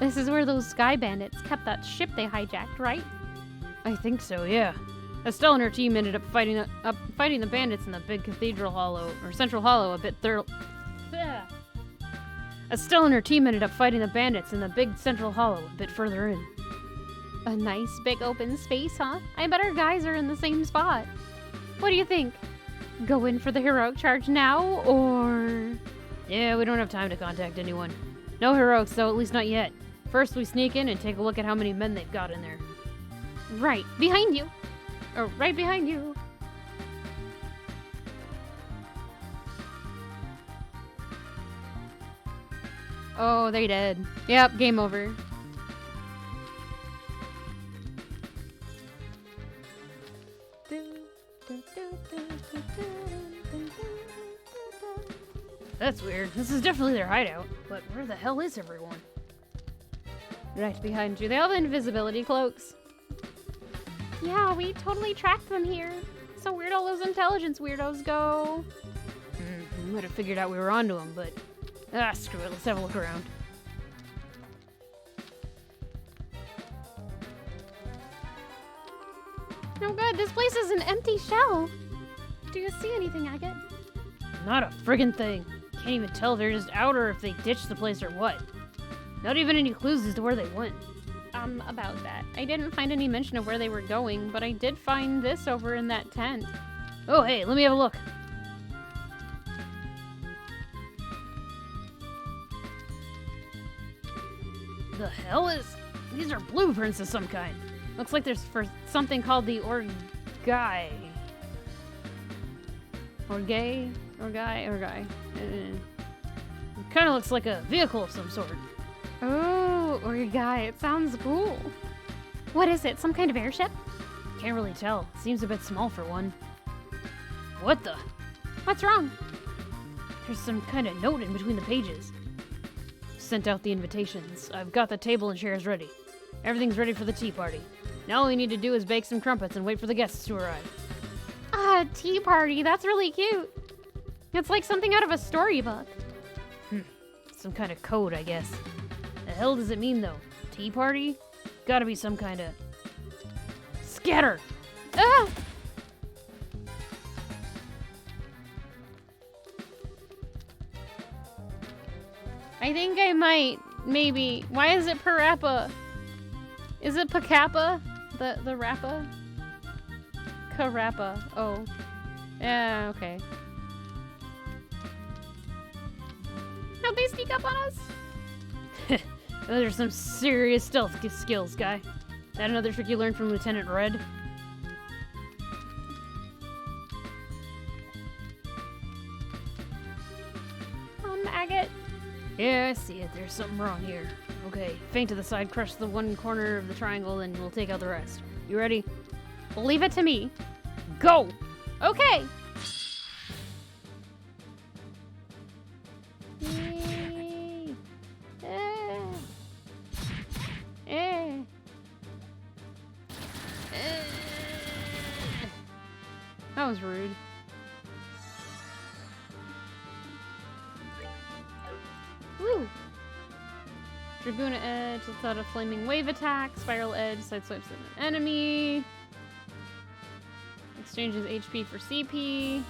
This is where those sky bandits kept that ship they hijacked, right? I think so, yeah. Estelle and her team ended up fighting the bandits in the big Cathedral Hollow, or Central Hollow, a bit Estelle and her team ended up fighting the bandits in the big Central Hollow, a bit further in. A nice big open space, huh? I bet our guys are in the same spot. What do you think? Go in for the heroic charge now, or...? Yeah, we don't have time to contact anyone. No heroics, though, at least not yet. First, we sneak in and take a look at how many men they've got in there. Right, behind you. Or right behind you. Oh, they dead. Yep, game over. That's weird. This is definitely their hideout. But where the hell is everyone? Right behind you. They all have invisibility cloaks. Yeah, we totally tracked them here. So where'd all those intelligence weirdos go? We might have figured out we were onto them, but... screw it. Let's have a look around. Oh god, this place is an empty shell. Do you see anything, Agate? Not a friggin' thing. Can't even tell if they're just out or if they ditched the place or what. Not even any clues as to where they went. About that. I didn't find any mention of where they were going, but I did find this over in that tent. Oh, hey, let me have a look. The hell is... These are blueprints of some kind. Looks like there's for something called the Orgai. Orgai? Kind of looks like a vehicle of some sort. Oh, Orgai. It sounds cool. What is it? Some kind of airship? Can't really tell. Seems a bit small for one. What the? What's wrong? There's some kind of note in between the pages. Sent out the invitations. I've got the table and chairs ready. Everything's ready for the tea party. Now all we need to do is bake some crumpets and wait for the guests to arrive. Ah, tea party. That's really cute. It's like something out of a storybook. Some kind of code, I guess. The hell does it mean, though? Tea party? Gotta be some kind of... Scatter! Ah! I think I might, maybe. Why is it Parappa? Is it Pacappa? The Rappa? Carappa. Oh. Yeah, okay. How'd they sneak up on us? Those are some serious stealth skills, guy. That another trick you learned from Lieutenant Red? Agate. Yeah, I see it. There's something wrong here. Okay, feint to the side, crush the one corner of the triangle, and we'll take out the rest. You ready? Leave it to me. Go! Okay. Yay. That was rude. Woo. Dragoon Edge lets out a flaming wave attack. Spiral Edge sideswipes an enemy. Exchanges HP for CP.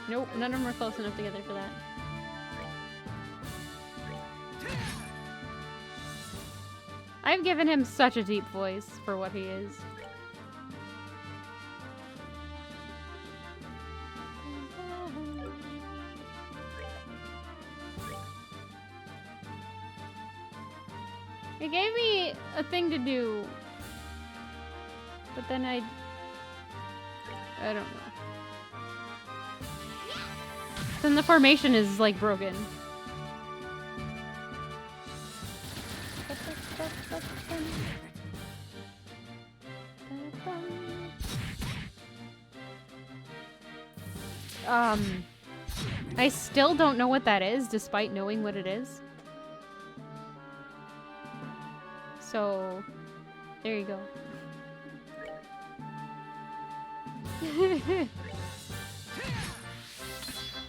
Nope, none of them are close enough together for that. I've given him such a deep voice for what he is. It gave me a thing to do, but then I don't know. Then the formation is like broken. I still don't know what that is, despite knowing what it is. So, there you go.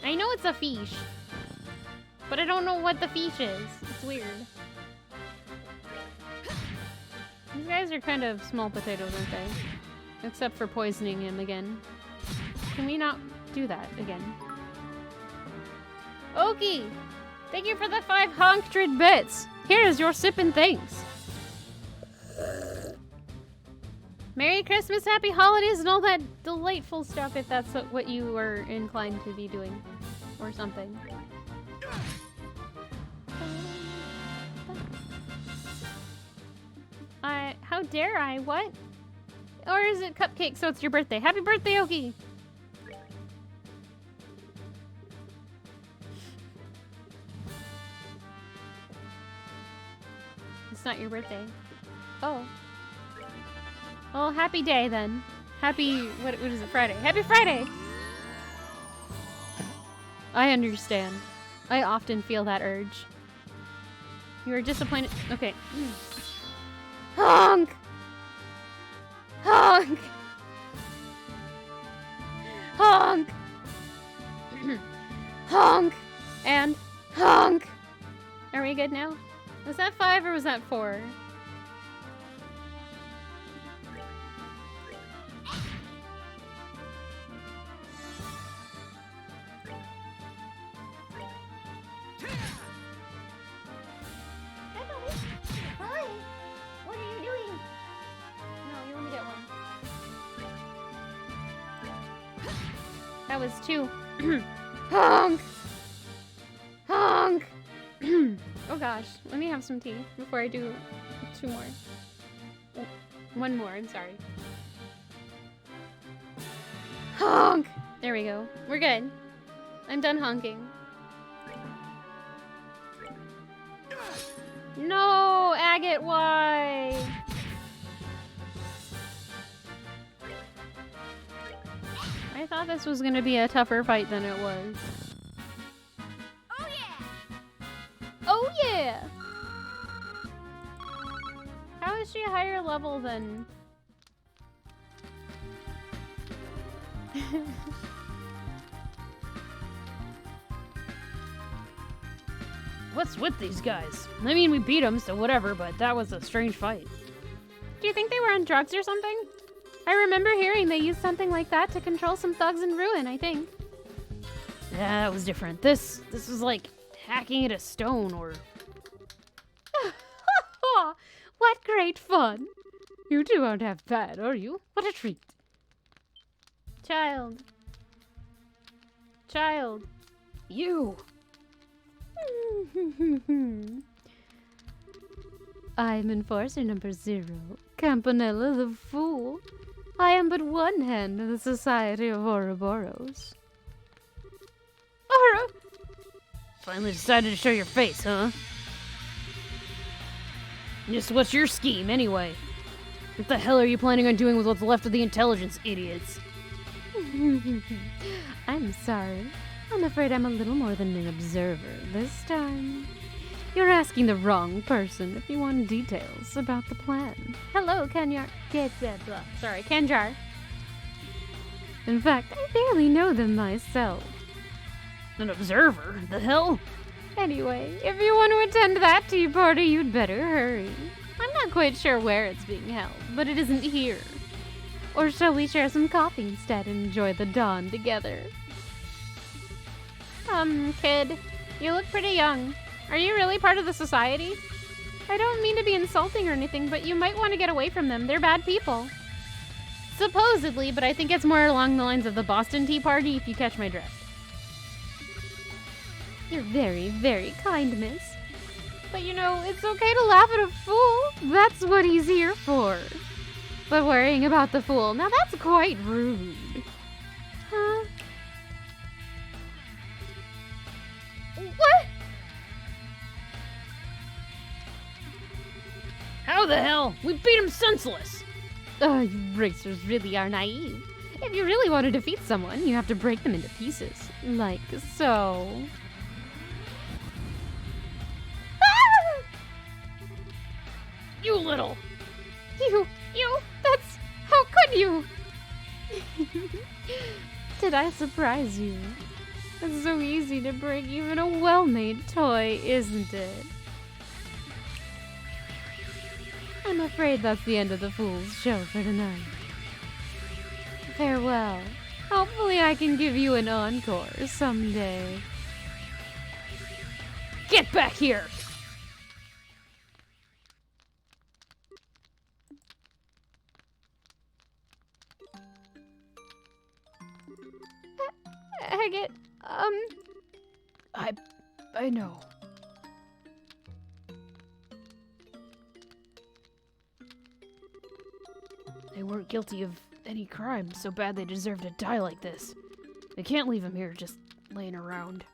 I know it's a fish, but I don't know what the fish is. It's weird. These guys are kind of small potatoes, aren't they? Except for poisoning him again. Can we not do that again? Okie! Thank you for the 500 bits! Here is your sippin' things! Merry Christmas, Happy Holidays, and all that delightful stuff if that's what you were inclined to be doing. Or something. How dare I? What? Or is it cupcake so it's your birthday? Happy birthday, Okie! It's not your birthday. Oh. Well, happy day then. Happy, what is it, Friday? Happy Friday! I understand. I often feel that urge. You are disappointed. Okay. Honk! Honk! Honk! Honk! And honk! Are we good now? Was that 5 or was that 4? Hi! What are you doing? No, you only get one. That was 2. Honk! Honk! Oh gosh, let me have some tea before I do 2 more. Oh, 1 more, I'm sorry. Honk! There we go. We're good. I'm done honking. No, Agate, why? I thought this was gonna be a tougher fight than it was. Oh yeah! Oh yeah! How is she a higher level than... What's with these guys? I mean, we beat them, so whatever, but that was a strange fight. Do you think they were on drugs or something? I remember hearing they used something like that to control some thugs in Ruin, I think. Yeah, that was different. This was like hacking at a stone or... What great fun! You two won't have bad, are you? What a treat. Child. Child. You! I'm Enforcer number 0, Campanella the Fool. I am but one hand of the Society of Ouroboros. Aura! Finally decided to show your face, huh? Just what's your scheme, anyway? What the hell are you planning on doing with what's left of the intelligence, idiots? I'm sorry. I'm afraid I'm a little more than an observer this time. You're asking the wrong person if you want details about the plan. Hello, Kenjar. Sorry, Kenjar. In fact, I barely know them myself. An observer? The hell? Anyway, if you want to attend that tea party, you'd better hurry. I'm not quite sure where it's being held, but it isn't here. Or shall we share some coffee instead and enjoy the dawn together? Kid, you look pretty young. Are you really part of the society? I don't mean to be insulting or anything, but you might want to get away from them. They're bad people. Supposedly, but I think it's more along the lines of the Boston Tea Party, if you catch my drift. You're very, very kind, miss. But you know, it's okay to laugh at a fool. That's what he's here for. But worrying about the fool, now that's quite rude. Huh? What? How the hell? We beat him senseless! Oh, you racers really are naive. If you really want to defeat someone, you have to break them into pieces. Like so. You little! You, that's... How could you? Did I surprise you? It's so easy to break even a well-made toy, isn't it? I'm afraid that's the end of the Fool's show for tonight. Farewell. Hopefully I can give you an encore someday. Get back here! Agate, I know. They weren't guilty of any crime so bad they deserve to die like this. They can't leave him here just laying around.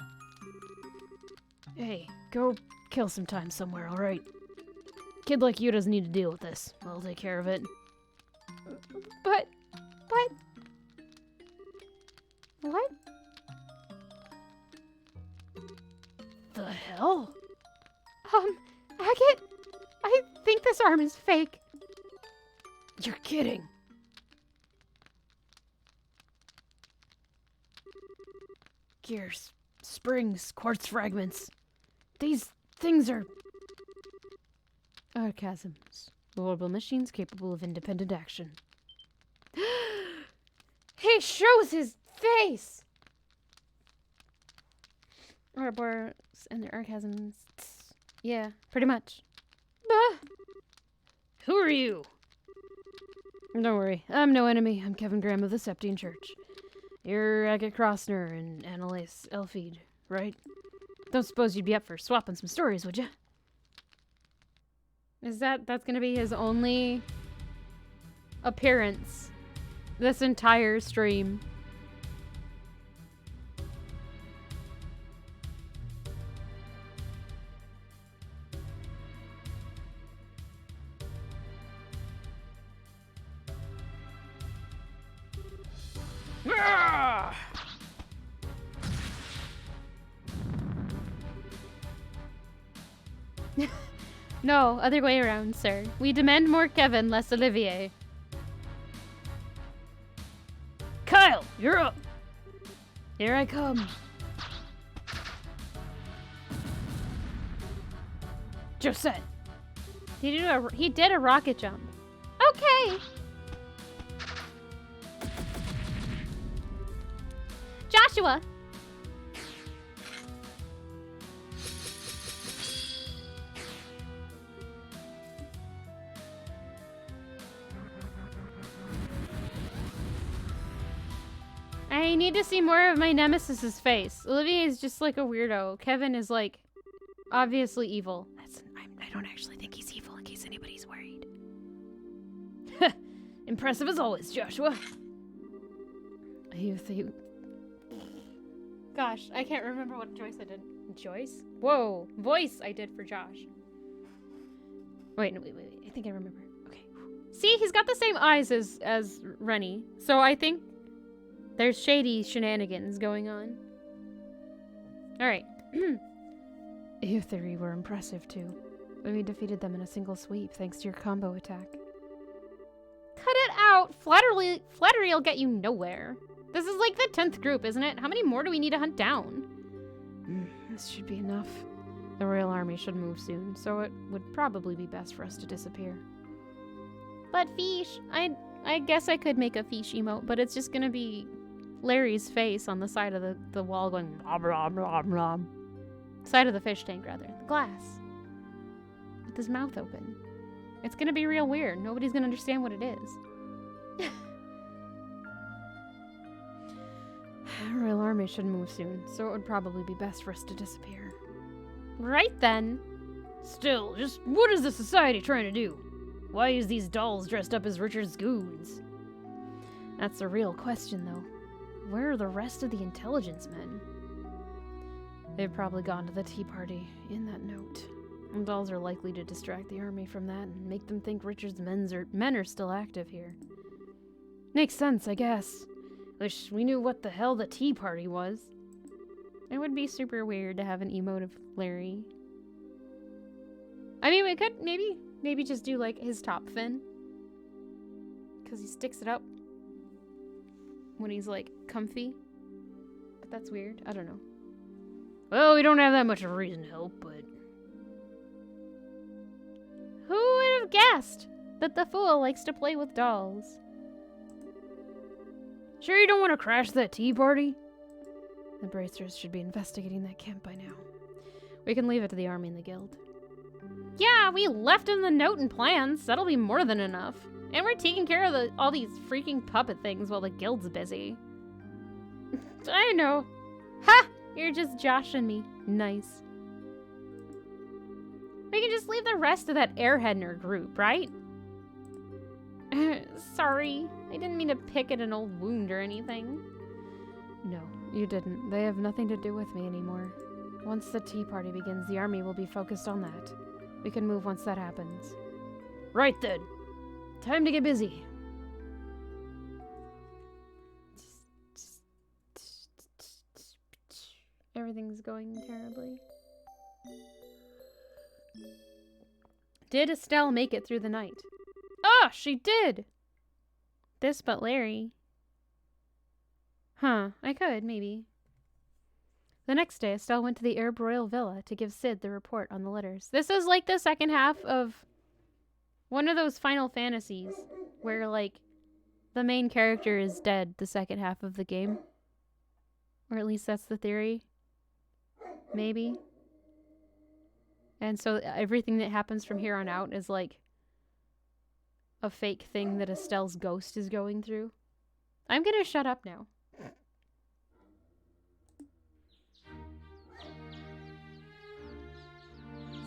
Hey, go kill some time somewhere, alright? Kid like you doesn't need to deal with this. I'll take care of it. But... What? The hell? Agate, I think this arm is fake. You're kidding. Gears, springs, quartz fragments. These things are... Archasms. Orbital machines capable of independent action. He shows his face! Ouroboros and their archasms. Yeah, pretty much. Who are you? Don't worry, I'm no enemy. I'm Kevin Graham of the Septine Church. You're Agate Crossner and Annalise Elfeed, right? Don't suppose you'd be up for swapping some stories, would you? That's gonna be his only appearance this entire stream. Ah! No, other way around, sir. We demand more Kevin, less Olivier. Kyle, you're up. Here I come. Josette. He did a rocket jump. Okay. Joshua. I need to see more of my nemesis's face. Olivier is just like a weirdo. Kevin is like obviously evil. I don't actually think he's evil, in case anybody's worried. Impressive as always, Joshua. Gosh, I can't remember what choice I did. Joyce? Whoa, voice I did for Josh. Wait. I think I remember. Okay. See, he's got the same eyes as Rennie, so I think there's shady shenanigans going on. Alright. Your theory were impressive too. We defeated them in a single sweep thanks to your combo attack. Cut it out! Flattery will get you nowhere. This is like the 10th group, isn't it? How many more do we need to hunt down? This should be enough. The Royal Army should move soon, so it would probably be best for us to disappear. But Fish, I guess I could make a Fish emote, but it's just gonna be Larry's face on the side of the wall going blah blah blah blah. Side of the fish tank, rather. The glass. With his mouth open. It's gonna be real weird. Nobody's gonna understand what it is. The Royal Army should move soon, so it would probably be best for us to disappear. Right then. Still, just what is the society trying to do? Why use these dolls dressed up as Richard's goons? That's a real question, though. Where are the rest of the intelligence men? They've probably gone to the tea party in that note. And dolls are likely to distract the army from that and make them think Richard's men are still active here. Makes sense, I guess. Wish we knew what the hell the tea party was. It would be super weird to have an emote of Larry. I mean, we could maybe just do like his top fin. Because he sticks it up when he's like comfy. But that's weird. I don't know. Well, we don't have that much of a reason to help, but... Who would have guessed that the fool likes to play with dolls? Sure you don't want to crash that tea party? The Bracers should be investigating that camp by now. We can leave it to the army and the guild. Yeah, we left him the note and plans. That'll be more than enough. And we're taking care of all these freaking puppet things while the guild's busy. I know. Ha! You're just joshing me. Nice. We can just leave the rest of that airhead in our group, right? Sorry. I didn't mean to pick at an old wound or anything. No, you didn't. They have nothing to do with me anymore. Once the tea party begins, the army will be focused on that. We can move once that happens. Right then. Time to get busy. Everything's going terribly. Did Estelle make it through the night? Ah, she did! This but Larry. Huh, I could, maybe. The next day, Estelle went to the Arab Royal Villa to give Sid the report on the letters. This is like the second half of one of those Final Fantasies where, like, the main character is dead the second half of the game. Or at least that's the theory. Maybe. And so everything that happens from here on out is, like, a fake thing that Estelle's ghost is going through. I'm gonna shut up now.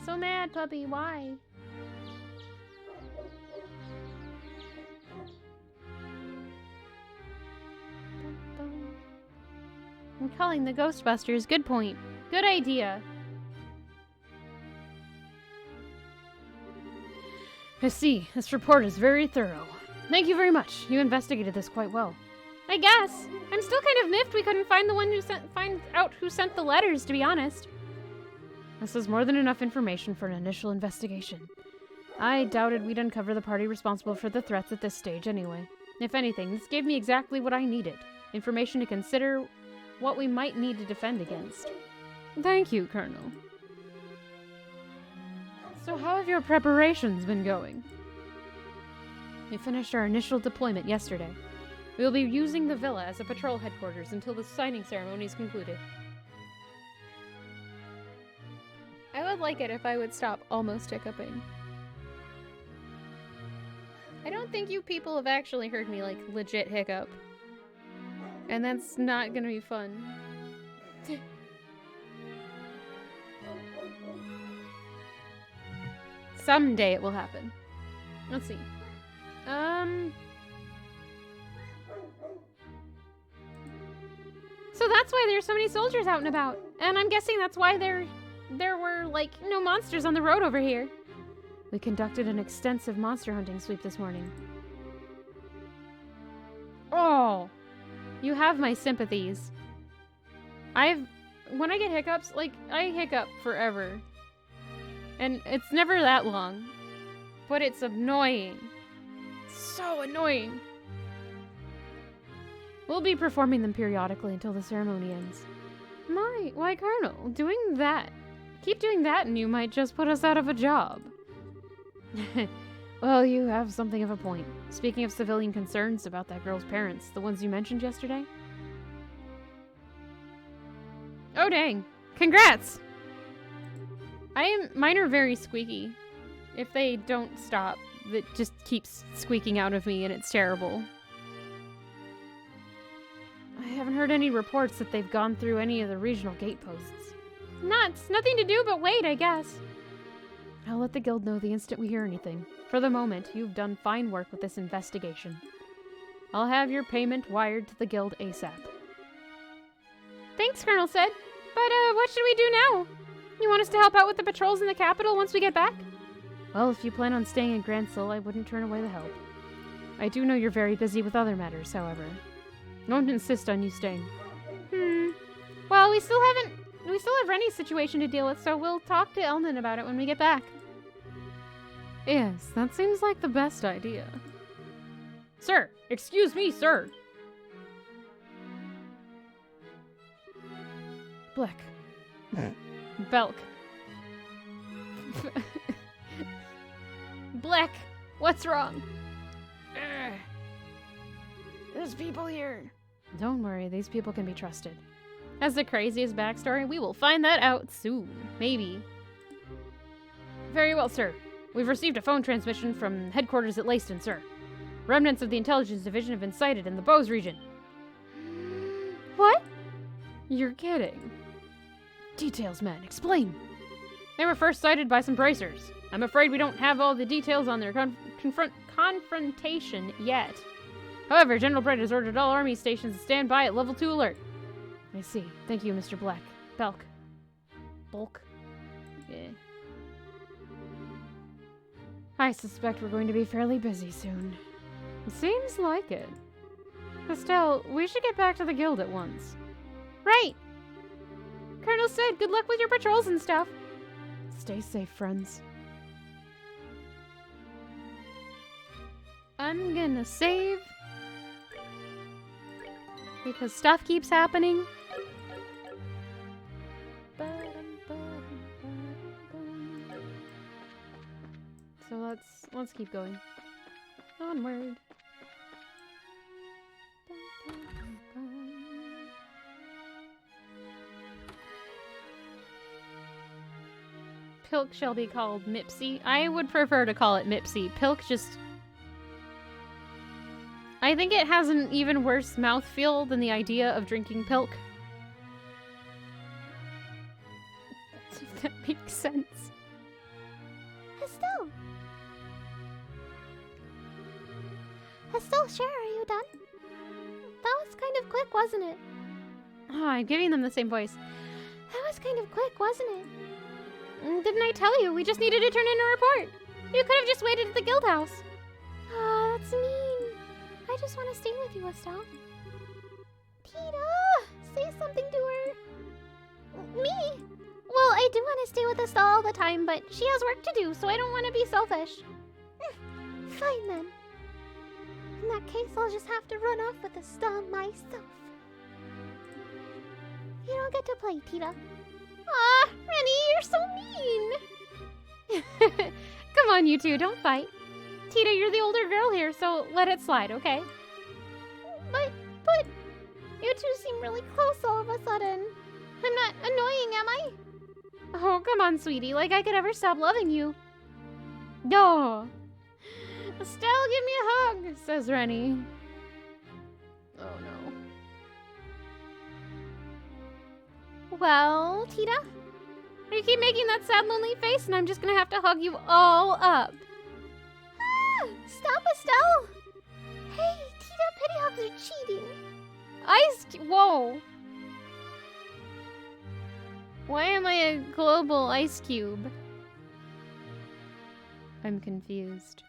So mad, puppy. Why? I'm calling the Ghostbusters. Good point. Good idea. I see. This report is very thorough. Thank you very much. You investigated this quite well. I guess. I'm still kind of miffed we couldn't find the one who find out who sent the letters, to be honest. This is more than enough information for an initial investigation. I doubted we'd uncover the party responsible for the threats at this stage anyway. If anything, this gave me exactly what I needed. Information to consider what we might need to defend against. Thank you, Colonel. So how have your preparations been going? We finished our initial deployment yesterday. We will be using the villa as a patrol headquarters until the signing ceremony is concluded. I would like it if I would stop almost hiccuping. I don't think you people have actually heard me, like, legit hiccup. And that's not gonna be fun. Someday it will happen. Let's see. So that's why there's so many soldiers out and about. And I'm guessing that's why there were, like, no monsters on the road over here. We conducted an extensive monster hunting sweep this morning. Oh! You have my sympathies. When I get hiccups, like, I hiccup forever. And it's never that long. But it's annoying. So annoying. We'll be performing them periodically until the ceremony ends. Why, Colonel, doing that. Keep doing that and you might just put us out of a job. Well, you have something of a point. Speaking of civilian concerns about that girl's parents, the ones you mentioned yesterday? Oh, dang. Congrats! Mine are very squeaky. If they don't stop, it just keeps squeaking out of me and it's terrible. I haven't heard any reports that they've gone through any of the regional gate posts. Nuts! Nothing to do but wait, I guess. I'll let the guild know the instant we hear anything. For the moment, you've done fine work with this investigation. I'll have your payment wired to the guild ASAP. Thanks, Colonel Sid. But, what should we do now? You want us to help out with the patrols in the capital once we get back? Well, if you plan on staying in Grand Sill, I wouldn't turn away the help. I do know you're very busy with other matters, however. Don't insist on you staying. Well, we still have Rennie's situation to deal with, so we'll talk to Elman about it when we get back. Yes, that seems like the best idea. Sir! Excuse me, sir! Black. Belk. Black, what's wrong? There's people here. Don't worry, these people can be trusted. Has the craziest backstory? We will find that out soon. Maybe. Very well, sir. We've received a phone transmission from headquarters at Leyston, sir. Remnants of the intelligence division have been sighted in the Bose region. What? You're kidding. Details, man. Explain. They were first sighted by some bracers. I'm afraid we don't have all the details on their confrontation yet. However, General Brett has ordered all army stations to stand by at level 2 alert. I see. Thank you, Mr. Black. Belk. Bulk? Yeah. I suspect we're going to be fairly busy soon. Seems like it. Estelle, we should get back to the guild at once. Right! Colonel said, good luck with your patrols and stuff. Stay safe, friends. I'm gonna save. Because stuff keeps happening. So let's keep going. Onward. Pilk shall be called Mipsy. I would prefer to call it Mipsy. Pilk just... I think it has an even worse mouthfeel than the idea of drinking Pilk. If that makes sense. Estelle! Estelle, sure, are you done? That was kind of quick, wasn't it? Oh, I'm giving them the same voice. That was kind of quick, wasn't it? Didn't I tell you? We just needed to turn in a report. You could have just waited at the guild house. Oh, that's mean. I just want to stay with you, Estelle. Tita! Say something to her. Me? Well, I do want to stay with Estelle all the time, but she has work to do, so I don't want to be selfish. Fine then. In that case, I'll just have to run off with Estelle myself. You don't get to play, Tita. Aw, Rennie, you're so mean! Come on, you two, don't fight. Tita, you're the older girl here, so let it slide, okay? But, you two seem really close all of a sudden. I'm not annoying, am I? Oh, come on, sweetie, like I could ever stop loving you. No. Estelle, give me a hug, says Rennie. Oh, no. Well, Tita? You keep making that sad, lonely face, and I'm just gonna have to hug you all up. Ah! Stop, Estelle! Hey, Tita, pity hugs are cheating. Whoa. Why am I a global ice cube? I'm confused.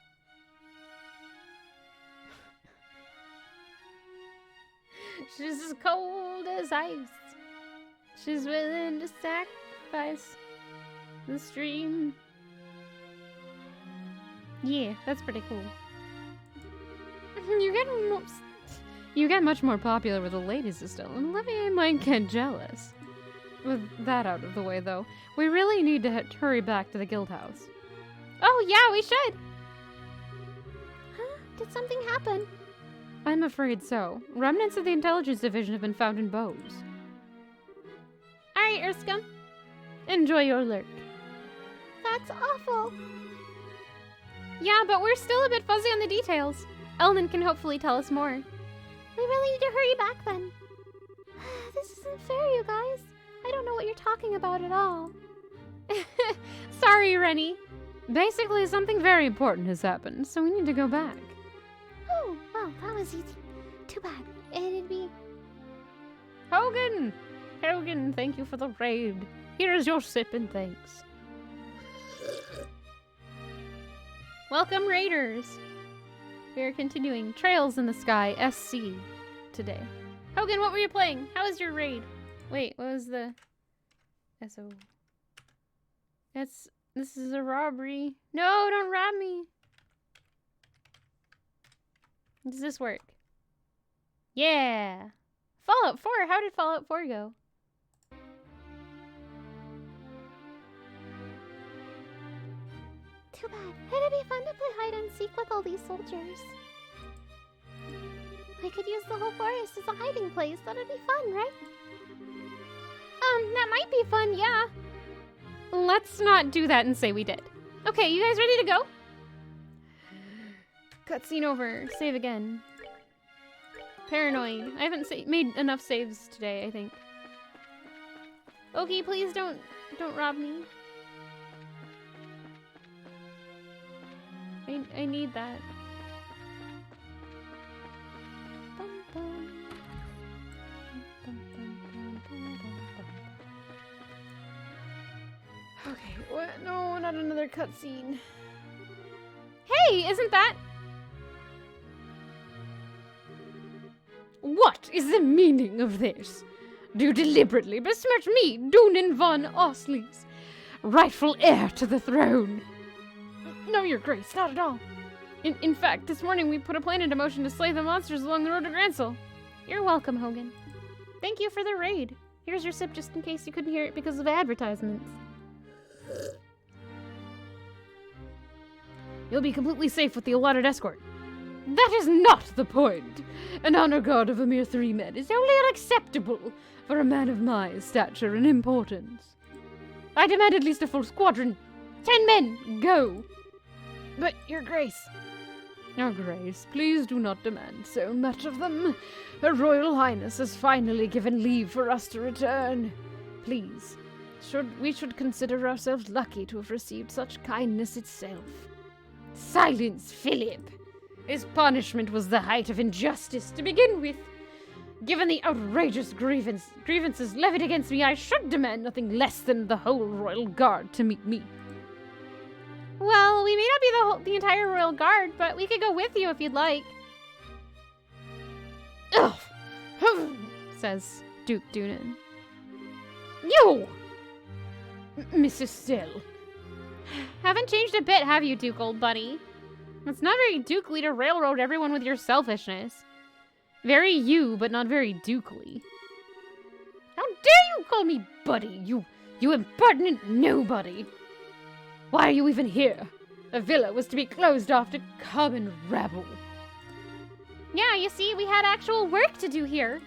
She's as cold as ice. She's willing to sacrifice the stream. Yeah, that's pretty cool. You get much more popular with the ladies, Estelle, and Olivia might get jealous. With that out of the way, though, we really need to hurry back to the guild house. Oh, yeah, we should! Huh? Did something happen? I'm afraid so. Remnants of the intelligence division have been found in Bose. Alright, Erskine. Enjoy your lurk. That's awful. Yeah, but we're still a bit fuzzy on the details. Elman can hopefully tell us more. We really need to hurry back then. This isn't fair, you guys. I don't know what you're talking about at all. Sorry, Rennie. Basically, something very important has happened, so we need to go back. Oh, well, that was easy. Too bad. It'd be... Hogan, thank you for the raid. Here's your sip and thanks. Welcome, Raiders. We are continuing Trails in the Sky SC today. Hogan, what were you playing? How was your raid? Wait, what was the... SO... This is a robbery. No, don't rob me. Does this work? Yeah. Fallout 4. How did Fallout 4 go? Too bad. It'd be fun to play hide and seek with all these soldiers. I could use the whole forest as a hiding place. That'd be fun, right? That might be fun, yeah. Let's not do that and say we did. Okay, you guys ready to go? Cutscene over. Save again. Paranoid. I haven't made enough saves today, I think. Okay, please don't rob me. I need that. Okay, what? No, not another cutscene. Hey, isn't that... What is the meaning of this? Do you deliberately besmirch me, Doonan von Osleys, rightful heir to the throne? No, Your Grace, not at all. In fact, this morning we put a plan into motion to slay the monsters along the road to Gransel. You're welcome, Hogan. Thank you for the raid. Here's your sip just in case you couldn't hear it because of advertisements. You'll be completely safe with the allotted escort. That is not the point. An honor guard of a mere 3 men is only unacceptable for a man of my stature and importance. I demand at least a full squadron. 10 men, go! But, Your Grace... Your Grace, please do not demand so much of them. Her Royal Highness has finally given leave for us to return. Please, we should consider ourselves lucky to have received such kindness itself. Silence, Philip! His punishment was the height of injustice to begin with. Given the outrageous grievances levied against me, I should demand nothing less than the whole Royal Guard to meet me. Well, we may not be the entire Royal Guard, but we could go with you if you'd like. Ugh! Says Duke Doonan. You! Mrs. Still. Haven't changed a bit, have you, Duke, old buddy? It's not very dukely to railroad everyone with your selfishness. Very you, but not very dukely. How dare you call me buddy, you impertinent nobody! Why are you even here? The villa was to be closed off to common rabble. Yeah, you see, we had actual work to do here.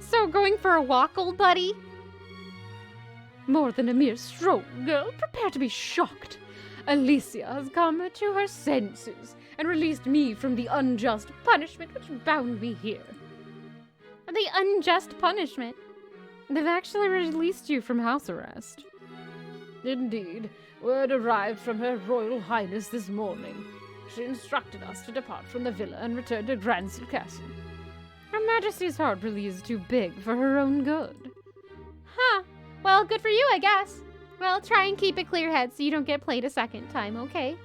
So going for a walk, old buddy? More than a mere stroll, girl. Prepare to be shocked. Alicia has come to her senses and released me from the unjust punishment which bound me here. The unjust punishment? They've actually released you from house arrest. Indeed. Word arrived from Her Royal Highness this morning. She instructed us to depart from the villa and return to Gransel Castle. Her Majesty's heart really is too big for her own good. Huh. Well, good for you, I guess. Well, try and keep a clear head so you don't get played a second time, okay?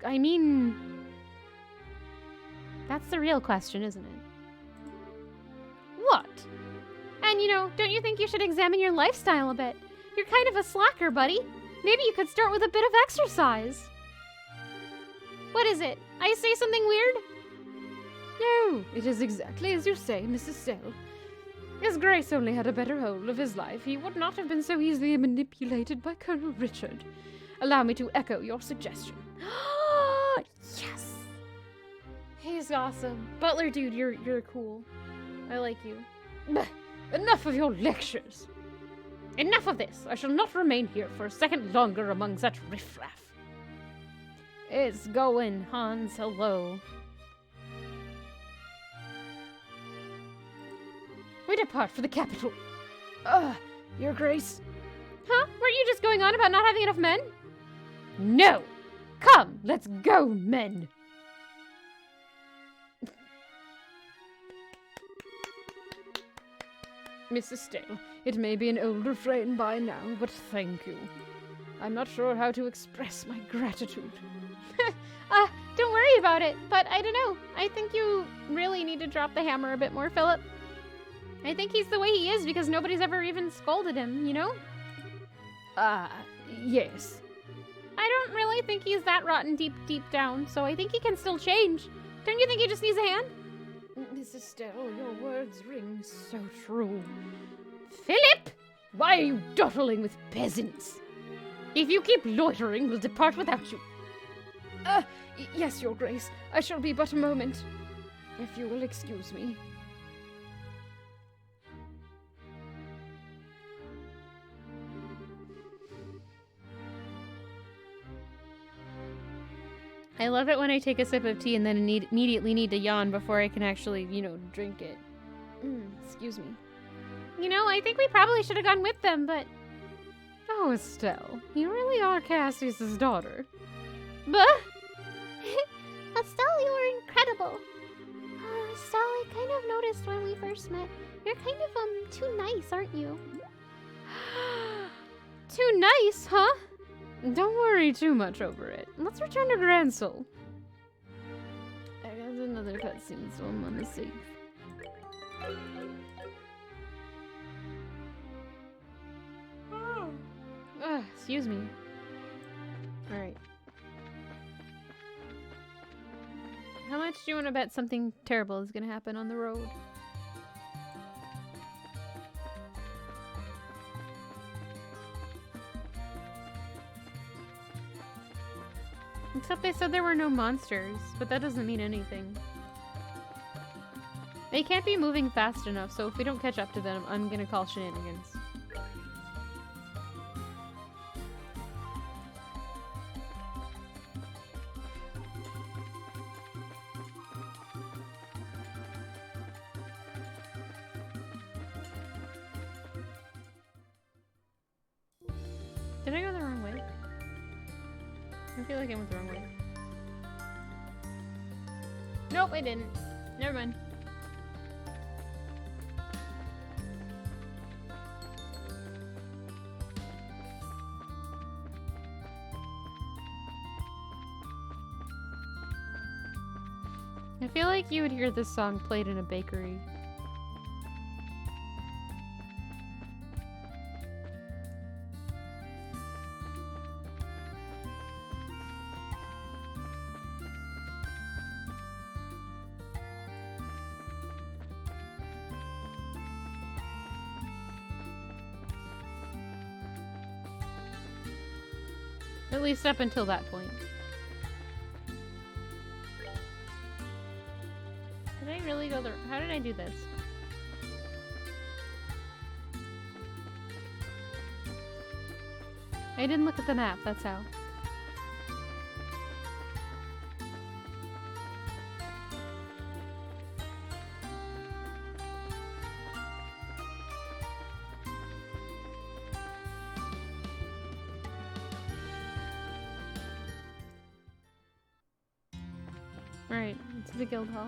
I mean... That's the real question, isn't it? What? And, don't you think you should examine your lifestyle a bit? You're kind of a slacker, buddy. Maybe you could start with a bit of exercise. What is it? I say something weird? No, it is exactly as you say, Mrs. Still. His Grace only had a better hold of his life. He would not have been so easily manipulated by Colonel Richard. Allow me to echo your suggestion. Yes! He's awesome. Butler dude, you're cool. I like you. Bah, enough of your lectures. Enough of this! I shall not remain here for a second longer among such riffraff. It's going, Hans. Hello. We depart for the capital. Your Grace. Huh? Weren't you just going on about not having enough men? No! Come, let's go, men! Mrs. Still, it may be an old refrain by now, but thank you. I'm not sure how to express my gratitude. Don't worry worry about it, but I don't know. I think you really need to drop the hammer a bit more, Philip. I think he's the way he is because nobody's ever even scolded him, you know? Yes. I don't really think he's that rotten deep down, so I think he can still change. Don't you think he just needs a hand? Miss Estelle, your words ring so true. Philip! Why are you dawdling with peasants? If you keep loitering, we'll depart without you. Yes, your grace. I shall be but a moment. If you will excuse me. I love it when I take a sip of tea and then immediately need to yawn before I can actually, drink it. Excuse me. You know, I think we probably should have gone with them, but... Oh, Estelle, you really are Cassius's daughter. Bah! Estelle, you are incredible. Estelle, I kind of noticed when we first met. You're kind of, too nice, aren't you? Too nice, huh? Don't worry too much over it. Let's return to Grand Soul. I got another cutscene, so I'm on the safe. Excuse me. Alright. How much do you want to bet something terrible is going to happen on the road? Except they said there were no monsters, but that doesn't mean anything. They can't be moving fast enough, so if we don't catch up to them, I'm gonna call shenanigans. Did I go the wrong way? I feel like I went the wrong way. Nope, I didn't. Never mind. I feel like you would hear this song played in a bakery. At least up until that point. Did I really go there? How did I do this? I didn't look at the map, that's how. Alright, to the guild hall.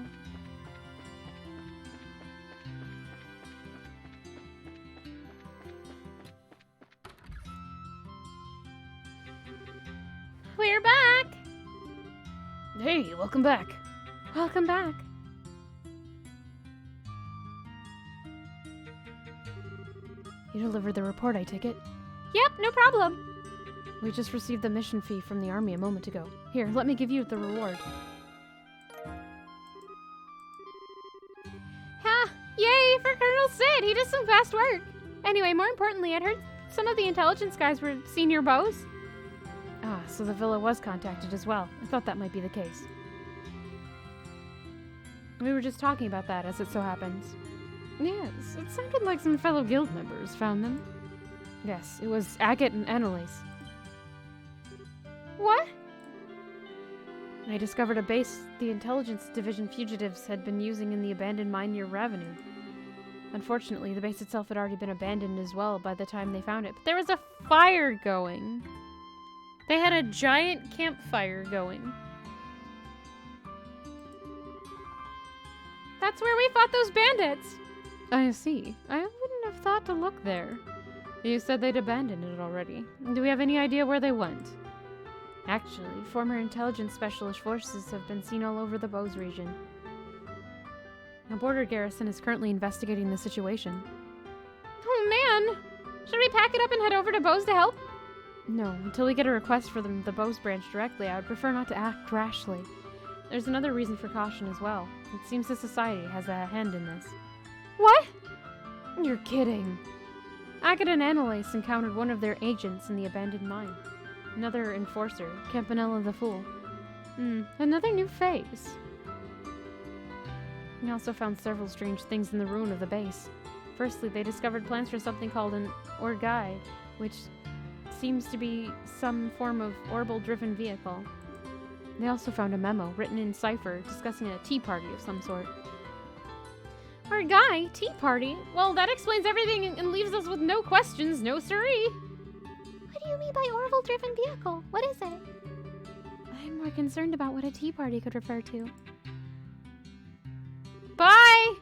We're back! Hey, welcome back. Welcome back. You delivered the report, I take it? Yep, no problem. We just received the mission fee from the army a moment ago. Here, let me give you the reward. Ha! Yay for Colonel Sid! He did some fast work. Anyway, more importantly, I'd heard some of the intelligence guys were senior bows. Ah, so the villa was contacted as well. I thought that might be the case. We were just talking about that, as it so happens. Yes, it sounded like some fellow guild members found them. Yes, it was Agate and Annalise. What? I discovered a base the intelligence division fugitives had been using in the abandoned mine near Ravenou. Unfortunately, the base itself had already been abandoned as well by the time they found it. But There was a fire going. They had a giant campfire going. That's where we fought those bandits. I see. I wouldn't have thought to look there. You said they'd abandoned it already. Do we have any idea where they went? Actually, former intelligence specialist forces have been seen all over the Bose region. A border garrison is currently investigating the situation. Oh man! Should we pack it up and head over to Bose to help? No, until we get a request from the Bose branch directly, I would prefer not to act rashly. There's another reason for caution as well. It seems the Society has a hand in this. What? You're kidding. Agate and Annalise encountered one of their agents in the abandoned mine. Another enforcer, Campanella the Fool. Another new phase. We also found several strange things in the ruin of the base. Firstly, they discovered plans for something called an Orgai, which seems to be some form of orbital-driven vehicle. They also found a memo written in cipher discussing a tea party of some sort. Our guy, tea party? Well, that explains everything and leaves us with no questions, no siree. What do you mean by orbital-driven vehicle? What is it? I'm more concerned about what a tea party could refer to. Bye!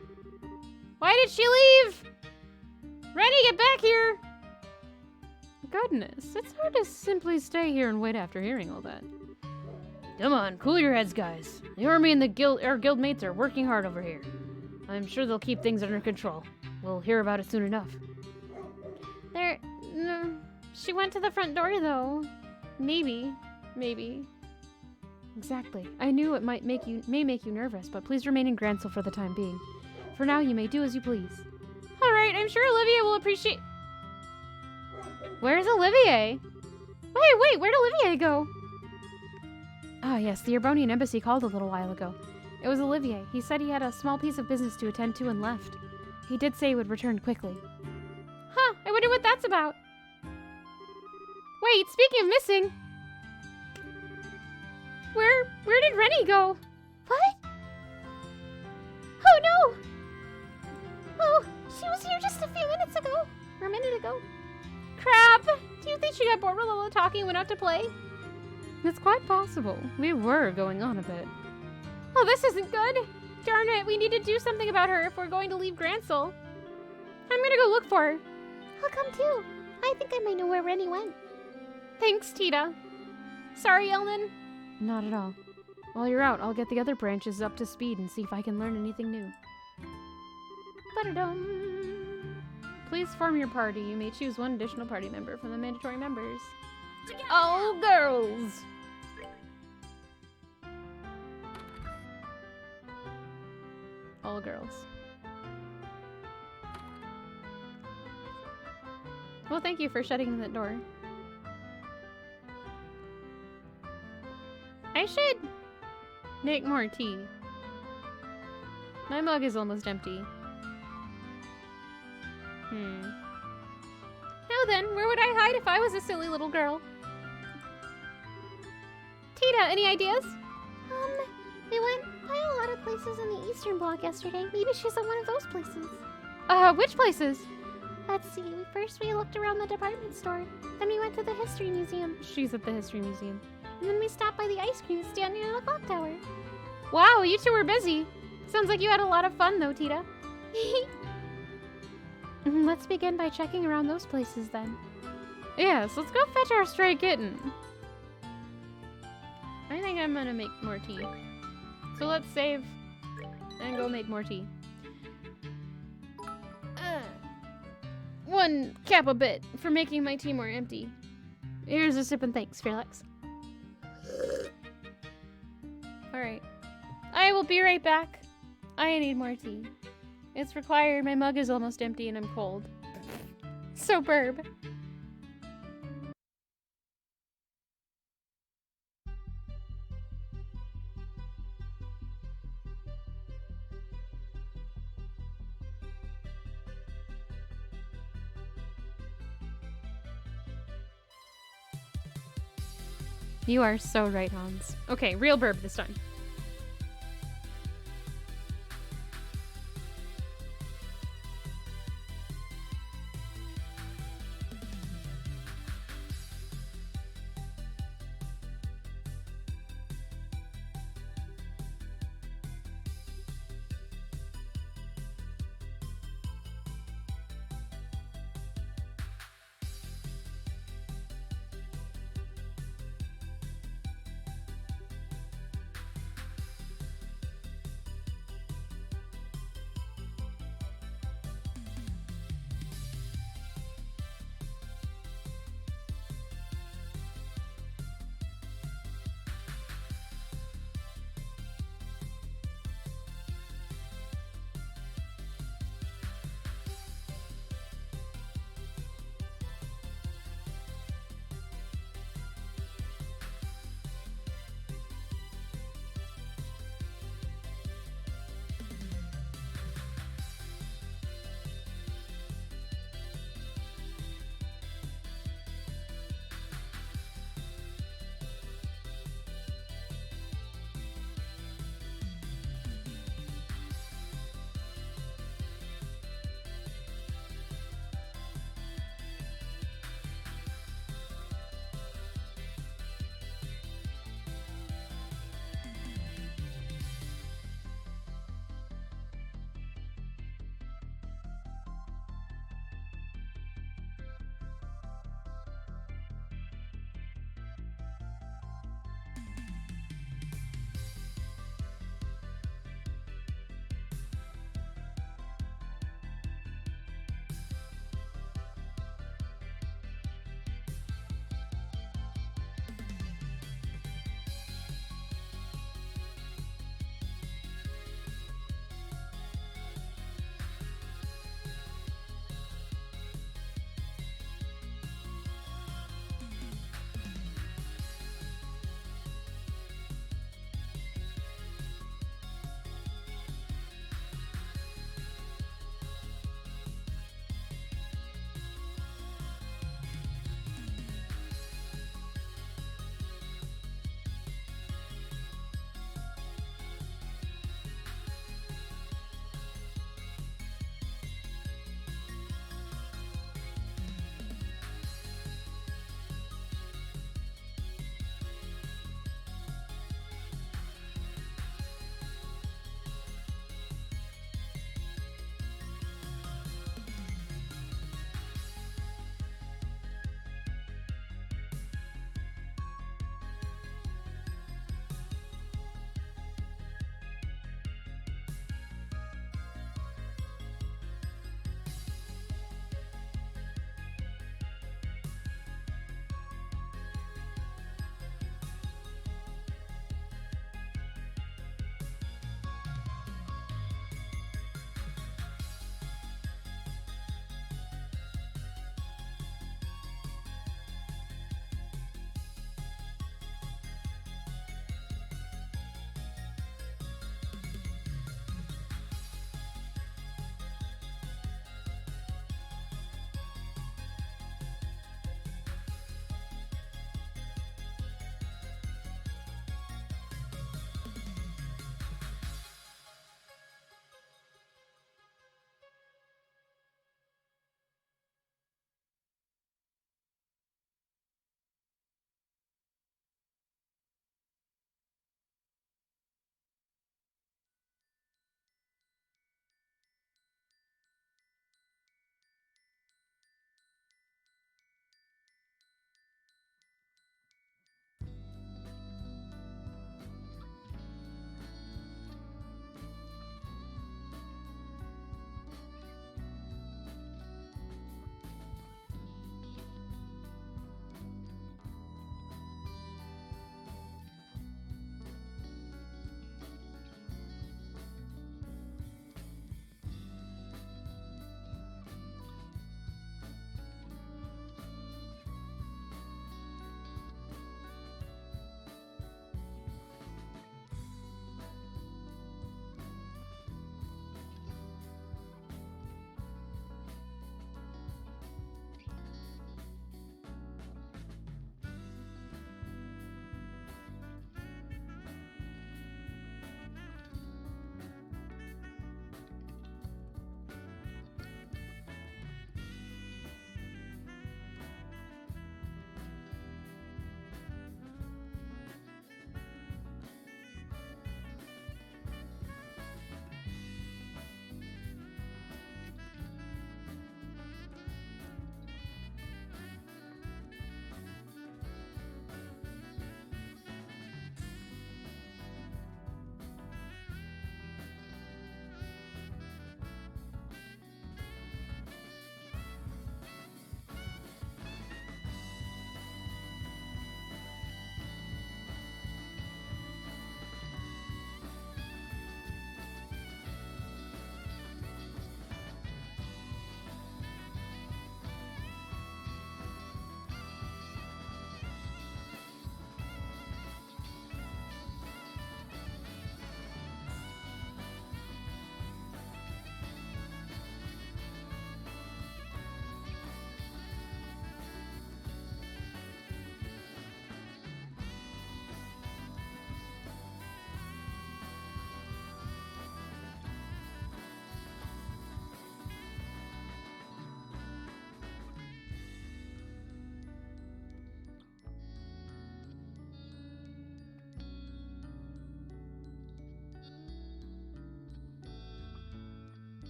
Why did she leave? Rennie, get back here! Goodness, it's hard to simply stay here and wait after hearing all that. Come on, cool your heads, guys. The army and our guild mates are working hard over here. I'm sure they'll keep things under control. We'll hear about it soon enough. She went to the front door, though. Maybe. Exactly. I knew it may make you nervous, but please remain in Grancel for the time being. For now, you may do as you please. Alright, I'm sure Olivia will appreciate... Where's Olivier? Wait, where'd Olivier go? Ah, yes, the Erbonian embassy called a little while ago. It was Olivier. He said he had a small piece of business to attend to and left. He did say he would return quickly. Huh, I wonder what that's about. Wait, speaking of missing... Where did Rennie go? What? Oh no! Oh, she was here just a few minutes ago. Or a minute ago. Crap! Do you think she got bored with all the talking and went out to play? It's quite possible. We were going on a bit. Oh, this isn't good. Darn it, we need to do something about her if we're going to leave Grancel. I'm gonna go look for her. I'll come too. I think I might know where Rennie went. Thanks, Tita. Sorry, Elnan. Not at all. While you're out, I'll get the other branches up to speed and see if I can learn anything new. Ba-da-dum. Please form your party. You may choose one additional party member from the mandatory members. All girls! All girls. Well, thank you for shutting that door. I should make more tea. My mug is almost empty. Now then, where would I hide if I was a silly little girl? Tita, any ideas? We went by a lot of places in the Eastern Bloc yesterday. Maybe she's at one of those places. Which places? Let's see. First we looked around the department store. Then we went to the History Museum. She's at the History Museum. And then we stopped by the ice cream stand near the clock tower. Wow, you two were busy. Sounds like you had a lot of fun though, Tita. Let's begin by checking around those places then. Yes, let's go fetch our stray kitten. I think I'm gonna make more tea. So let's save and go make more tea. One cap a bit for making my tea more empty. Here's a sip and thanks, Felix. Alright. I will be right back. I need more tea. It's required. My mug is almost empty and I'm cold. So burb. You are so right, Hans. Okay, real burb this time.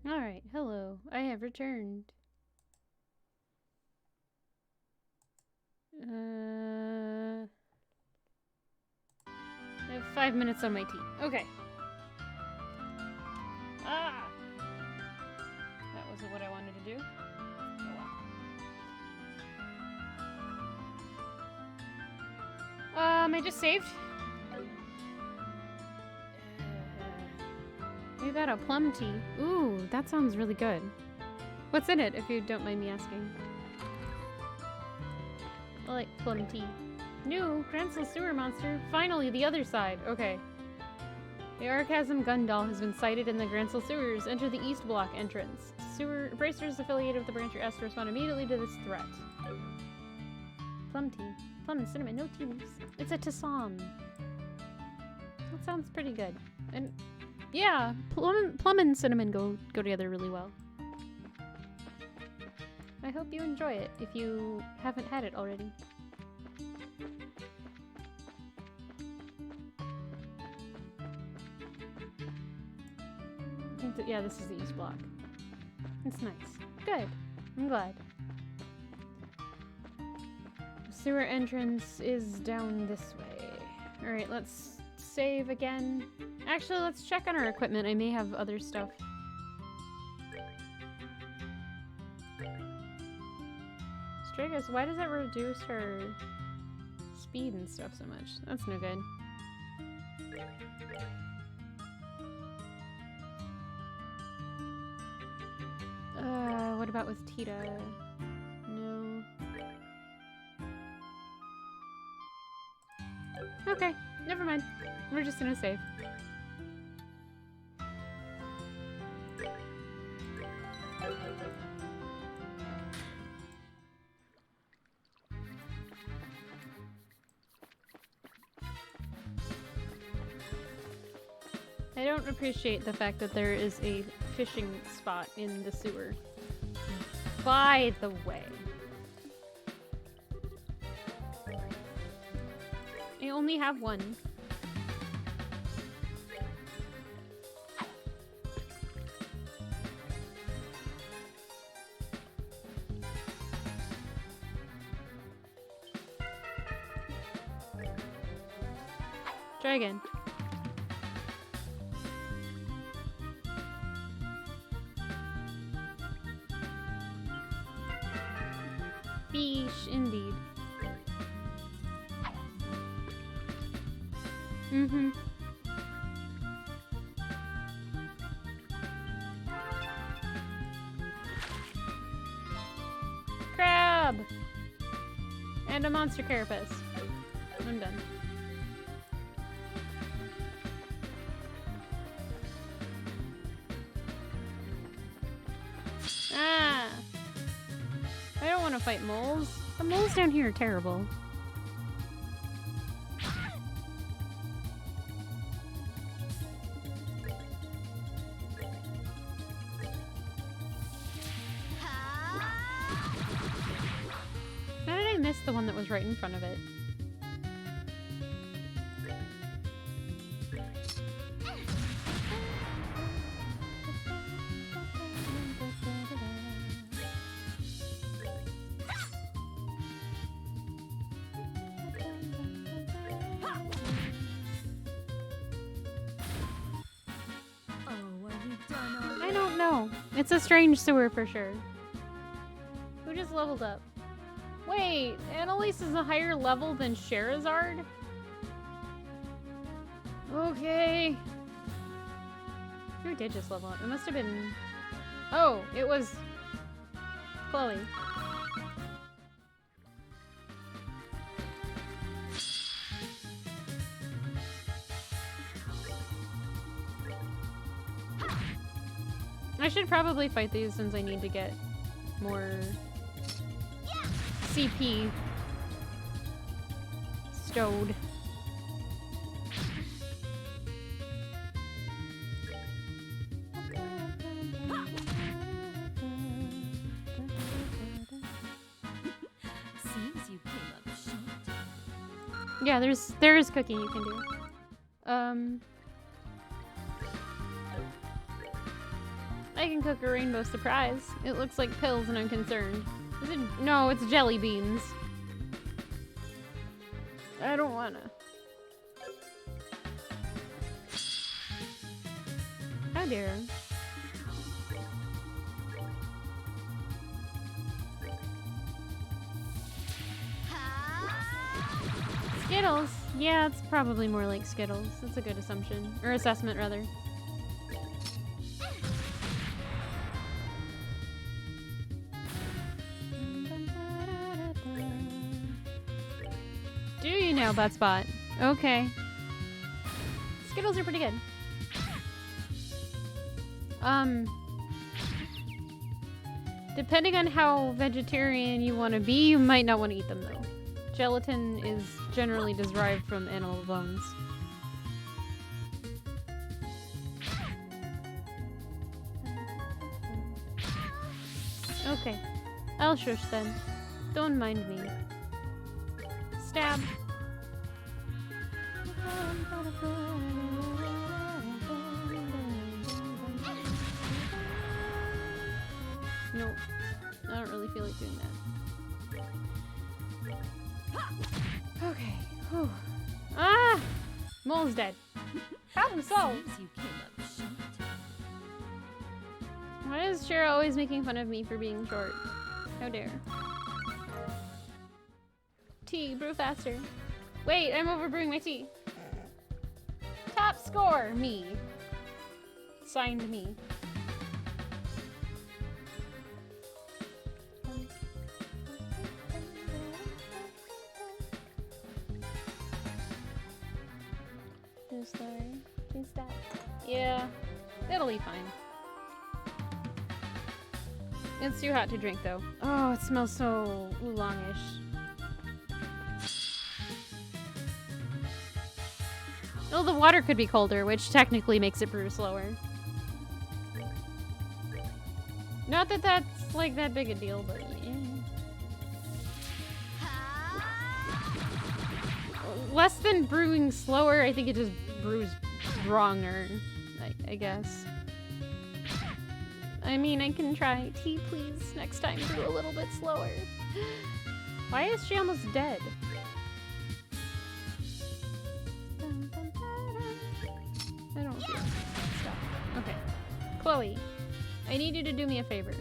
Alright, hello. I have returned. I have 5 minutes on my tea. Okay. Ah! That wasn't what I wanted to do. I just saved. We got a plum tea. Ooh, that sounds really good. What's in it, if you don't mind me asking? I like plum tea. New Grancel Sewer Monster. Finally, the other side. Okay. The Archasm gun doll has been sighted in the Grancel Sewers. Enter the East Block entrance. Sewer bracers affiliated with the branch are asked to respond immediately to this threat. Plum tea. Plum and cinnamon, no tea leaves. It's a Tassam. That sounds pretty good. And yeah, plum and cinnamon go together really well. I hope you enjoy it if you haven't had it already. I think that, yeah, this is the East Block. It's nice. Good. I'm glad. Sewer entrance is down this way. Alright, let's save again. Actually, let's check on our equipment. I may have other stuff. Stragus, why does that reduce her speed and stuff so much? That's no good. What about with Tita? No. Okay, never mind. We're just gonna save. I don't appreciate the fact that there is a fishing spot in the sewer. By the way. I only have one. Try again. Fish, indeed. Mm-hmm. Crab! And a monster carapace. I'm done. Ah! I don't want to fight moles. The moles down here are terrible. How did I miss the one that was right in front of it? I don't know. It's a strange sewer for sure. Who just leveled up? Wait, Annalise is a higher level than Sherazard? Okay. Who did just level up? It must have been... Oh, it was... Chloe. I should probably fight these since I need to get more CP stowed. Seems you came up short. Yeah, there is cooking you can do. I can cook a rainbow surprise. It looks like pills and I'm concerned. Is it? No, it's jelly beans. I don't wanna. How dare. Skittles. Yeah, it's probably more like Skittles. That's a good assumption. Or assessment, rather. Do you know, Buttspot? Okay. Skittles are pretty good. Depending on how vegetarian you want to be, you might not want to eat them, though. Gelatin is generally derived from animal bones. Okay. I'll shush then. Don't mind me. Stab. Nope. I don't really feel like doing that. Okay. Whew. Ah! Mole's dead. Problem solved. Seems you came up short. Why is Shira always making fun of me for being short? How dare. Tea, brew faster. Wait, I'm overbrewing my tea. Top score, me. Signed me. Too slow. Too stop. Yeah, it'll be fine. It's too hot to drink, though. Oh, it smells so oolongish. Well, the water could be colder, which technically makes it brew slower. Not that that's, like, that big a deal, but yeah. Less than brewing slower, I think it just brews wronger, I guess. I mean, I can try. Tea, please. Next time, brew a little bit slower. Why is she almost dead? I don't feel stuff. Okay. Chloe, I need you to do me a favor.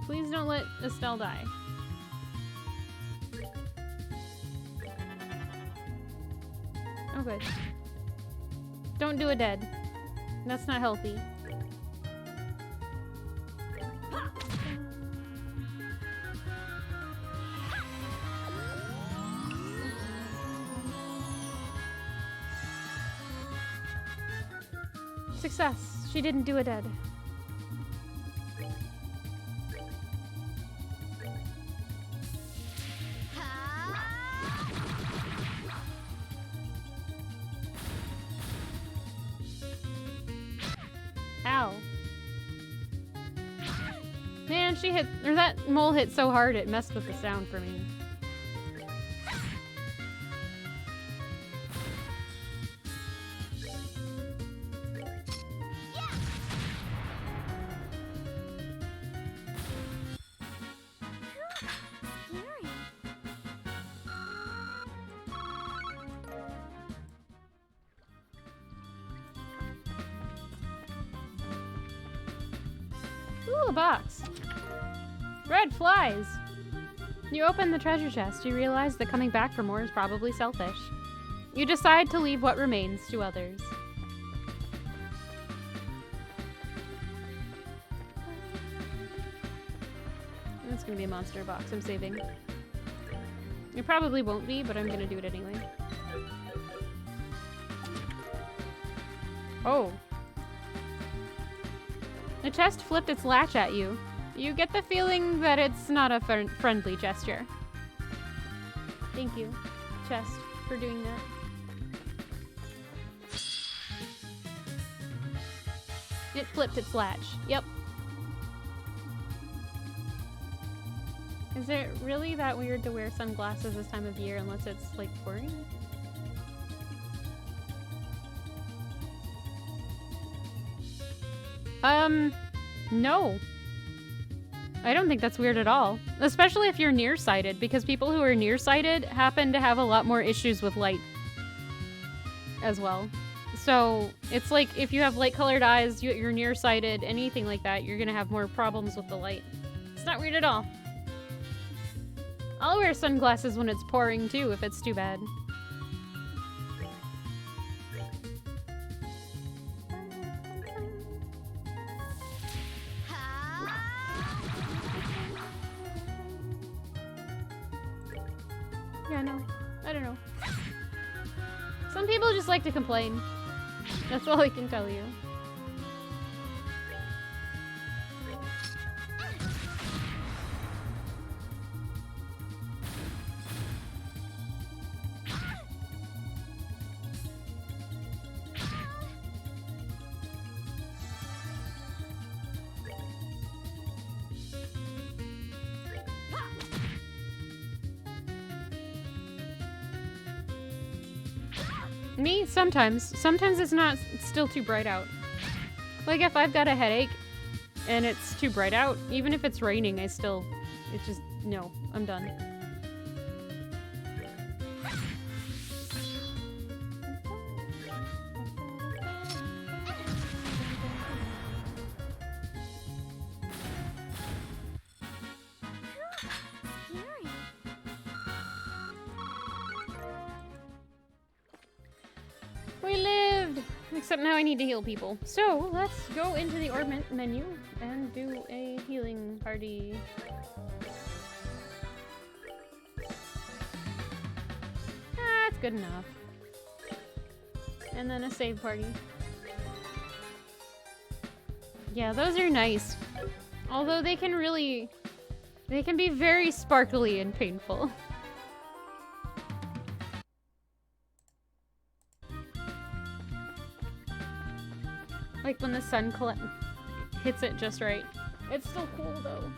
Please don't let Estelle die. Oh, good. Don't do a dead. That's not healthy. Success. She didn't do a dead. Ow. Man, she hit, or that mole hit so hard it messed with the sound for me. Ooh, a box. Red flies. You open the treasure chest. You realize that coming back for more is probably selfish. You decide to leave what remains to others. It's gonna be a monster box. I'm saving. It probably won't be, but I'm gonna do it anyway. Oh. The chest flipped its latch at you. You get the feeling that it's not a friendly gesture. Thank you, chest, for doing that. It flipped its latch. Yep. Is it really that weird to wear sunglasses this time of year unless it's, like, pouring? No. I don't think that's weird at all. Especially if you're nearsighted, because people who are nearsighted happen to have a lot more issues with light as well. So it's like if you have light-colored eyes, you're nearsighted, anything like that, you're gonna have more problems with the light. It's not weird at all. I'll wear sunglasses when it's pouring too, if it's too bad. Yeah, no. I don't know. Some people just like to complain. That's all I can tell you. Me? Sometimes. Sometimes it's still too bright out. Like if I've got a headache and it's too bright out, even if it's raining, it's just, no, I'm done. We lived! Except now I need to heal people. So, let's go into the ornament menu and do a healing party. That's good enough. And then a save party. Yeah, those are nice. Although they can be very sparkly and painful. Like when the sun hits it just right. It's still cool though.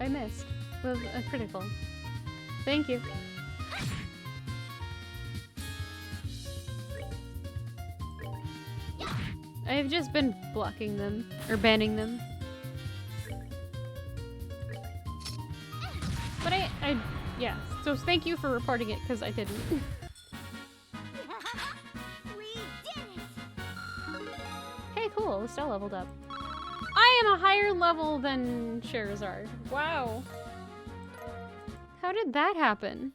I missed with a critical. Thank you. I've just been blocking them, or banning them. But yeah, so thank you for reporting it, because I didn't. Hey, cool, Estelle leveled up. I am a higher level than Charizard. Wow. How did that happen?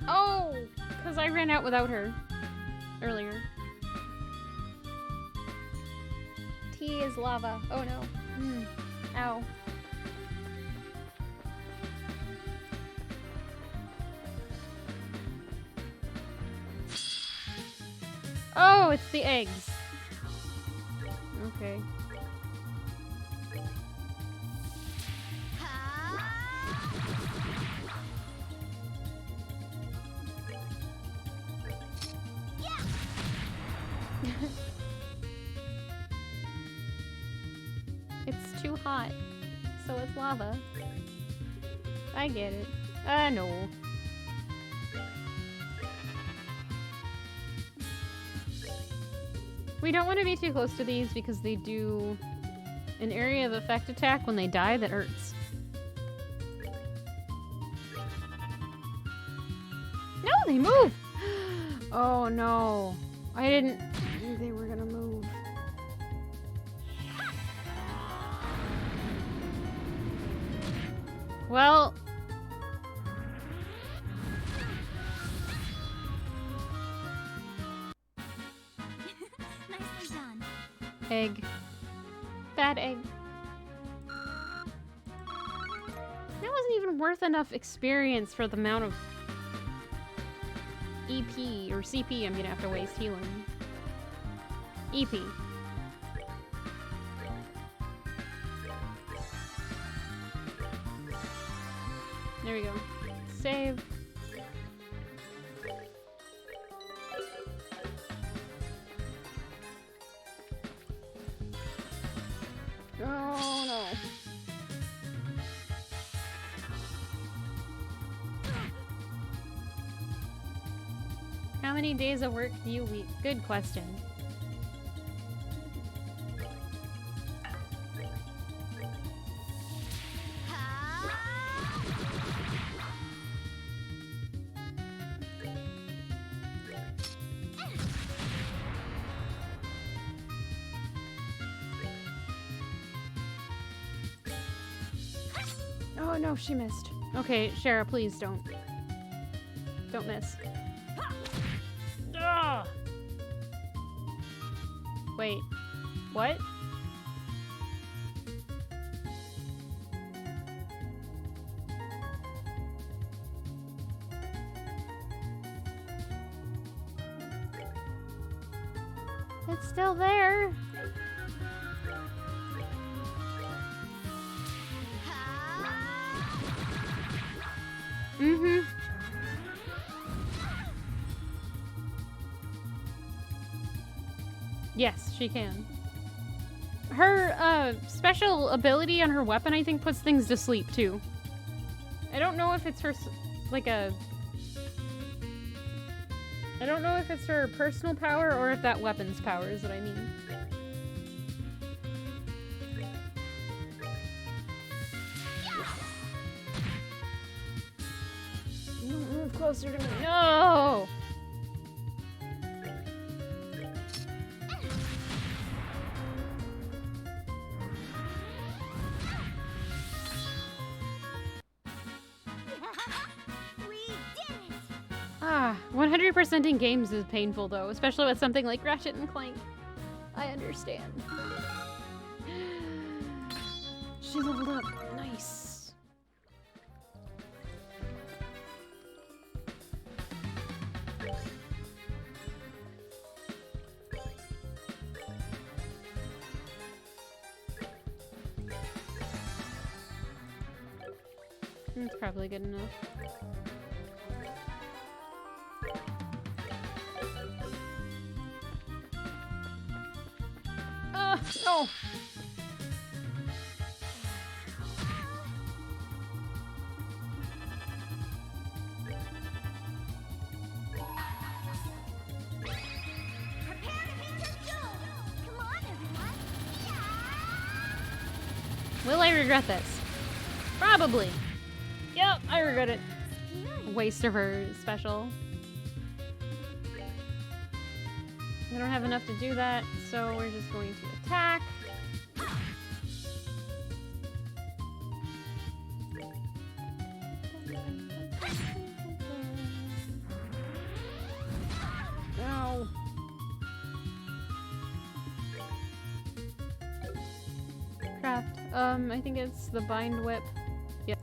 Oh, because I ran out without her earlier. Tea is lava. Oh no. Ow. Oh, it's the eggs. Okay. It's too hot, so it's lava. I get it. No. We don't want to be too close to these because they do an area of effect attack when they die that hurts. No, they move! Oh no. I didn't think they were gonna move. Well... Nicely done. Egg. Bad egg. That wasn't even worth enough experience for the amount of EP or CP I'm gonna have to waste healing. EP. There we go. Save. Oh no. How many days of work do you week? Good question. Oh no, she missed. Okay, Shara, please don't. Don't miss. Ugh. Wait, what? It's still there. Mm-hmm. Yes, she can. Her special ability on her weapon, I think, puts things to sleep too. I don't know if it's her I don't know if it's her personal power or if that weapon's power is what I mean. Move closer to me. No! We did it! Ah, 100% in games is painful though, especially with something like Ratchet and Clank. I understand. She leveled up. Nice. That's probably good enough. No! Prepare to meet your doom! Come on, everyone! Will I regret this? Probably. Yep, I regret it. Waste of her special. I don't have enough to do that, so we're just going to attack. No. Craft. I think it's the bind whip. Yep.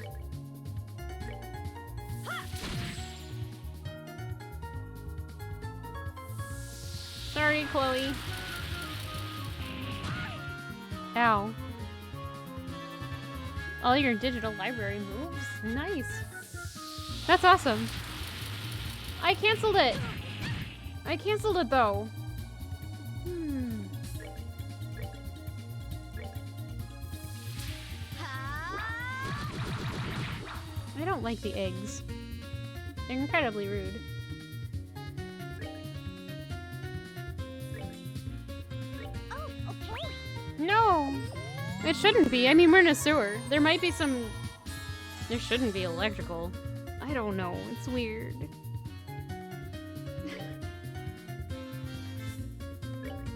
Sorry, Chloe. Ow. All your digital library moves? Nice. That's awesome. I canceled it. I canceled it though. I don't like the eggs. They're incredibly rude. Oh, okay. No! It shouldn't be. I mean, we're in a sewer. There might be some... There shouldn't be electrical. I don't know. It's weird.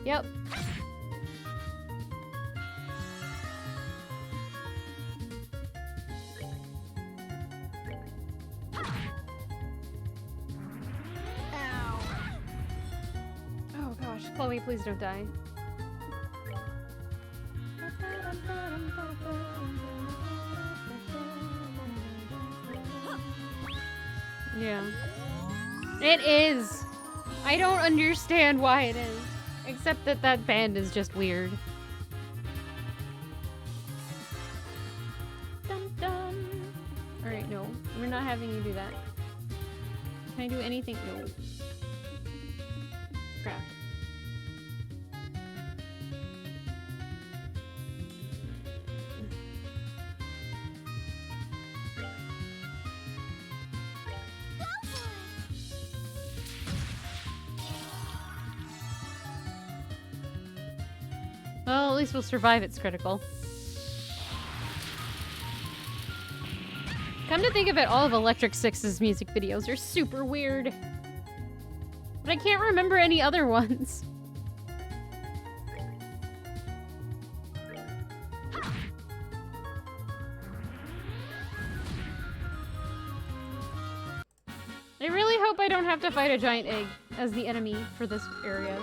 Yep. Ow. Oh gosh, Chloe, please don't die. Yeah. It is! I don't understand why it is. Except that that band is just weird. Dun dun! Alright, no. No, we're not having you do that. Can I do anything? No. Crap. Well, at least we'll survive its critical. Come to think of it, all of Electric Six's music videos are super weird. But I can't remember any other ones. I really hope I don't have to fight a giant egg as the enemy for this area.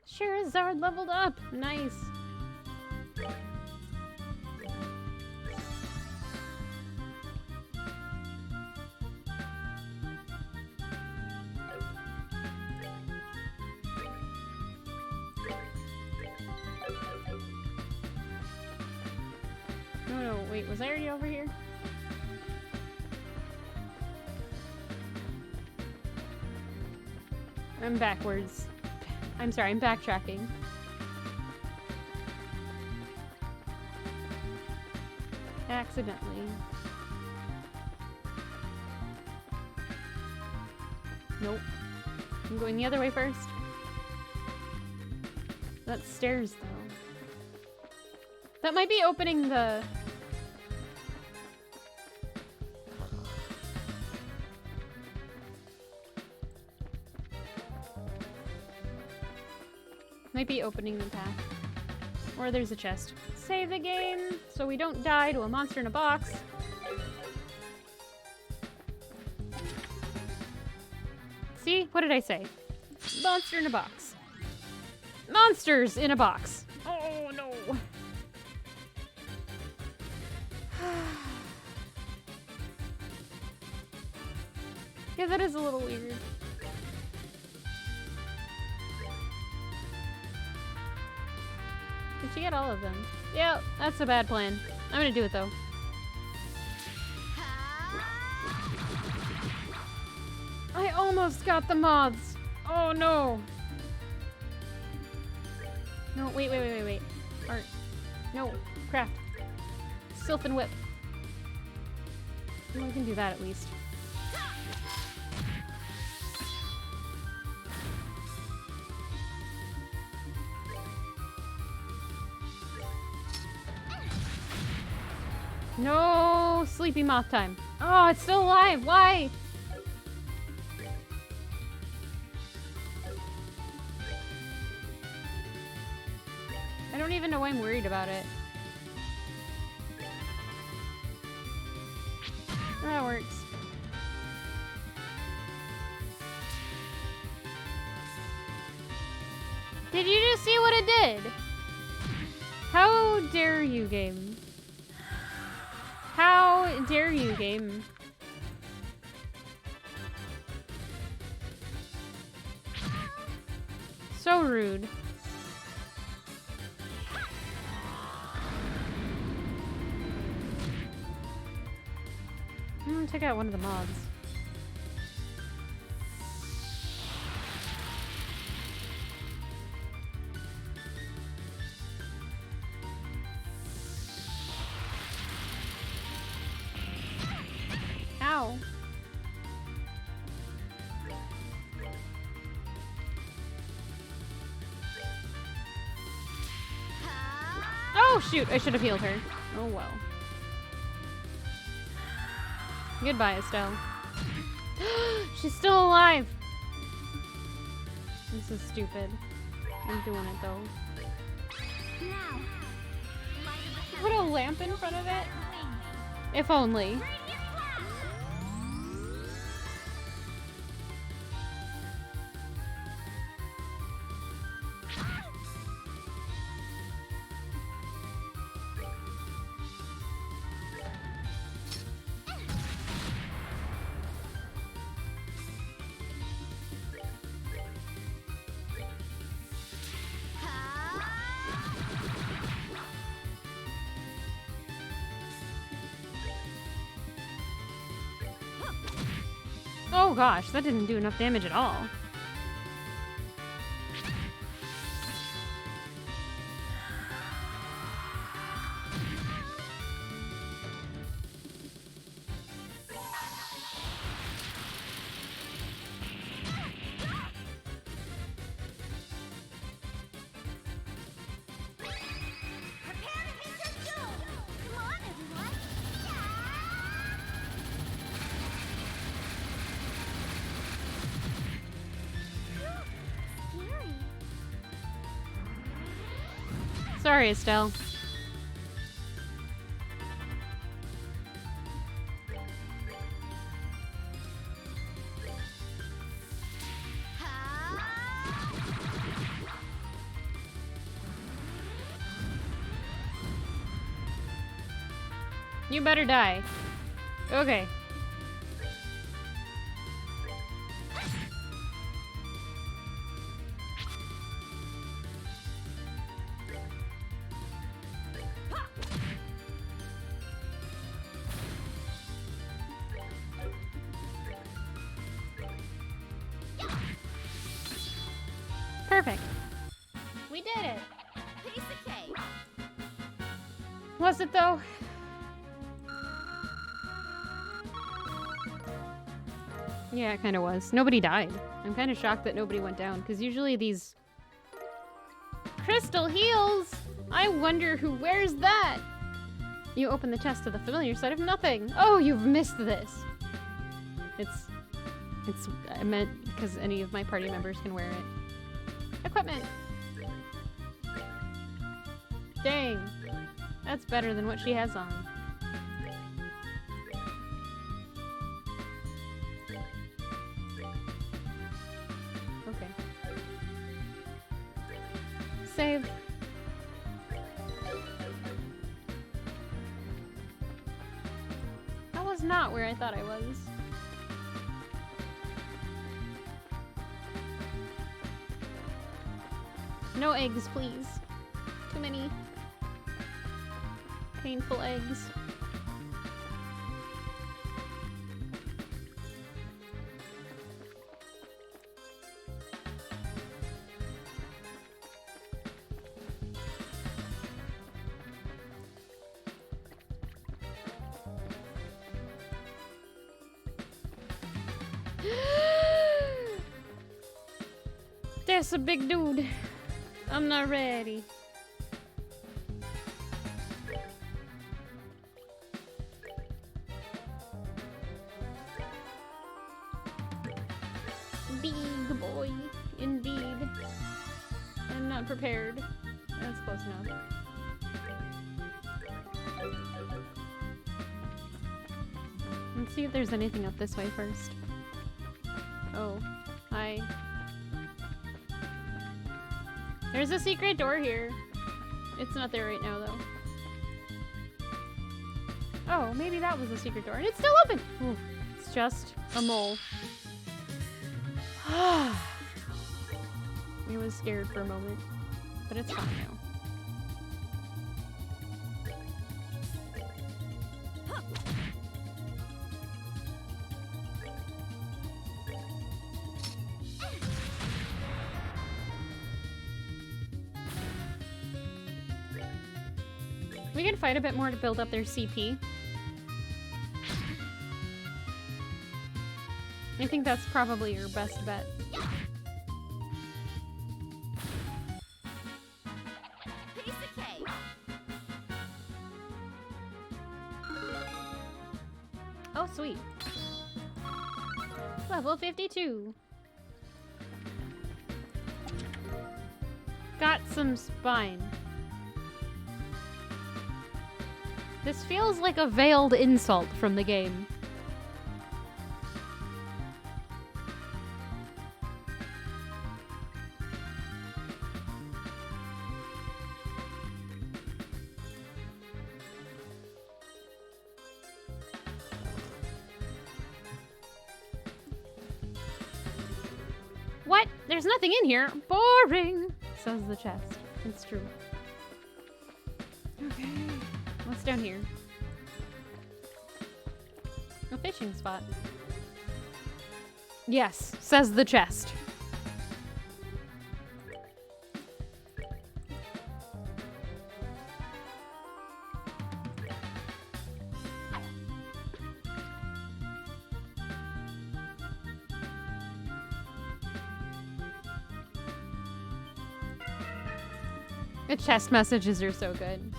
Charizard leveled up! Nice! No, wait, was I already over here? I'm backwards. I'm sorry, I'm backtracking. Accidentally. Nope. I'm going the other way first. That's stairs, though. That might be opening the... Might be opening the path. Or there's a chest. Save the game so we don't die to a monster in a box. See? What did I say? Monster in a box. Monsters in a box. Oh no. Yeah, that is a little weird. Did she get all of them? Yeah, that's a bad plan. I'm gonna do it though. I almost got the moths. Oh no. No, wait. Art. No, craft. Sylph and whip. Well, I can do that at least. No sleepy moth time. Oh, it's still alive. Why? I don't even know why I'm worried about it. That works. Did you just see what it did? How dare you, game? How dare you, game? So rude. I'm gonna take out one of the mods. Ow. Oh shoot, I should have healed her. Oh well. Goodbye, Estelle. She's still alive! This is stupid. I'm doing it though. Put a lamp in front of it? If only. Oh gosh, that didn't do enough damage at all. Sorry, Estelle. You better die. Okay. Perfect. We did it. Piece of cake. Was it though? Yeah, it kind of was. Nobody died. I'm kind of shocked that nobody went down, because usually these crystal heals, I wonder who wears that. You open the chest to the familiar side of nothing. Oh, you've missed this. I meant because any of my party members can wear it. Equipment. Dang. That's better than what she has on. Okay. Save. That was not where I thought I was. No eggs, please. Too many painful eggs. That's a big dude. I'm not ready. Big boy, indeed. I'm not prepared. That's close enough. Let's see if there's anything up this way first. Oh, hi. There's a secret door here. It's not there right now, though. Oh, maybe that was a secret door. And it's still open! Ooh, it's just a mole. I was scared for a moment, but it's fine now. We can fight a bit more to build up their CP. I think that's probably your best bet. Piece of cake. Oh, sweet. Level 52. Got some spine. This feels like a veiled insult from the game. What? There's nothing in here. Boring, says the chest. It's true. Okay. What's down here? A fishing spot. Yes, says the chest. The chest messages are so good.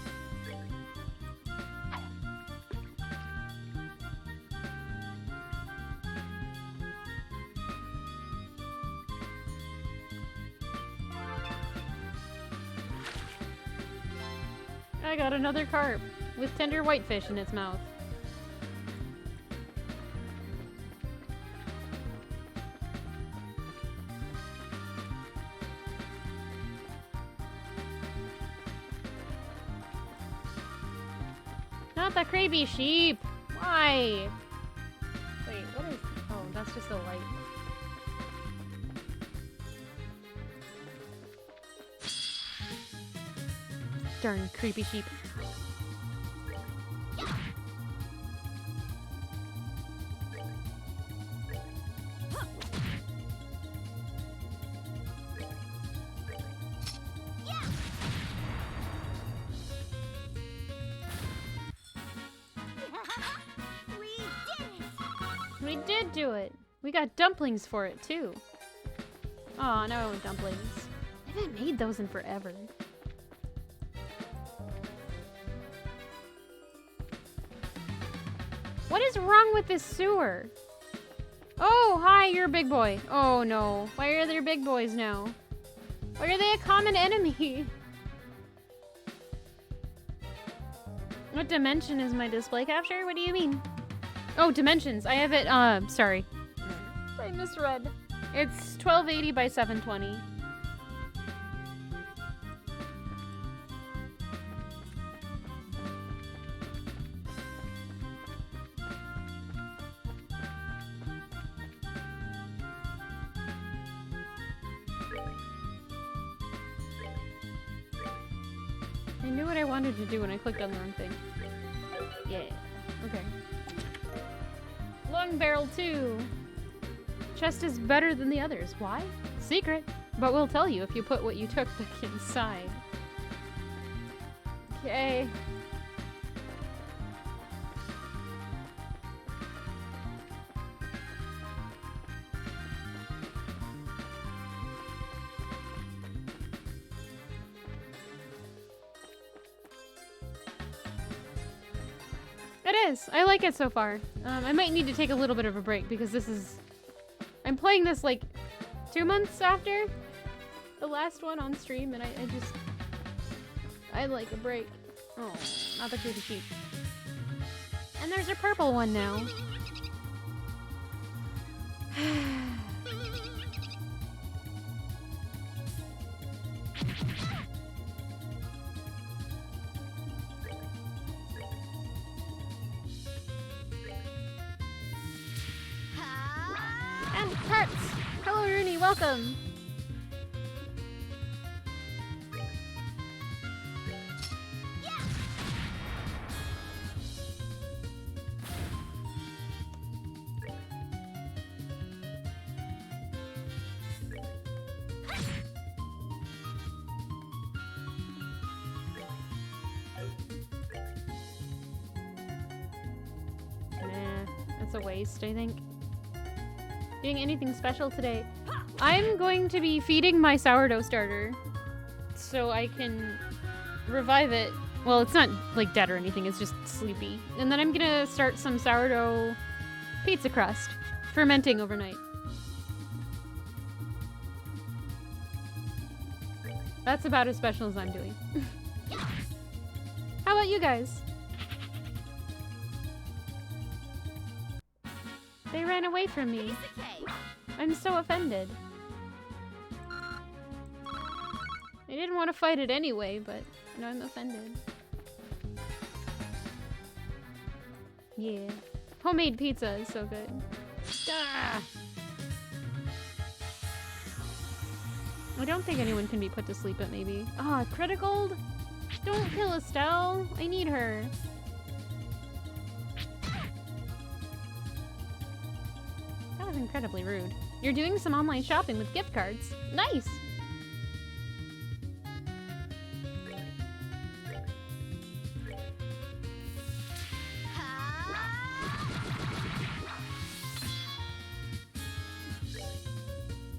I got another carp with tender whitefish in its mouth. Not the creepy sheep! Why? Wait, what is... Oh, that's just a light. Darn creepy sheep. We did do it! We got dumplings for it, too. Aw, now I want dumplings. I haven't made those in forever. What is wrong with this sewer? Oh, hi, you're a big boy. Oh, no. Why are there big boys now? Why are they a common enemy? What dimension is my display capture? What do you mean? Oh, dimensions. I have it, sorry. I misread. It's 1280 by 720. I knew what I wanted to do when I clicked on the wrong thing. Yeah. Okay. Long barrel 2. Chest is better than the others. Why? Secret. But we'll tell you if you put what you took back inside. Okay. It is. I like it so far. I might need to take a little bit of a break because this is... I'm playing this like 2 months after the last one on stream and I'd like a break. Oh, not the creepy sheep. And there's a purple one now. And Tarts! Hello, Rooney, welcome! That's a waste, I think. Doing anything special today? I'm going to be feeding my sourdough starter so I can revive it. Well, it's not like dead or anything, it's just sleepy. And then I'm gonna start some sourdough pizza crust, fermenting overnight. That's about as special as I'm doing. How about you guys? They ran away from me. I'm so offended. I didn't want to fight it anyway, but now I'm offended. Yeah. Homemade pizza is so good. Ah! I don't think anyone can be put to sleep at maybe. Ah, critical? Don't kill Estelle. I need her. was incredibly rude. You're doing some online shopping with gift cards. Nice!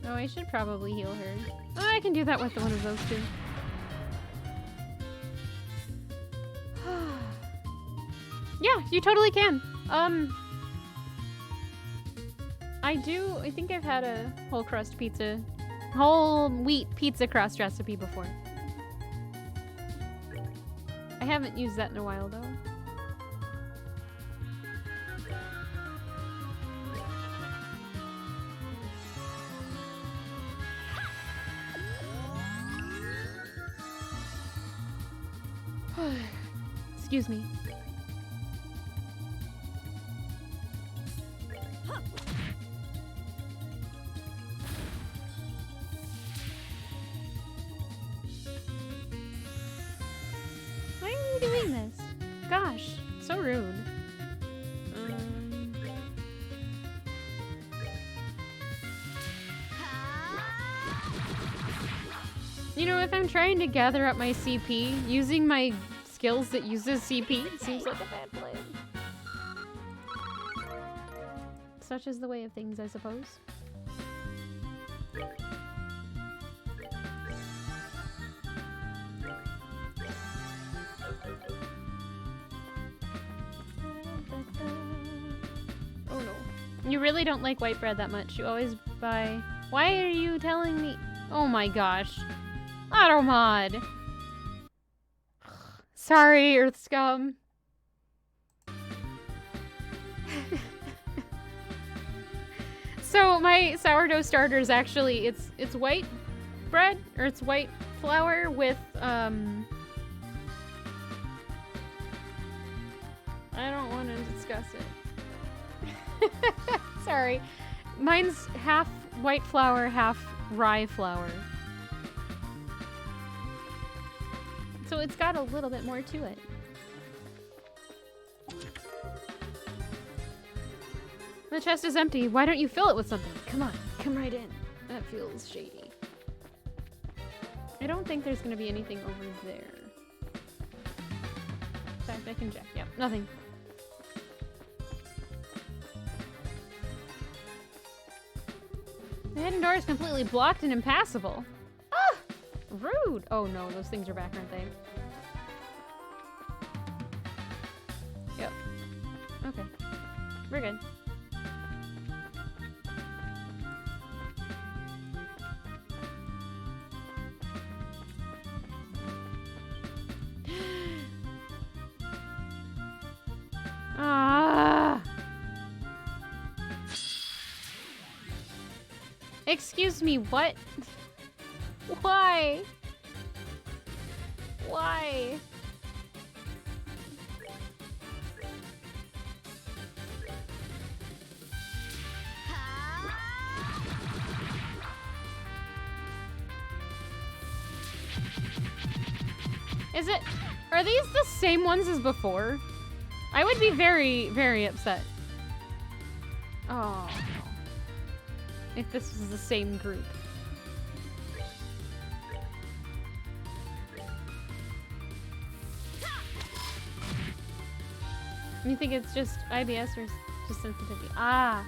Oh, I should probably heal her. Oh, I can do that with one of those two. Yeah, you totally can. I think I've had a whole wheat pizza crust recipe before. I haven't used that in a while though. Excuse me. Why are you doing this? Gosh, so rude. You know, if I'm trying to gather up my CP, using my skills that uses CP seems like a bad plan. Such is the way of things, I suppose. Oh no. You really don't like white bread that much. You always buy... Why are you telling me? Oh my gosh. Automod! Sorry, Earth Scum. So my sourdough starter is actually, it's white bread, or it's white flour with, I don't want to discuss it. Sorry. Mine's half white flour, half rye flour. So it's got a little bit more to it. The chest is empty. Why don't you fill it with something? Come on, come right in. That feels shady. I don't think there's gonna be anything over there. In fact, I can check. Yep, nothing. The hidden door is completely blocked and impassable. Ah! Rude! Oh no, those things are back, aren't they? Yep. Okay. We're good. Ah! Excuse me, what? Why? Why? Is it... Are these the same ones as before? I would be very, very upset. Oh. If this was the same group. You think it's just IBS or just sensitivity? Ah.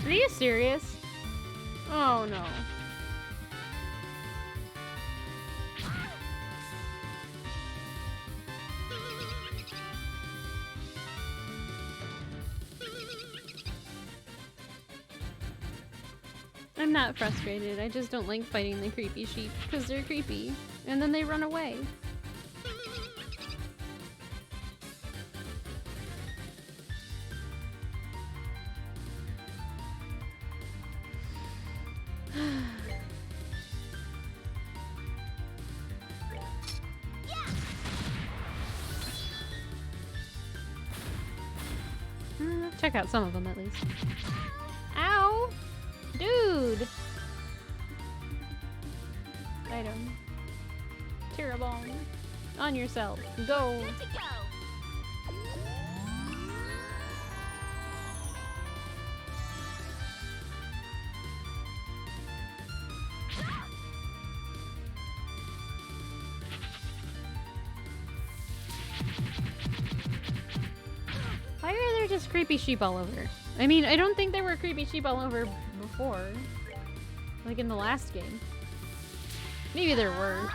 Are you serious? Oh no. I'm not frustrated. I just don't like fighting the creepy sheep because they're creepy and then they run away. check out some of them at least. Ow! Dude! Item. Terrible. On yourself. Go! Good to go. Why are there just creepy sheep all over? I mean, I don't think there were creepy sheep all over before. Like in the last game. Maybe there were.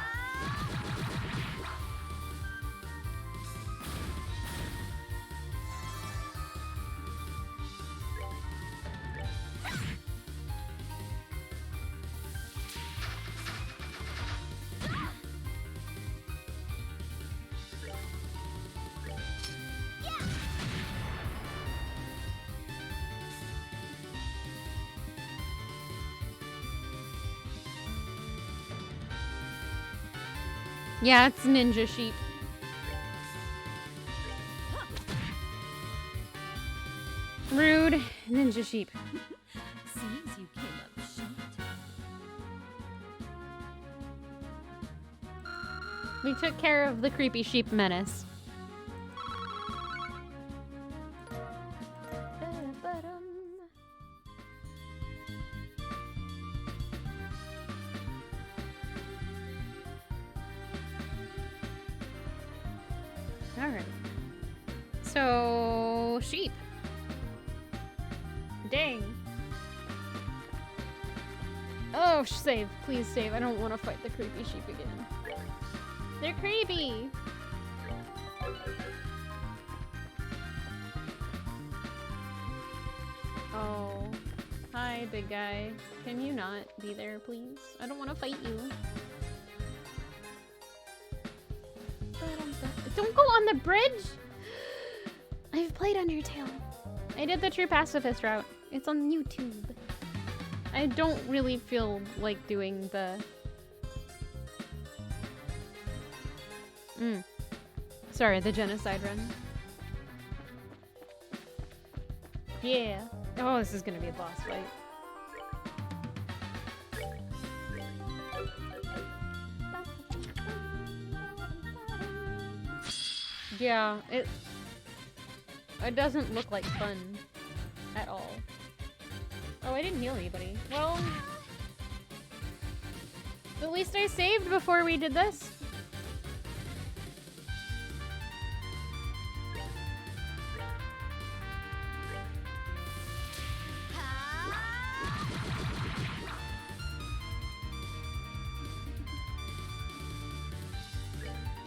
Yeah, it's ninja sheep. Rude. Ninja sheep. Seems you came up short. We took care of the creepy sheep menace. Alright. So, sheep. Dang. Oh, save. Please save. I don't want to fight the creepy sheep again. They're creepy! Oh. Hi, big guy. Can you not be there, please? I don't want to fight you. Don't go on the bridge! I've played Undertale. I did the true pacifist route. It's on YouTube. I don't really feel like doing the... Sorry, the genocide run. Yeah. Oh, this is gonna be a boss fight. Yeah, it doesn't look like fun at all. Oh, I didn't heal anybody. Well, at least I saved before we did this.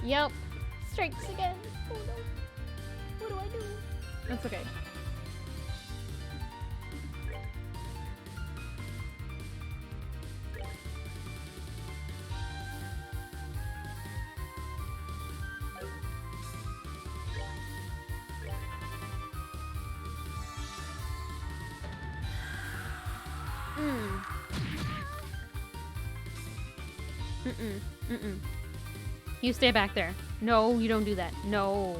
Yep. Strikes again. Oh no. What do I do? That's okay. You stay back there. No, you don't do that. No.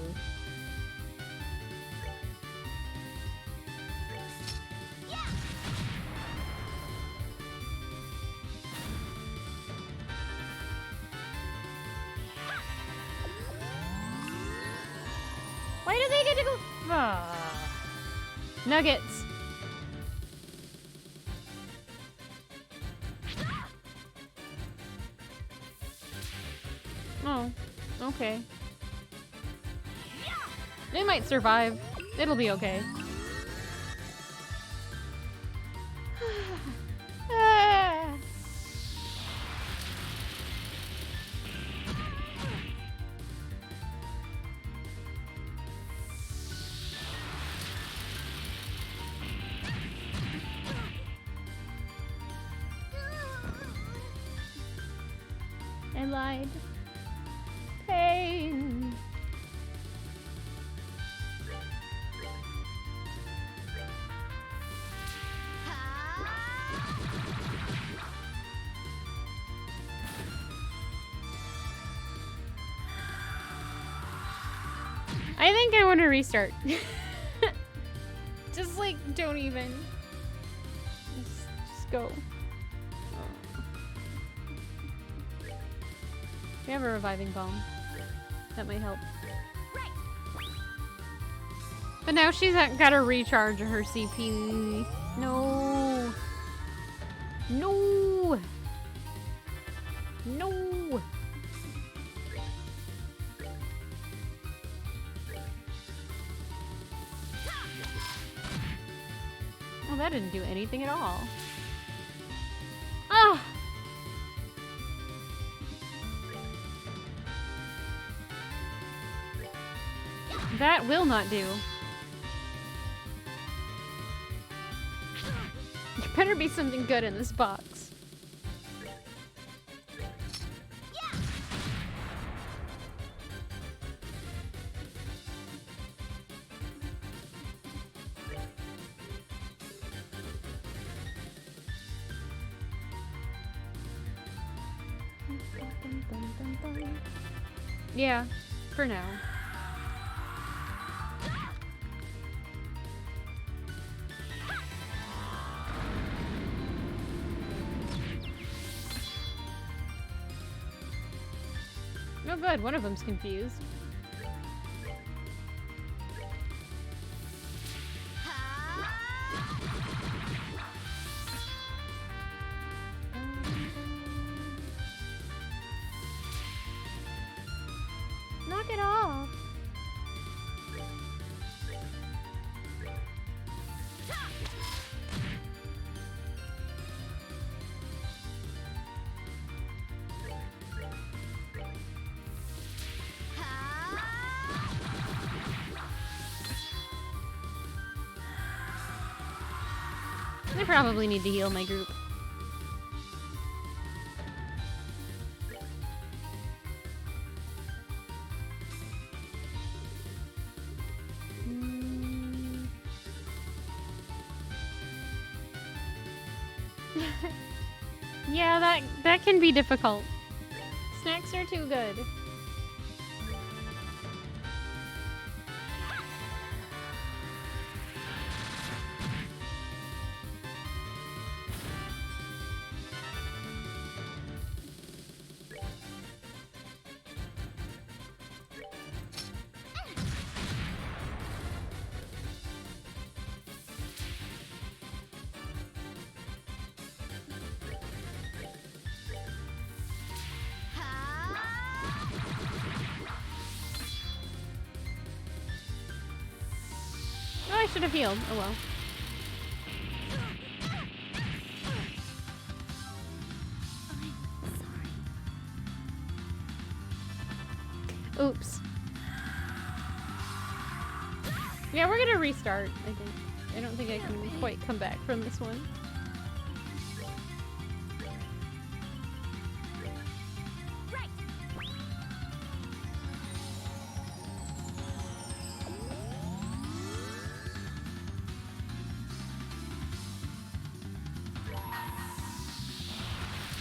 Why do they get to go? Ah. Nuggets. Oh, okay. They might survive. It'll be okay. I lied. Pain. I think I want to restart. Just like, don't even. Just go. Oh. We have a reviving bomb. That might help. But now she's gotta recharge her CP. No. No. No. Well, that didn't do anything at all. Ah. That will not do. There better be something good in this box. Yeah, for now. Oh good, one of them's confused. Knock it off. I probably need to heal my group. Yeah, that can be difficult. Snacks are too good. Oh, I should have healed. Oh well. Oops. Yeah, we're gonna restart, I think. I don't think I can quite come back from this one.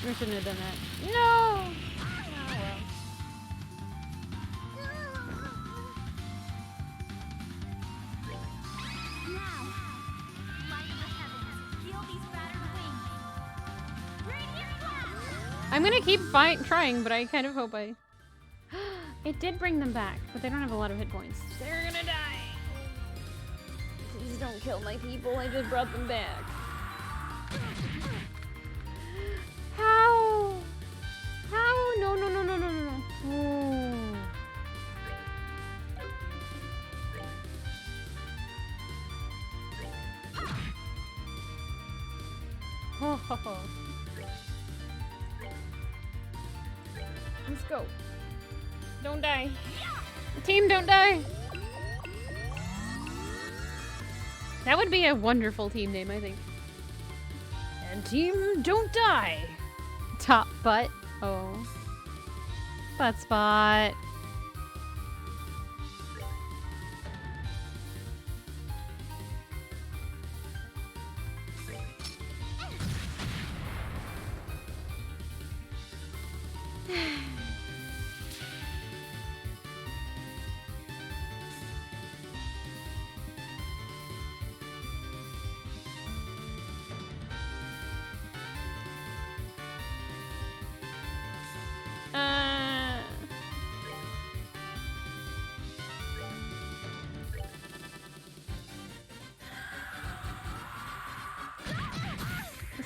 I shouldn't have done that. No! Oh, well. I'm gonna keep trying, but I kind of hope I... It did bring them back, but they don't have a lot of hit points. They're gonna die! Please don't kill my people, I just brought them back. How? How? No, no, no, no, no, no, no. Oh. Ho, ho, ho. Let's go. Don't die. Team, don't die. That would be a wonderful team name, I think. And team, don't die. Top butt. Oh. Butt spot.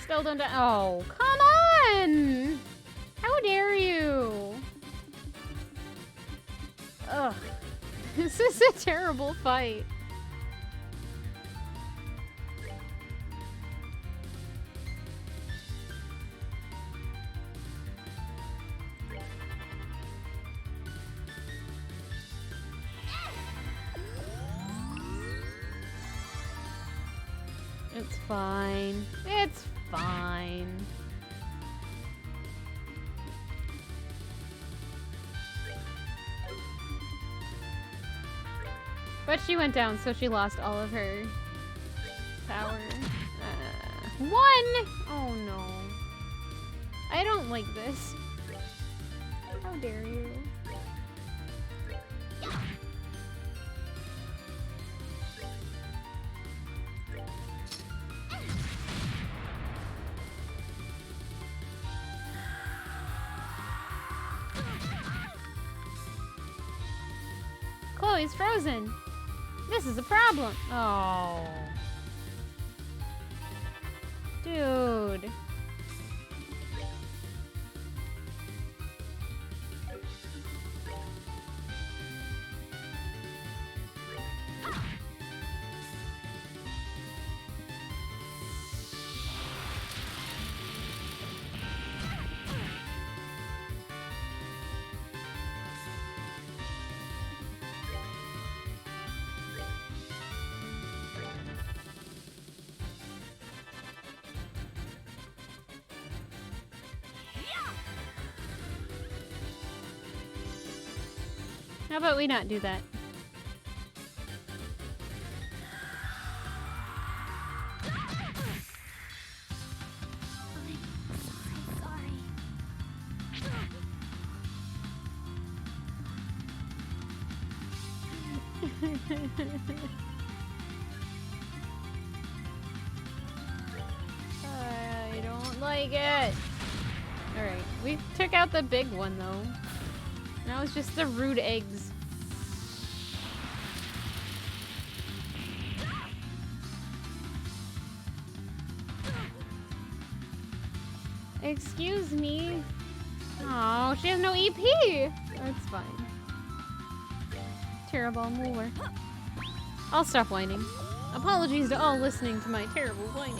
Still don't die. Oh, come on! How dare you? Ugh. This is a terrible fight. It's fine. It's fine. But she went down, so she lost all of her power. One! Oh no. I don't like this. How dare you? Chloe's frozen. This is a problem. Oh. Dude. How about we not do that? I don't like it. Alright, we took out the big one though. Now it's just the rude eggs. Excuse me. Oh, she has no EP. That's fine. Terrible mover. I'll stop whining. Apologies to all listening to my terrible whining.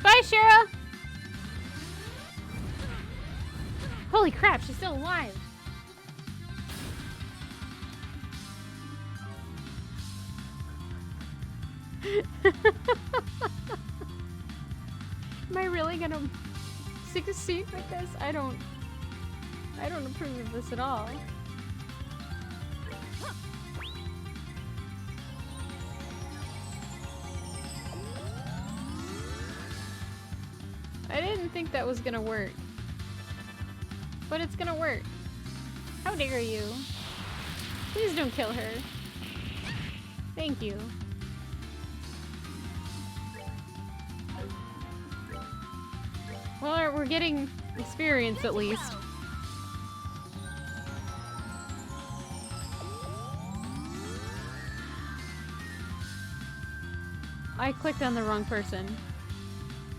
Bye, Shara! Holy crap, she's still alive! Am I really gonna succeed with this? I don't approve of this at all. I didn't think that was gonna work. But it's gonna work. How dare you? Please don't kill her. Thank you. Well, we're getting experience at least. I clicked on the wrong person.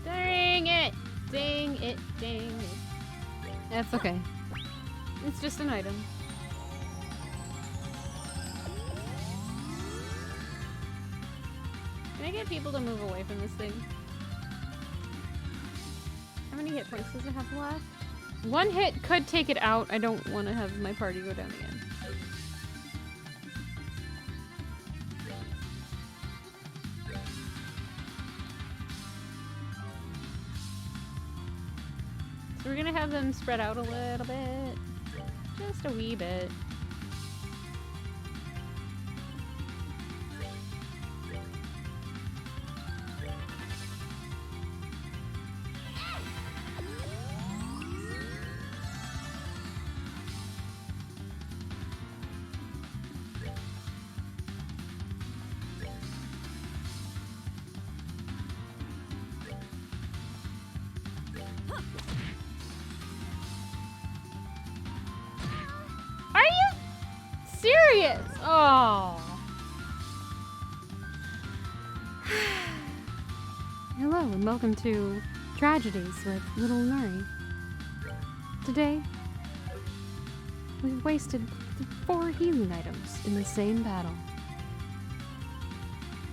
Dang it! Dang it, dang it. That's okay. It's just an item. Can I get people to move away from this thing? How many hit points does it have left? One hit could take it out. I don't want to have my party go down again. So we're gonna have them spread out a little bit. Just a wee bit. serious! Oh. Hello and welcome to Tragedies with Little Nuri. Today, we've wasted 4 healing items in the same battle.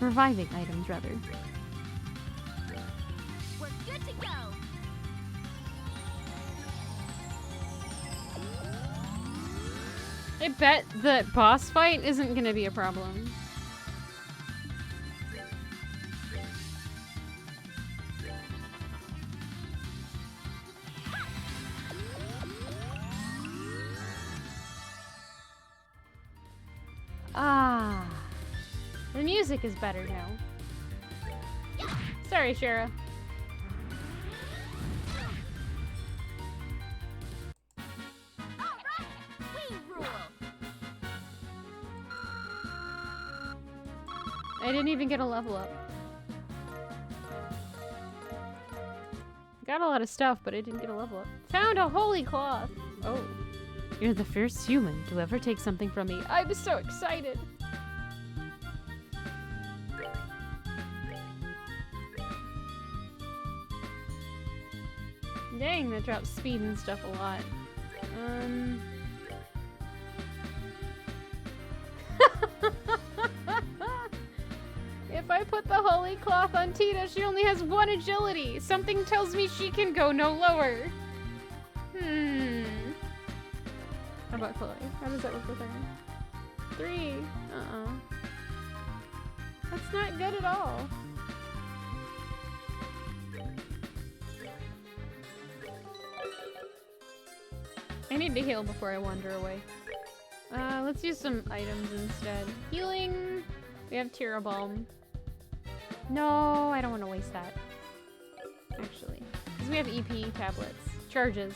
Reviving items, rather. We're good to go. I bet the boss fight isn't gonna be a problem. Ah. The music is better now. Sorry, Shara. Alright, we rule. I didn't even get a level up. Got a lot of stuff, but I didn't get a level up. Found a holy cloth! Oh. You're the first human to ever take something from me. I'm so excited! Dang, that drops speed and stuff a lot. If I put the holy cloth on Tita, she only has 1 agility. Something tells me she can go no lower. How about Chloe? How does that work with her? 3. That's not good at all. I need to heal before I wander away. Let's use some items instead. Healing. We have Tira Balm. No, I don't want to waste that. Actually. Because we have EP tablets. Charges.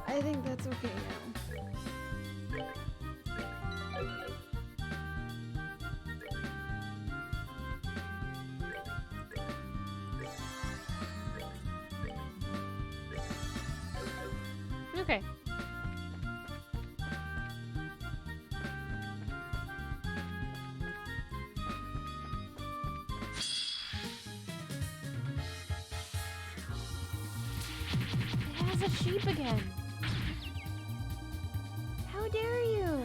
I think that's okay now. Okay. It has a sheep again. How dare you?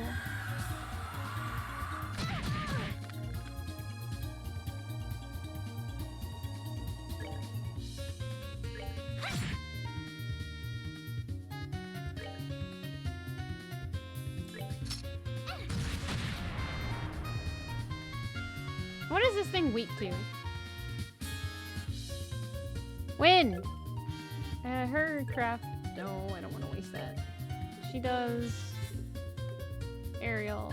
What is this thing weak to? Wind! Her craft. No, I don't want to waste that. She does. Aerial.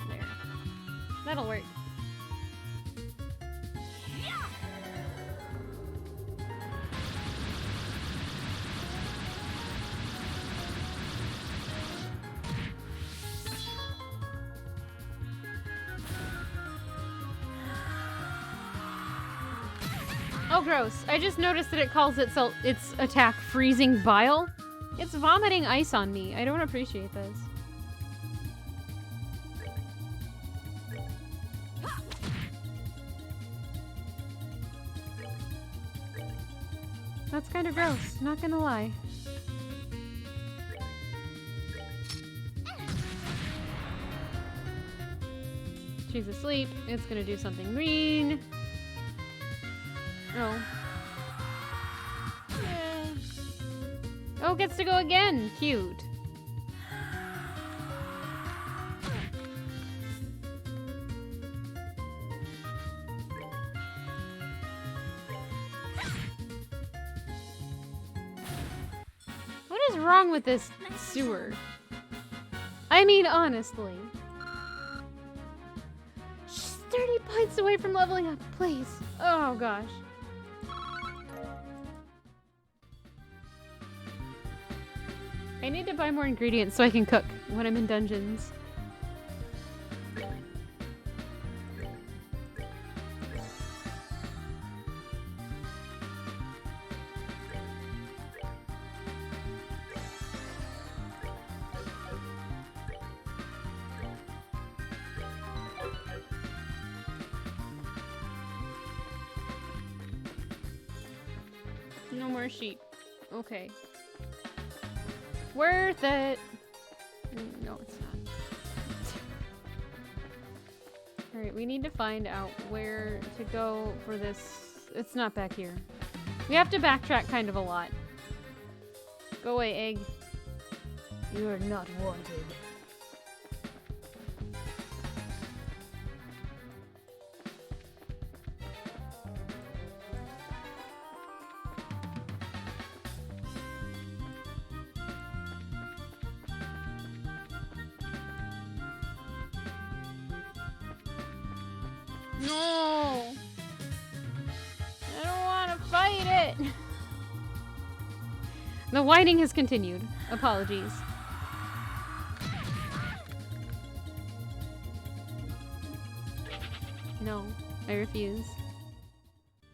There. That'll work. Oh, gross. I just noticed that it calls its attack Freezing Bile. It's vomiting ice on me. I don't appreciate this. That's kind of gross, not gonna lie. She's asleep. It's gonna do something green. Oh. Yeah. Oh, gets to go again. Cute. What is wrong with this sewer? I mean, honestly. She's 30 points away from leveling up, please. Oh, gosh. I need to buy more ingredients so I can cook when I'm in dungeons. No more sheep. Okay. Worth it. No, it's not. Alright, we need to find out where to go for this. It's not back here. We have to backtrack kind of a lot. Go away, egg. You are not wanted. No! I don't want to fight it! The whining has continued. Apologies. No, I refuse.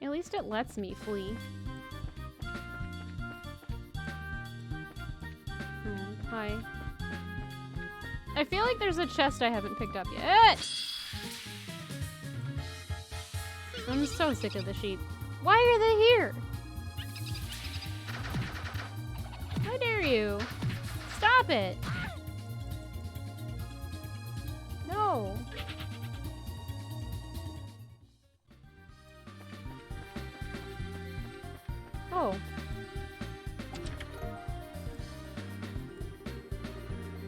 At least it lets me flee. Hi. I feel like there's a chest I haven't picked up yet! I'm so sick of the sheep. Why are they here? How dare you? Stop it! No! Oh.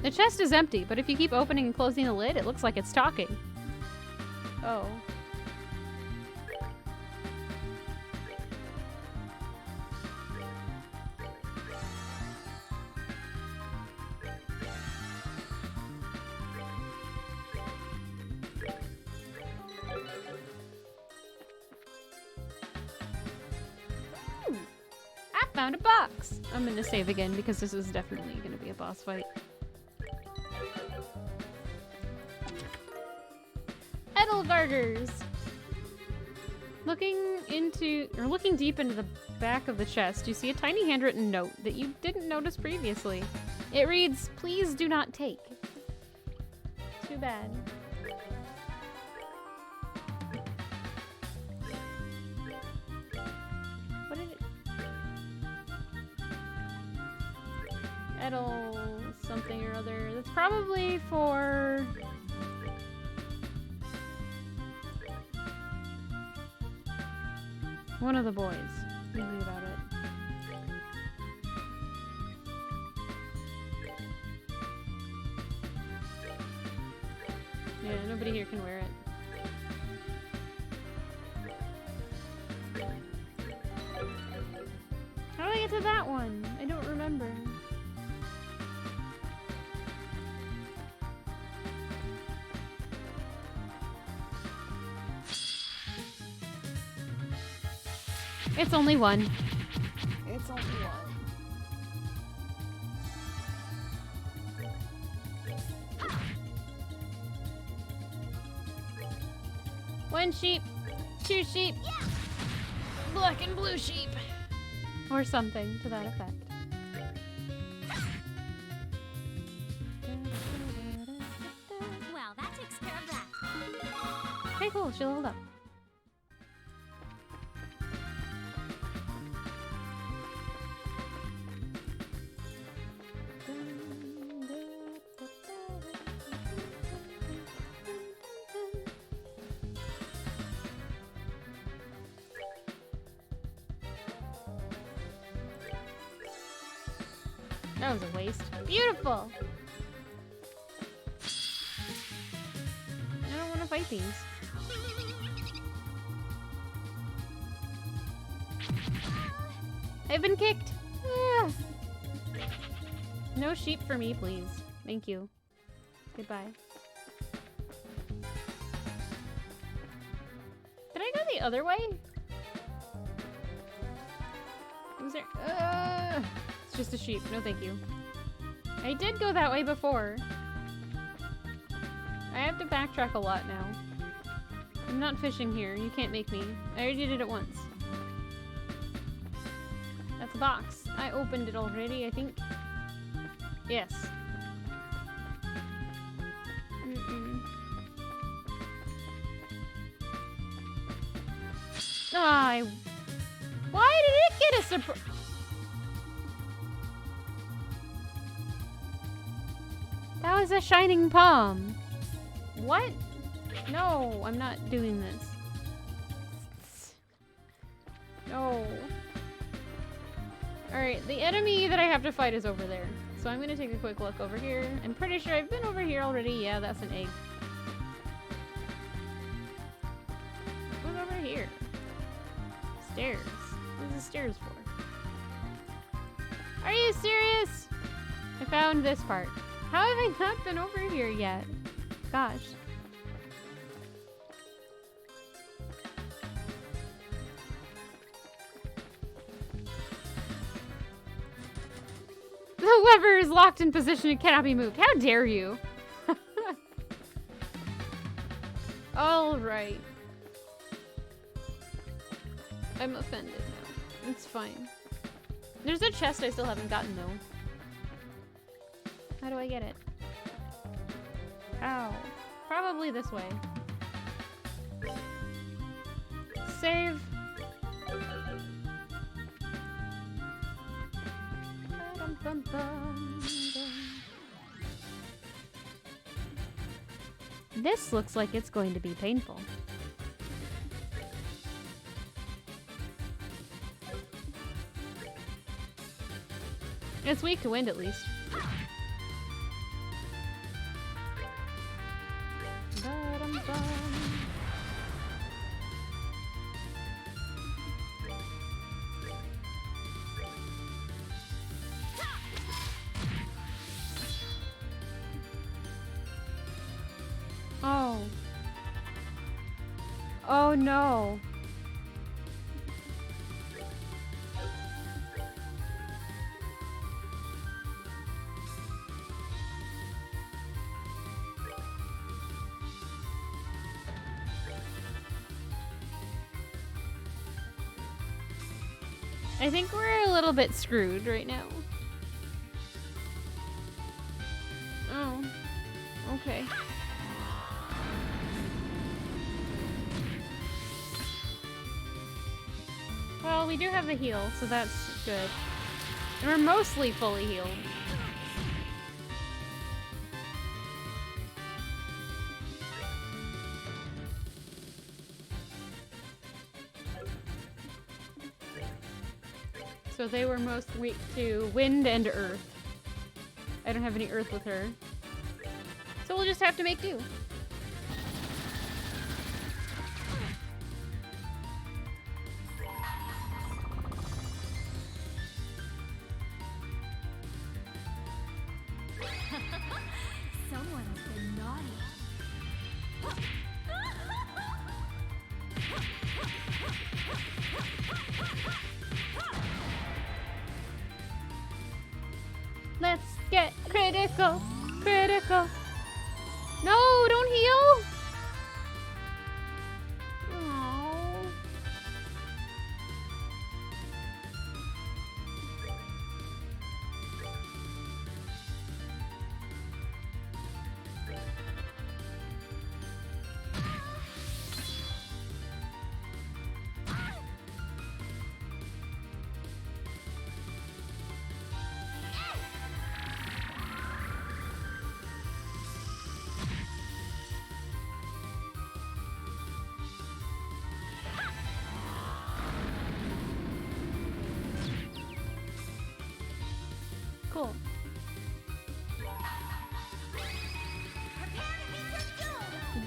The chest is empty, but if you keep opening and closing the lid, it looks like it's talking. Oh. Found a box! I'm gonna save again because this is definitely gonna be a boss fight. Edelgarders! Looking deep into the back of the chest, you see a tiny handwritten note that you didn't notice previously. It reads, "Please do not take." Too bad. What did it... Edel something or other. That's probably for... one of the boys. Thinking about it. Yeah, nobody here can wear it. How do I get to that one? I don't remember. It's only one. It's only one. One sheep, two sheep, black and blue sheep. Or something to that effect. Well, that takes care of that. Okay, cool. She leveled up. That was a waste. Beautiful! I don't want to fight these. I've been kicked! Ah. No sheep for me, please. Thank you. Goodbye. Did I go the other way? Was there... It's just a sheep. No, thank you. I did go that way before. I have to backtrack a lot now. I'm not fishing here. You can't make me. I already did it once. That's a box. I opened it already, I think. Yes. Why did it get a surprise? is a shining palm? What? No, I'm not doing this. No. Alright, the enemy that I have to fight is over there. So I'm gonna take a quick look over here. I'm pretty sure I've been over here already. Yeah, that's an egg. What's over here? Stairs. What is the stairs for? Are you serious? I found this part. How have I not been over here yet? Gosh. The lever is locked in position and cannot be moved. How dare you? All right. I'm offended now. It's fine. There's a chest I still haven't gotten though. How do I get it? How? Probably this way. Save. This looks like it's going to be painful. It's weak to wind at least. Oh. Oh no. I think we're a little bit screwed right now. Oh. Okay. Well, we do have the heal, so that's good. And we're mostly fully healed. So they were most weak to wind and earth. I don't have any earth with her. So we'll just have to make do. Someone has been naughty. Let's get critical. Critical. No, don't heal. Aww. Cool.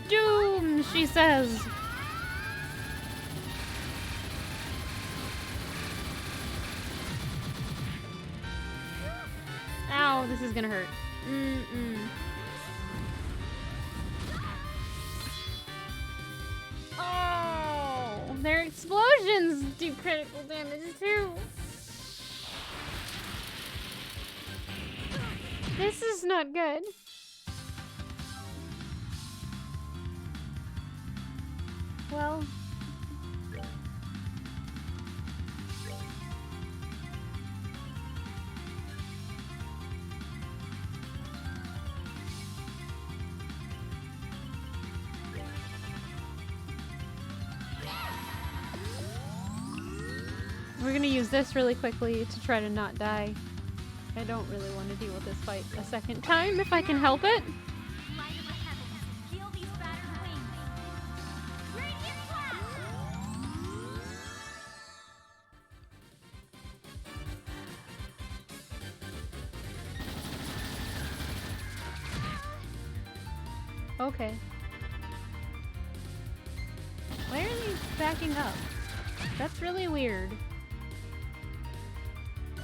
Doom, she says. Ow, this is gonna hurt. Oh, their explosions do critical damage too. This is not good. Well. We're gonna use this really quickly to try to not die. I don't really want to deal with this fight a second time if I can help it. Light of the heavens, heal these battered wings. Radiant flash! Okay. Why are they backing up? That's really weird.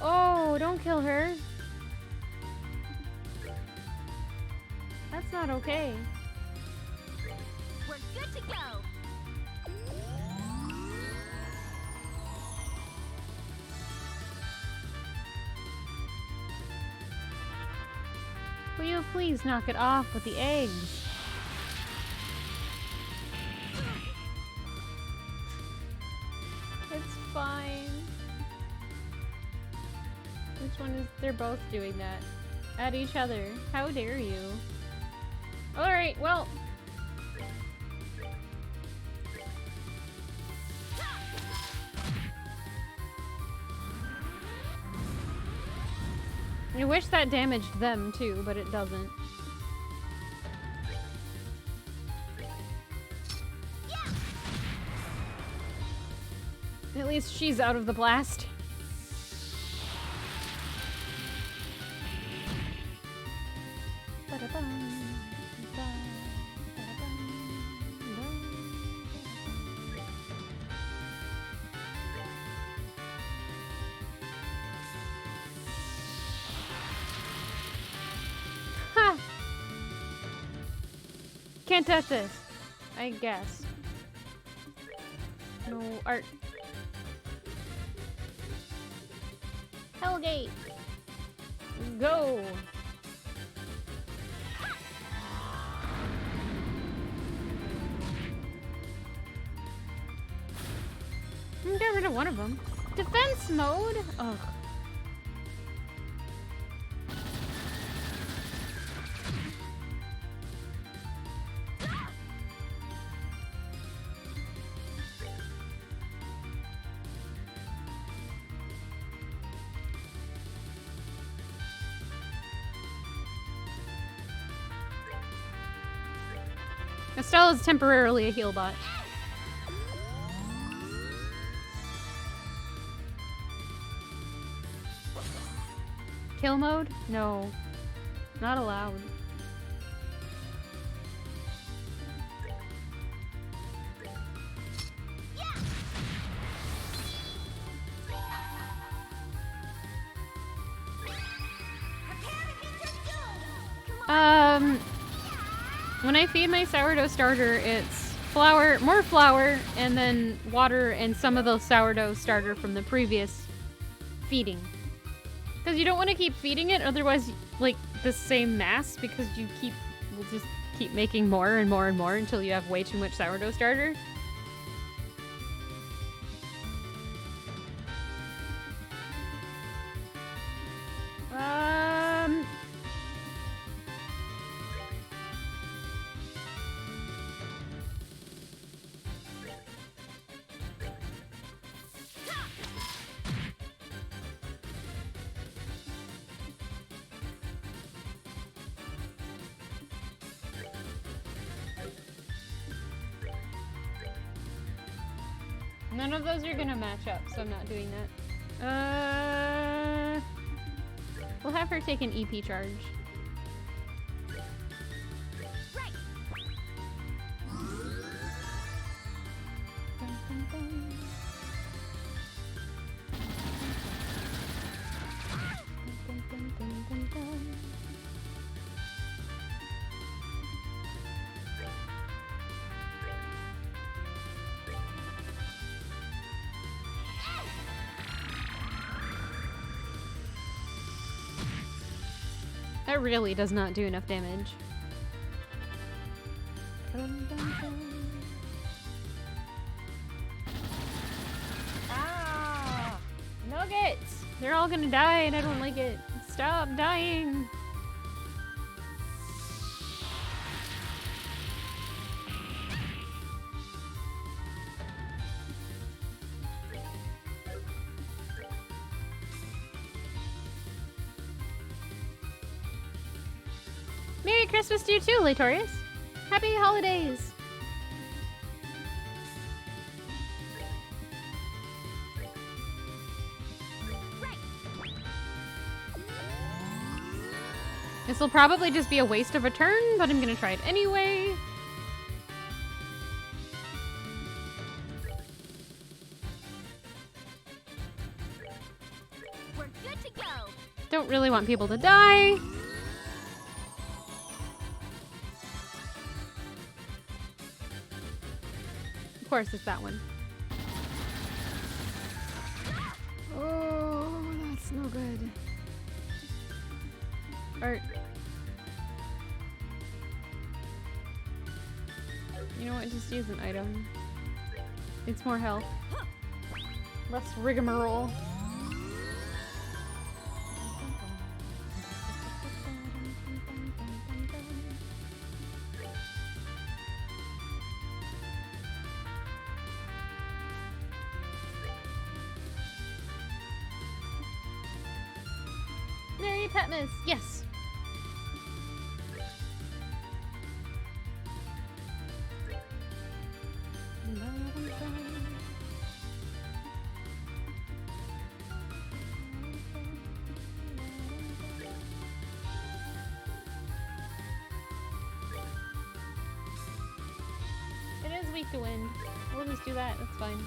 Oh, don't kill her. That's not okay. We're good to go. Will you please knock it off with the eggs? It's fine. Which one is... They're both doing that. At each other. How dare you? Alright, well... I wish that damaged them too, but it doesn't. At least she's out of the blast. Ha! Can't touch this, I guess. No art. Hellgate! Go! Get rid of one of them. Defense mode? Ugh. Estelle is temporarily a heal bot. Kill mode? No. Not allowed. When I feed my sourdough starter, it's flour, more flour, and then water and some of the sourdough starter from the previous feeding. Because you don't want to keep feeding it, otherwise, like, the same mass, because will just keep making more and more and more until you have way too much sourdough starter. None of those are gonna match up, so I'm not doing that. We'll have her take an EP charge. Right. Dun, dun, dun. Dun, dun, dun, dun, dun. That really does not do enough damage. Dun, dun, dun. Ah! Nuggets! They're all gonna die and I don't like it. Stop dying! Christmas to you too, Latorius. Happy holidays. This will probably just be a waste of a turn, but I'm gonna try it anyway. We're good to go. Don't really want people to die. Of course, it's that one. Oh, that's no good. Art. You know what? Just use an item. It's more health. Less rigmarole. Merry Petmas! Yes! It is weak to wind. We'll just do that, that's fine.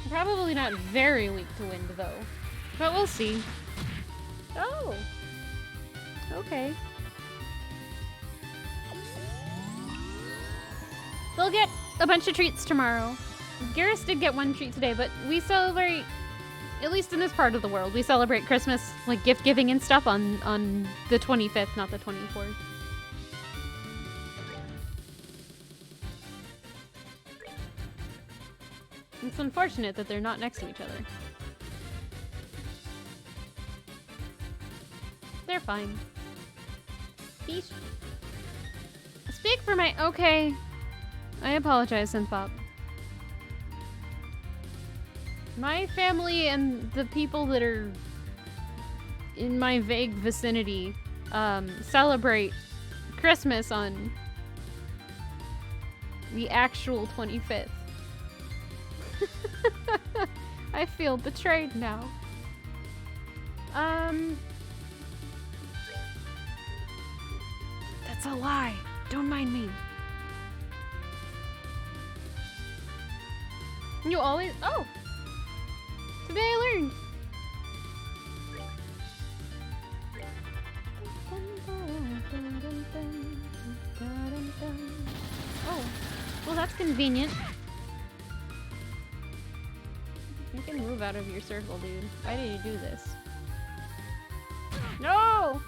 Probably not very weak to wind, though. But we'll see. Oh! Okay. They'll get a bunch of treats tomorrow. Garrus did get one treat today, but we celebrate, at least in this part of the world, we celebrate Christmas, like gift giving and stuff on the 25th, not the 24th. It's unfortunate that they're not next to each other. They're fine. Beesh. Speak for my... Okay. I apologize, Synthpop. My family and the people that are in my vague vicinity celebrate Christmas on the actual 25th. I feel betrayed now. That's a lie. Don't mind me. You always... Oh! Today I learned! Oh. Well, that's convenient. You can move out of your circle, dude. Why did you do this? No!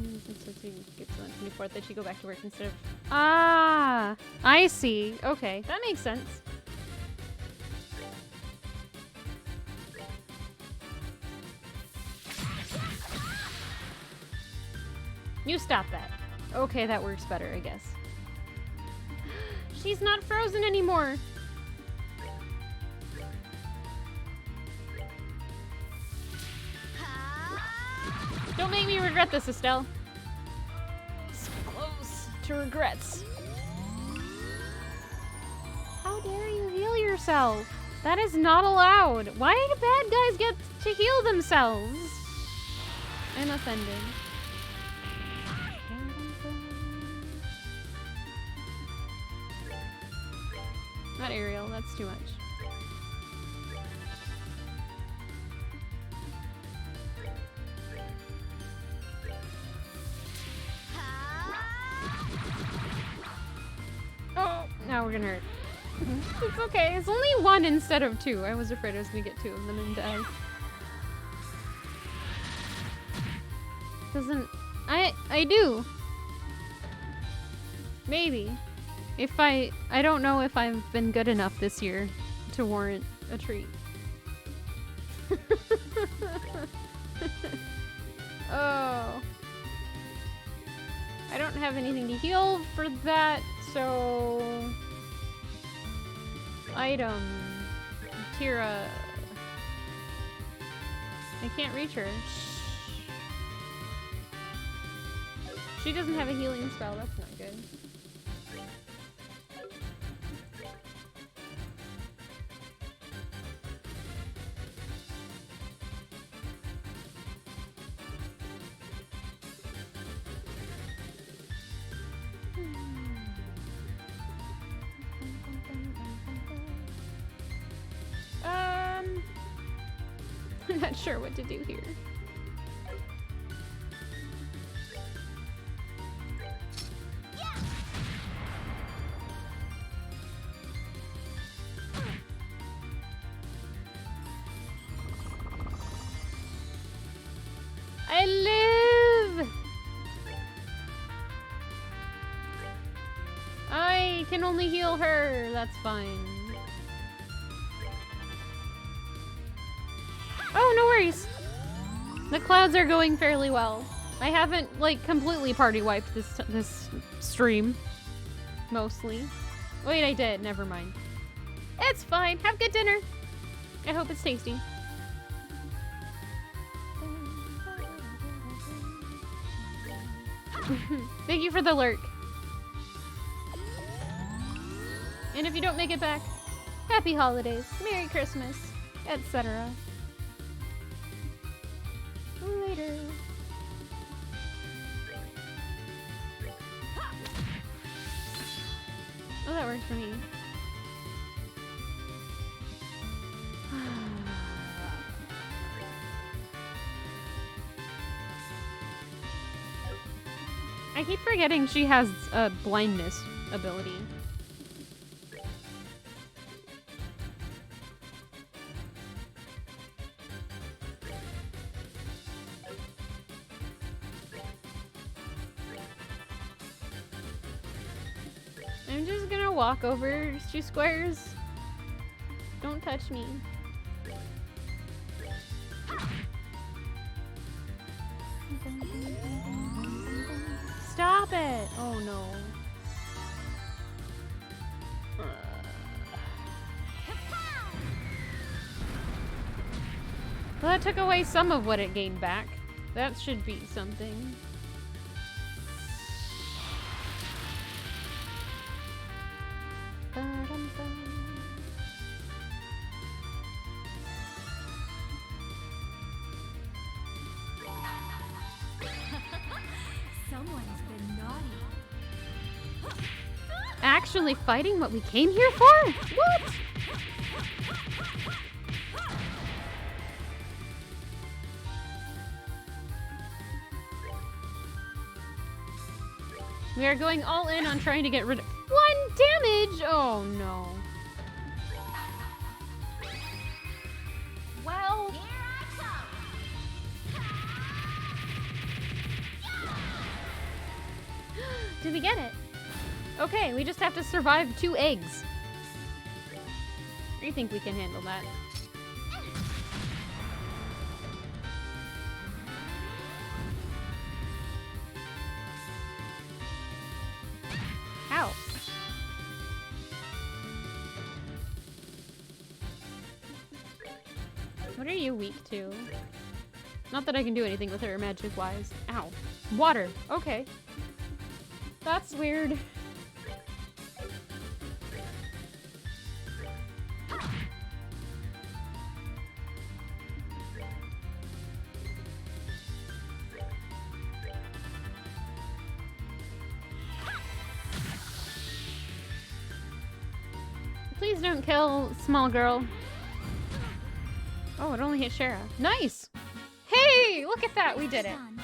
Since you get to the 24th, that you go back to work instead of... Ah! I see. Okay, that makes sense. You stop that. Okay, that works better, I guess. She's not frozen anymore! Don't make me regret this, Estelle. Close to regrets. How dare you heal yourself? That is not allowed. Why do bad guys get to heal themselves? I'm offended. Not Ariel, that's too much. Oh, Ow, we're gonna hurt. It's okay. It's only one instead of two. I was afraid I was gonna get two of them and die. Doesn't... I do. Maybe. If I don't know if I've been good enough this year to warrant a treat. Oh. I don't have anything to heal for that, so... Item. Tira. I can't reach her. She doesn't have a healing spell, that's not good. I'm not sure what to do here. I live! I can only heal her. That's fine. Oh, no worries. The clouds are going fairly well. I haven't, like, completely party wiped this stream. Mostly. Wait, I did. Never mind. It's fine. Have good dinner. I hope it's tasty. Thank you for the lurk. And if you don't make it back, happy holidays, Merry Christmas, etc. Later. Oh, that works for me. I keep forgetting she has a blindness ability. I'm just gonna walk over 2 squares. Don't touch me. Stop it! Oh no. Well, that took away some of what it gained back. That should be something. Someone's been naughty. Actually fighting what we came here for? What? We are going all in on trying to get rid of 1 damage! Oh no. Well... Here I come. Did we get it? Okay, we just have to survive 2 eggs. I think we can handle that. Ow. What are you weak to? Not that I can do anything with her magic-wise. Ow. Water. Okay. That's weird. Please don't kill small girl. Oh, it only hit Shara. Nice! Hey, look at that, we did it. Done.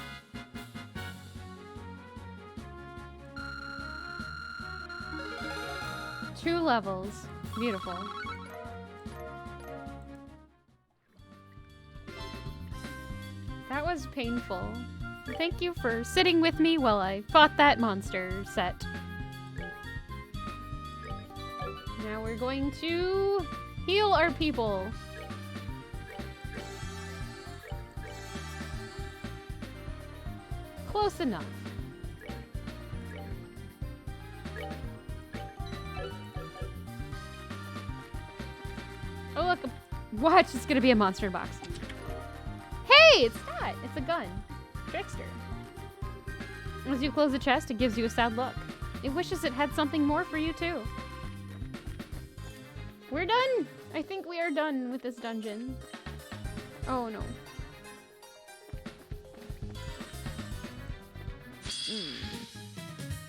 2 levels. Beautiful. That was painful. Thank you for sitting with me while I fought that monster set. Now we're going to heal our people. Close enough. Oh look, watch, it's gonna be a monster box. Hey, it's not. It's a gun. Trickster. As you close the chest, it gives you a sad look. It wishes it had something more for you too. We're done. I think we are done with this dungeon. Oh no.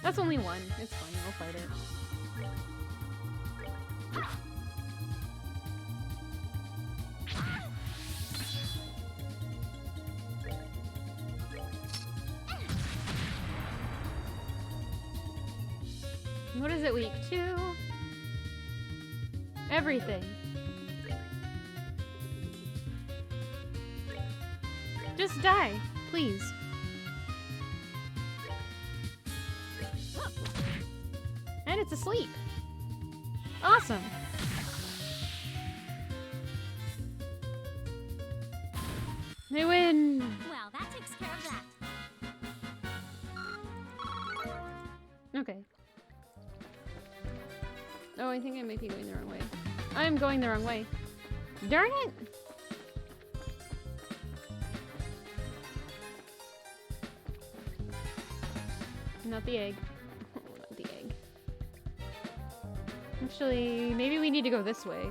That's only one. It's fine. I'll fight it. What is it weak to? Everything. Just die, please. And it's asleep. Awesome. They win. Well, that takes care of that. Okay. Oh, I think I might be going the wrong way. I'm going the wrong way. Darn it! Not the egg. Not the egg. Actually, maybe we need to go this way.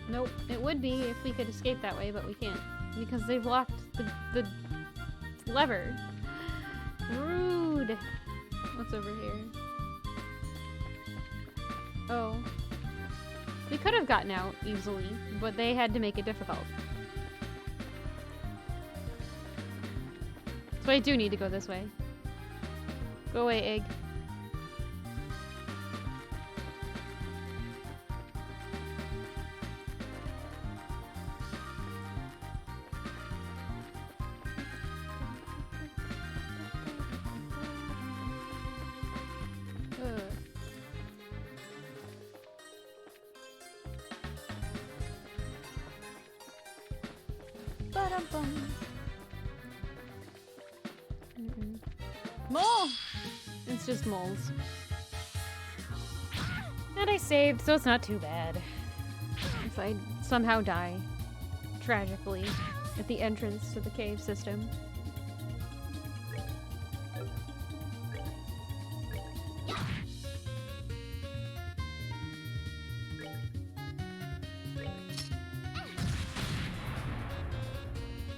Nope, it would be if we could escape that way, but we can't. Because they've locked the lever. Rude. What's over here? Oh. We could have gotten out easily, but they had to make it difficult. So I do need to go this way. Go away, egg. Mole! It's just moles. And I saved, so it's not too bad. If I somehow die, tragically, at the entrance to the cave system.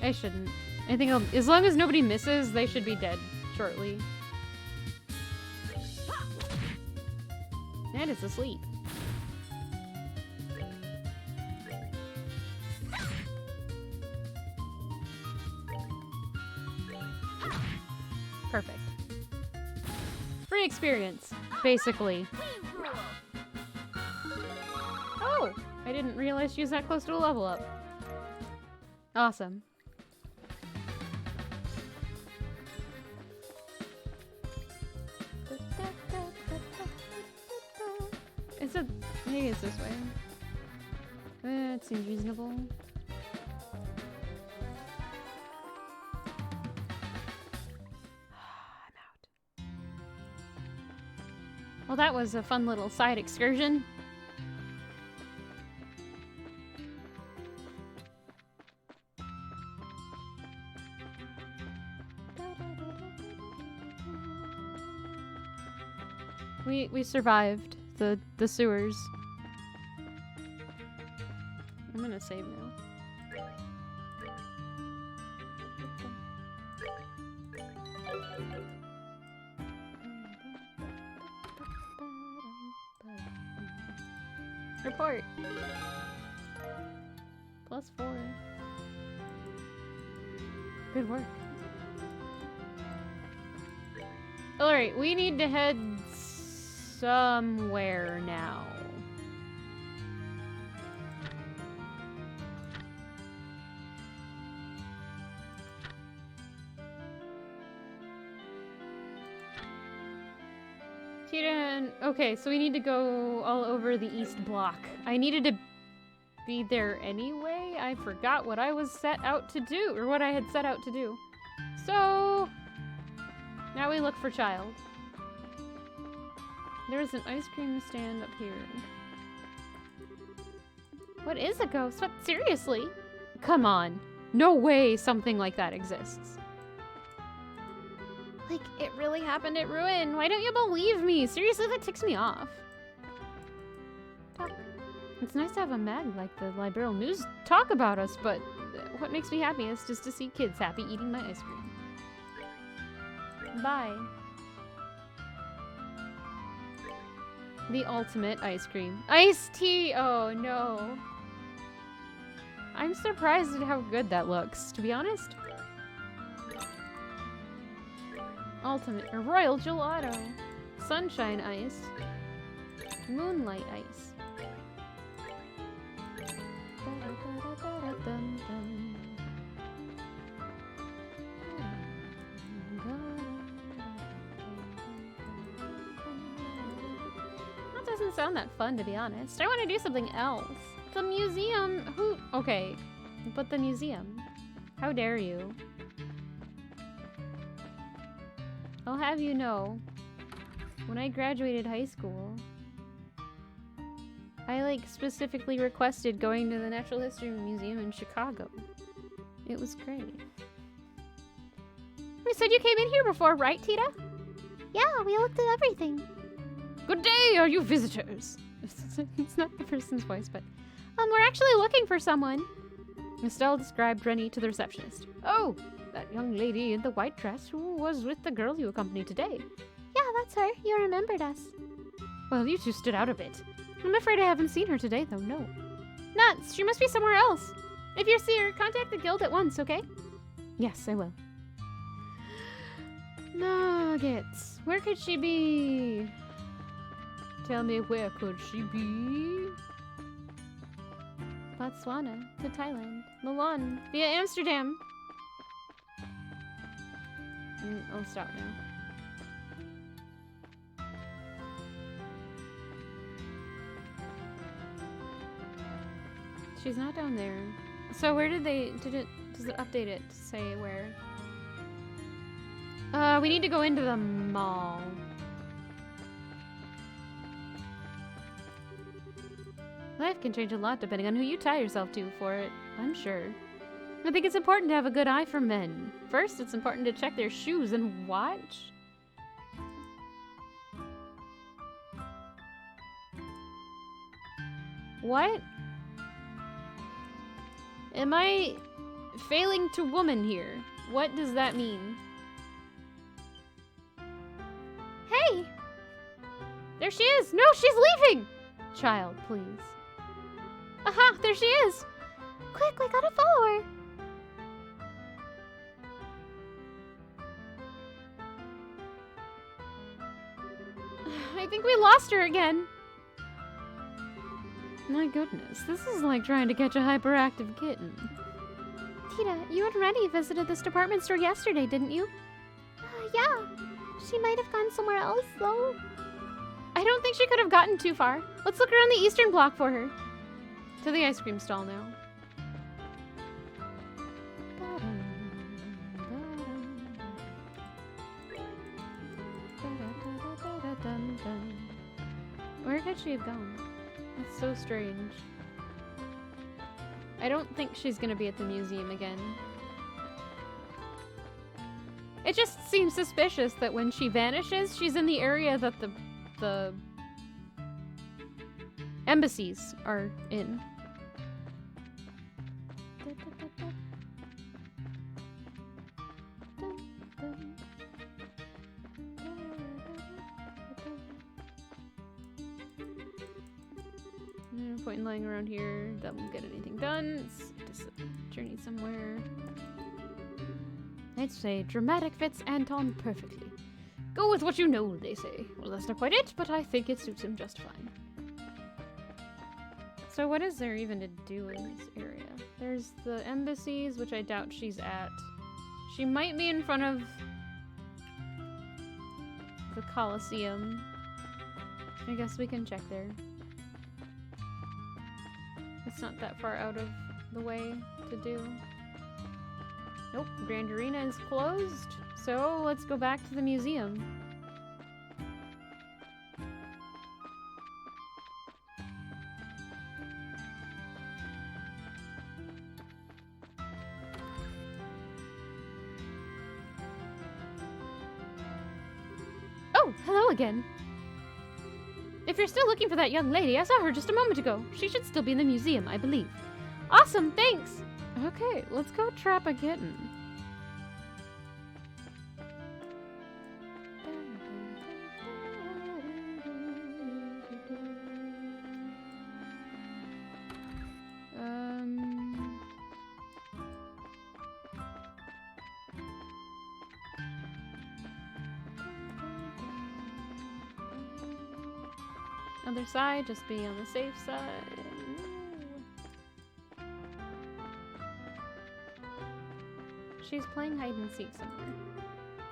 I shouldn't. I think as long as nobody misses, they should be dead shortly. And it's asleep. Perfect. Free experience, basically. Oh! I didn't realize she was that close to a level up. Awesome. Maybe it's this way. It seems reasonable. I'm out. Well, that was a fun little side excursion. We survived the sewers. I'm gonna save now. Report. +4. Good work. Alright, we need to head somewhere now. Tita and... Okay, so we need to go all over the East Block. I needed to be there anyway. I forgot what I was set out to do, or what I had set out to do. So... now we look for Child. There's an ice cream stand up here. What is a ghost? What? Seriously? Come on. No way something like that exists. Like, it really happened at Ruin. Why don't you believe me? Seriously, that ticks me off. Talk. It's nice to have a mag like the Liberal News talk about us, but what makes me happiest is to see kids happy eating my ice cream. Bye. The ultimate ice cream. Iced tea! Oh no. I'm surprised at how good that looks, to be honest. Ultimate, or Royal Gelato. Sunshine ice. Moonlight ice. That doesn't sound that fun, to be honest. I want to do something else. The museum. Who? Okay, but the museum. How dare you? I'll have you know, when I graduated high school, I like specifically requested going to the Natural History Museum in Chicago. It was great. We said you came in here before, right, Tita? Yeah, we looked at everything. Good day, are you visitors? It's not the person's voice, but... We're actually looking for someone. Estelle described Rennie to the receptionist. Oh, that young lady in the white dress who was with the girl you accompanied today. Yeah, that's her. You remembered us. Well, you two stood out a bit. I'm afraid I haven't seen her today, though, no. Nuts, she must be somewhere else. If you see her, contact the guild at once, okay? Yes, I will. Nuggets. Where could she be? Tell me, where could she be? Botswana, to Thailand, Milan, via Amsterdam. I'll stop now. She's not down there. So where does it update it to say where? We need to go into the mall. Life can change a lot depending on who you tie yourself to for it, I'm sure. I think it's important to have a good eye for men. First, it's important to check their shoes and watch. What? Am I failing to woman here? What does that mean? Hey! There she is! No, she's leaving! Child, please. Aha, there she is! Quick, we gotta follow her! I think we lost her again. My goodness, this is like trying to catch a hyperactive kitten. Tita, you and Rennie visited this department store yesterday, didn't you? Yeah. She might have gone somewhere else, though. I don't think she could have gotten too far. Let's look around the eastern block for her. To the ice cream stall now. Where could she have gone? That's so strange. I don't think she's gonna be at the museum again. It just seems suspicious that when she vanishes, she's in the area that the embassies are in. No point in lying around here. Doesn't get anything done. It's journey somewhere. I'd say dramatic fits Anton perfectly. Go with what you know, they say. Well, that's not quite it, but I think it suits him just fine. So what is there even to do in this area? There's the embassies, which I doubt she's at. She might be in front of the Colosseum. I guess we can check there. It's not that far out of the way to do. Nope, Grand Arena is closed. So let's go back to the museum. Oh, hello again. If you're still looking for that young lady, I saw her just a moment ago. She should still be in the museum, I believe. Awesome, thanks! Okay, let's go trap a kitten. Other side, just be on the safe side. She's playing hide and seek somewhere.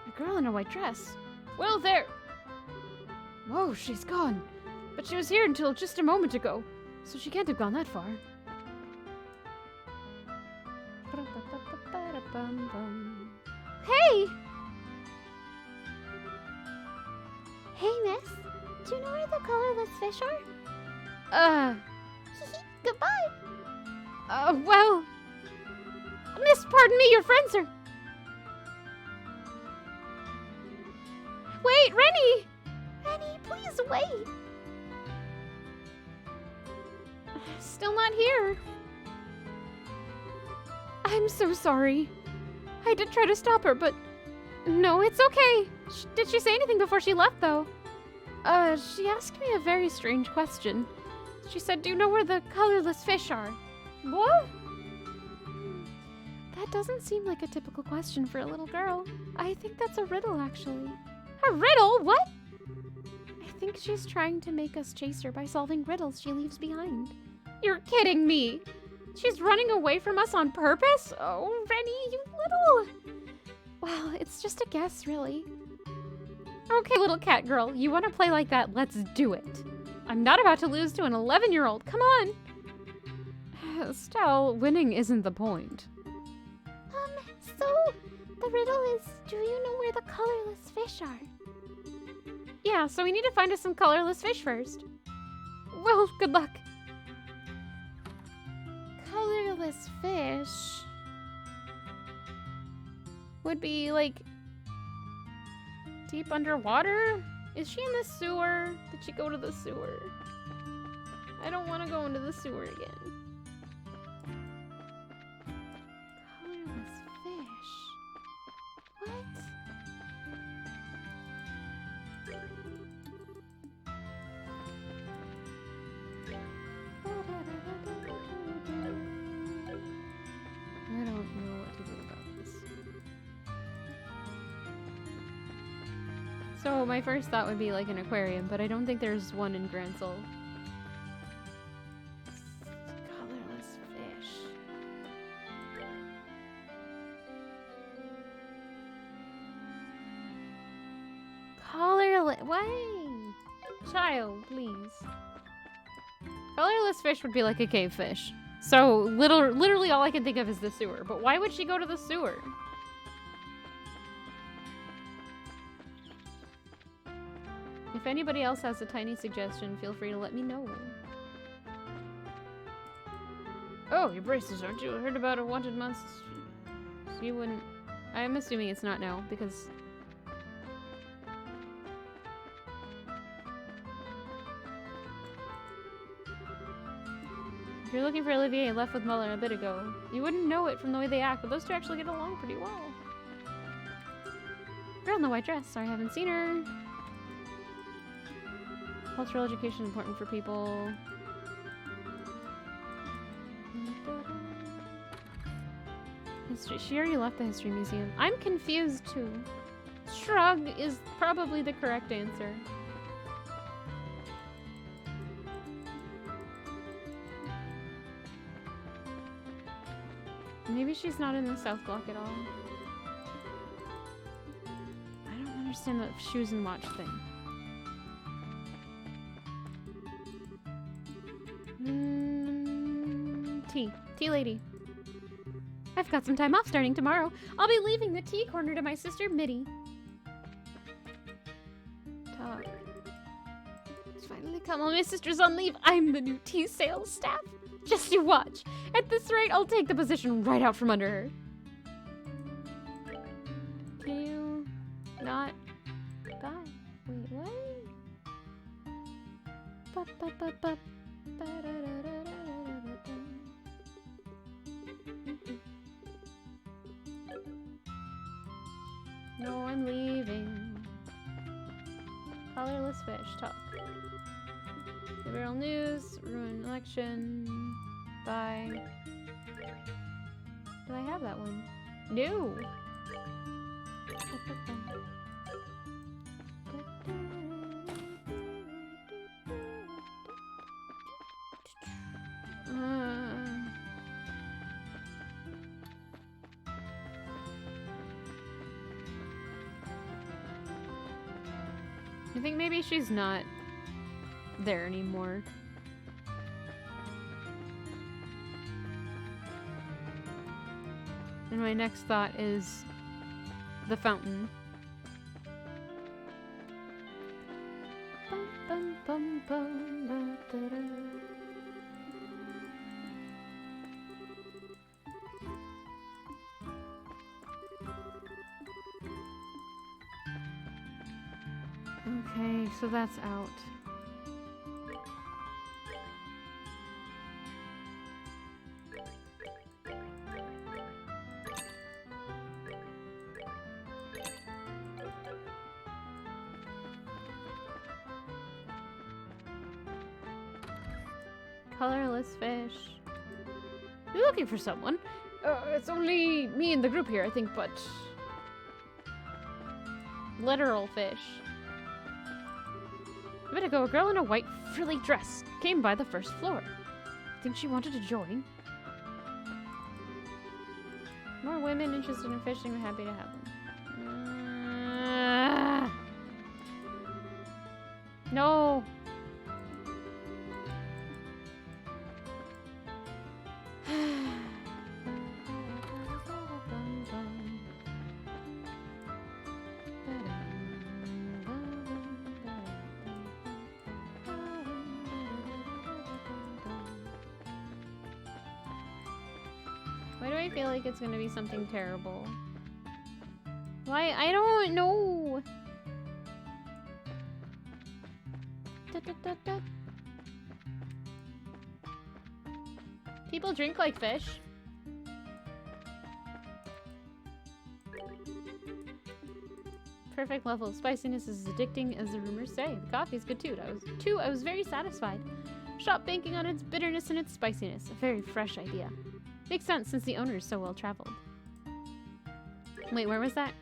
A girl in a white dress. Well, there! Whoa, she's gone. But she was here until just a moment ago, so she can't have gone that far. Hey! Hey, miss. Do you know where the colorless fish are? Goodbye. Well... Miss, pardon me, your friends are... Wait, Rennie! Rennie, please wait. Still not here. I'm so sorry. I did try to stop her, but... No, it's okay. Did she say anything before she left, though? She asked me a very strange question. She said, do you know where the colorless fish are? What? That doesn't seem like a typical question for a little girl. I think that's a riddle, actually. A riddle? What? I think she's trying to make us chase her by solving riddles she leaves behind. You're kidding me! She's running away from us on purpose? Oh, Rennie, you little... Well, it's just a guess, really. Okay, little cat girl, you want to play like that? Let's do it. I'm not about to lose to an 11-year-old. Come on! Estelle, winning isn't the point. So, the riddle is, do you know where the colorless fish are? Yeah, so we need to find us some colorless fish first. Well, good luck. Colorless fish would be, like, deep underwater? Is she in the sewer? Did she go to the sewer? I don't want to go into the sewer again. Colorless fish. What? I don't know what to do about this. So my first thought would be like an aquarium, but I don't think there's one in Gransel. Colorless fish. Colorless. Wait! Child, please. Colorless fish would be like a cave fish. So literally all I can think of is the sewer. But why would she go to the sewer? If anybody else has a tiny suggestion, feel free to let me know. Oh, your braces, aren't you? I heard about a wanted monster. So you wouldn't... I'm assuming it's not now, because... If you're looking for Olivier left with Muller a bit ago, you wouldn't know it from the way they act, but those two actually get along pretty well. Girl in the white dress. Sorry, I haven't seen her. Cultural education important for people. She already left the history museum. I'm confused too. Shrug is probably the correct answer. Maybe she's not in the South Block at all. I don't understand the shoes and watch thing. Tea lady. I've got some time off starting tomorrow. I'll be leaving the tea corner to my sister Mitty. Talk. It's finally come while my sister's on leave. I'm the new tea sales staff. Just you watch. At this rate, I'll take the position right out from under her. Can you not? Bye. Wait, what? No, I'm leaving. Colorless fish. Talk. Liberal news. Ruin election. Bye. Do I have that one? No. I think maybe she's not there anymore. And my next thought is the fountain. Bum, bum, bum, bum, da, da, da. Okay, so that's out. Colorless fish. You're looking for someone? It's only me in the group here, I think, but... Literal fish. A minute ago, a girl in a white frilly dress came by the first floor. Think she wanted to join? More women interested in fishing. We're happy to have them. No. Why do I feel like it's gonna be something terrible? Why? I don't know. Da, da, da, da. People drink like fish. Perfect level of spiciness is as addicting as the rumors say. The coffee's good too. I was very satisfied. Shop banking on its bitterness and its spiciness. A very fresh idea. Makes sense since the owner is so well traveled. Wait, where was that?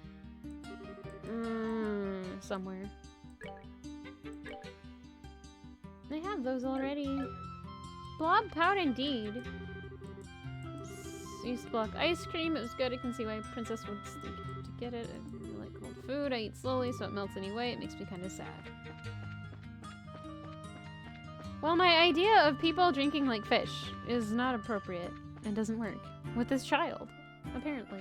Somewhere. I have those already. Blob pout indeed. East Block ice cream. It was good. I can see why Princess would think to get it. I really like cold food. I eat slowly so it melts anyway. It makes me kind of sad. Well, my idea of people drinking like fish is not appropriate and doesn't work with this child, apparently.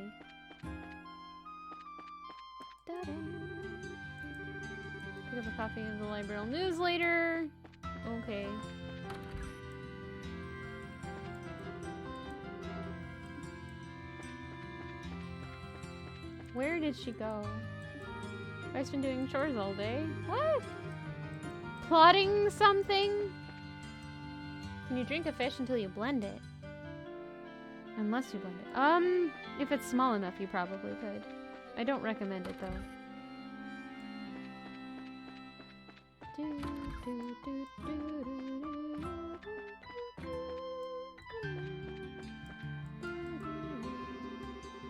Pick up a copy of the Liberal News later. Okay. Where did she go? I've been doing chores all day. What? Plotting something? Can you drink a fish until you blend it? Unless you blend it. If it's small enough, you probably could. I don't recommend it, though.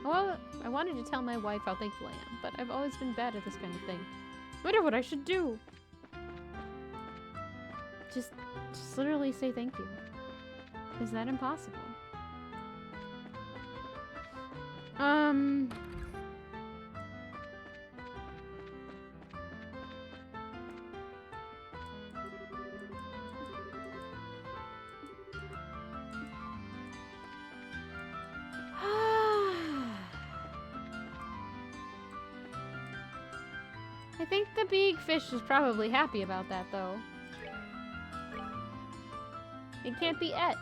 Well, I wanted to tell my wife how thankful I am, but I've always been bad at this kind of thing. I wonder what I should do. Just literally say thank you. Is that impossible? I think the big fish is probably happy about that, though. It can't be et.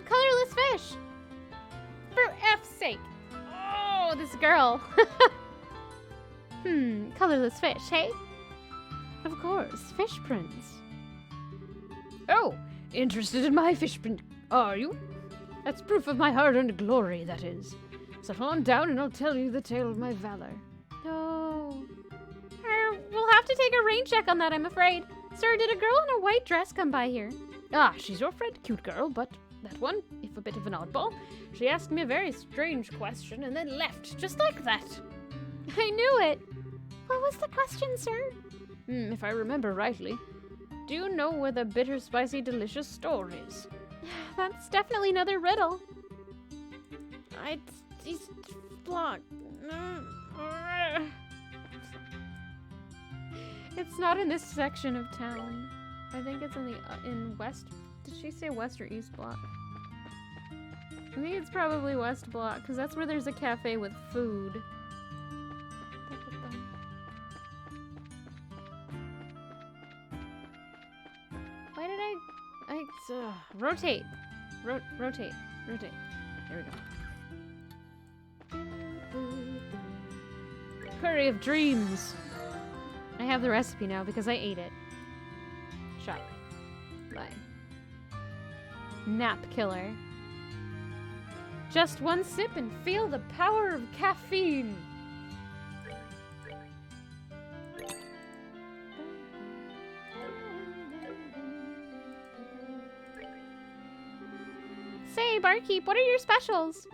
Colorless fish! For F's sake! Oh, this girl! Colorless fish, hey? Of course, fish prints. Oh, interested in my fish print, are you? That's proof of my hard-earned glory, that is. Settle on down and I'll tell you the tale of my valor. No. We'll have to take a rain check on that, I'm afraid. Sir, did a girl in a white dress come by here? Ah, she's your friend, cute girl, but that one, if a bit of an oddball, she asked me a very strange question and then left, just like that. I knew it. What was the question, sir? If I remember rightly. Do you know where the bitter, spicy, delicious store is? That's definitely another riddle. It's blocked. It's not in this section of town. I think it's in west. Did she say west or east block? I think it's probably west block because that's where there's a cafe with food. Why did rotate. Rotate. Rotate. There we go. Curry of dreams. I have the recipe now because I ate it. Shot. Bye. Nap killer. Just one sip and feel the power of caffeine. Say, barkeep, what are your specials?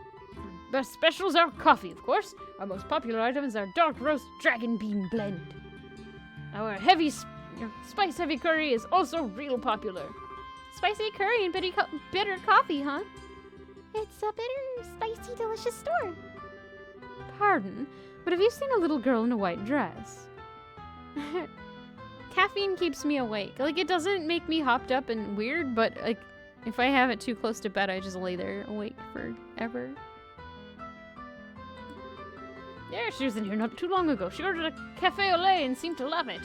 Best specials are coffee, of course. Our most popular item is our dark roast dragon bean blend. Our spice heavy curry is also real popular. Spicy curry and bitter coffee, huh? It's a bitter, spicy, delicious store. Pardon, but have you seen a little girl in a white dress? Caffeine keeps me awake. Like, it doesn't make me hopped up and weird, but like, if I have it too close to bed, I just lay there awake forever. Yeah, she was in here not too long ago. She ordered a cafe au lait and seemed to love it.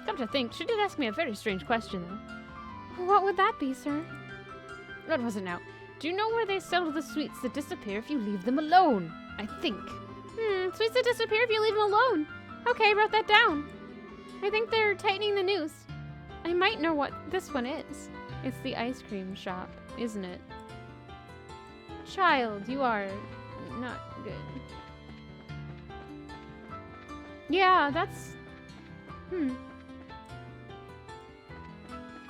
Come to think, she did ask me a very strange question, though. What would that be, sir? What was it now? Do you know where they sell the sweets that disappear if you leave them alone? I think. Sweets that disappear if you leave them alone. Okay, wrote that down. I think they're tightening the noose. I might know what this one is. It's the ice cream shop, isn't it? Child, you are not good. Yeah, that's...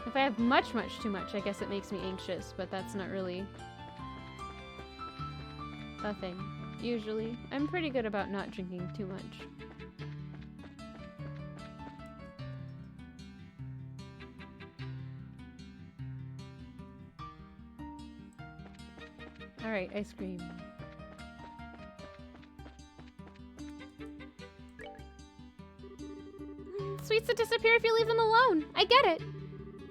If I have much too much, I guess it makes me anxious, but that's not really a thing. Usually, I'm pretty good about not drinking too much. Alright, ice cream. Sweets that disappear if you leave them alone. I get it.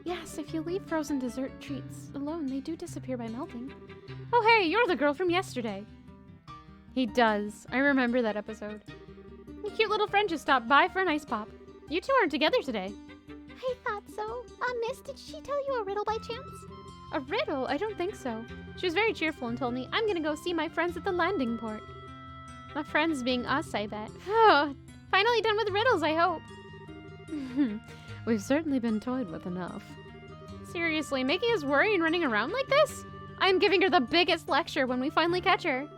Yes, if you leave frozen dessert treats alone, they do disappear by melting. Oh hey, you're the girl from yesterday. He does. I remember that episode. Your cute little friend just stopped by for an ice pop. You two aren't together today. I thought so. Miss, did she tell you a riddle by chance? A riddle? I don't think so. She was very cheerful and told me, I'm gonna go see my friends at the landing port. My friends being us, I bet. Oh, finally done with riddles, I hope. We've certainly been toyed with enough. Seriously, making us worry and running around like this? I'm giving her the biggest lecture when we finally catch her.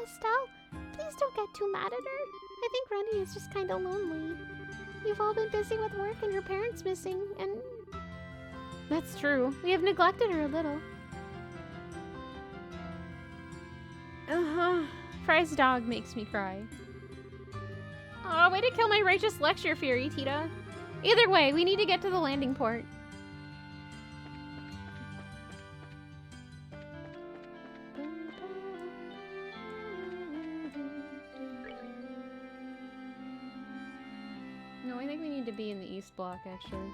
Estelle, please don't get too mad at her. I think Rennie is just kinda lonely. You've all been busy with work and her parents missing, and... That's true. we have neglected her a little. Fry's dog makes me cry. Oh, way to kill my righteous lecture fury, Tita. Either way, we need to get to the landing port. No, I think we need to be in the east block, actually.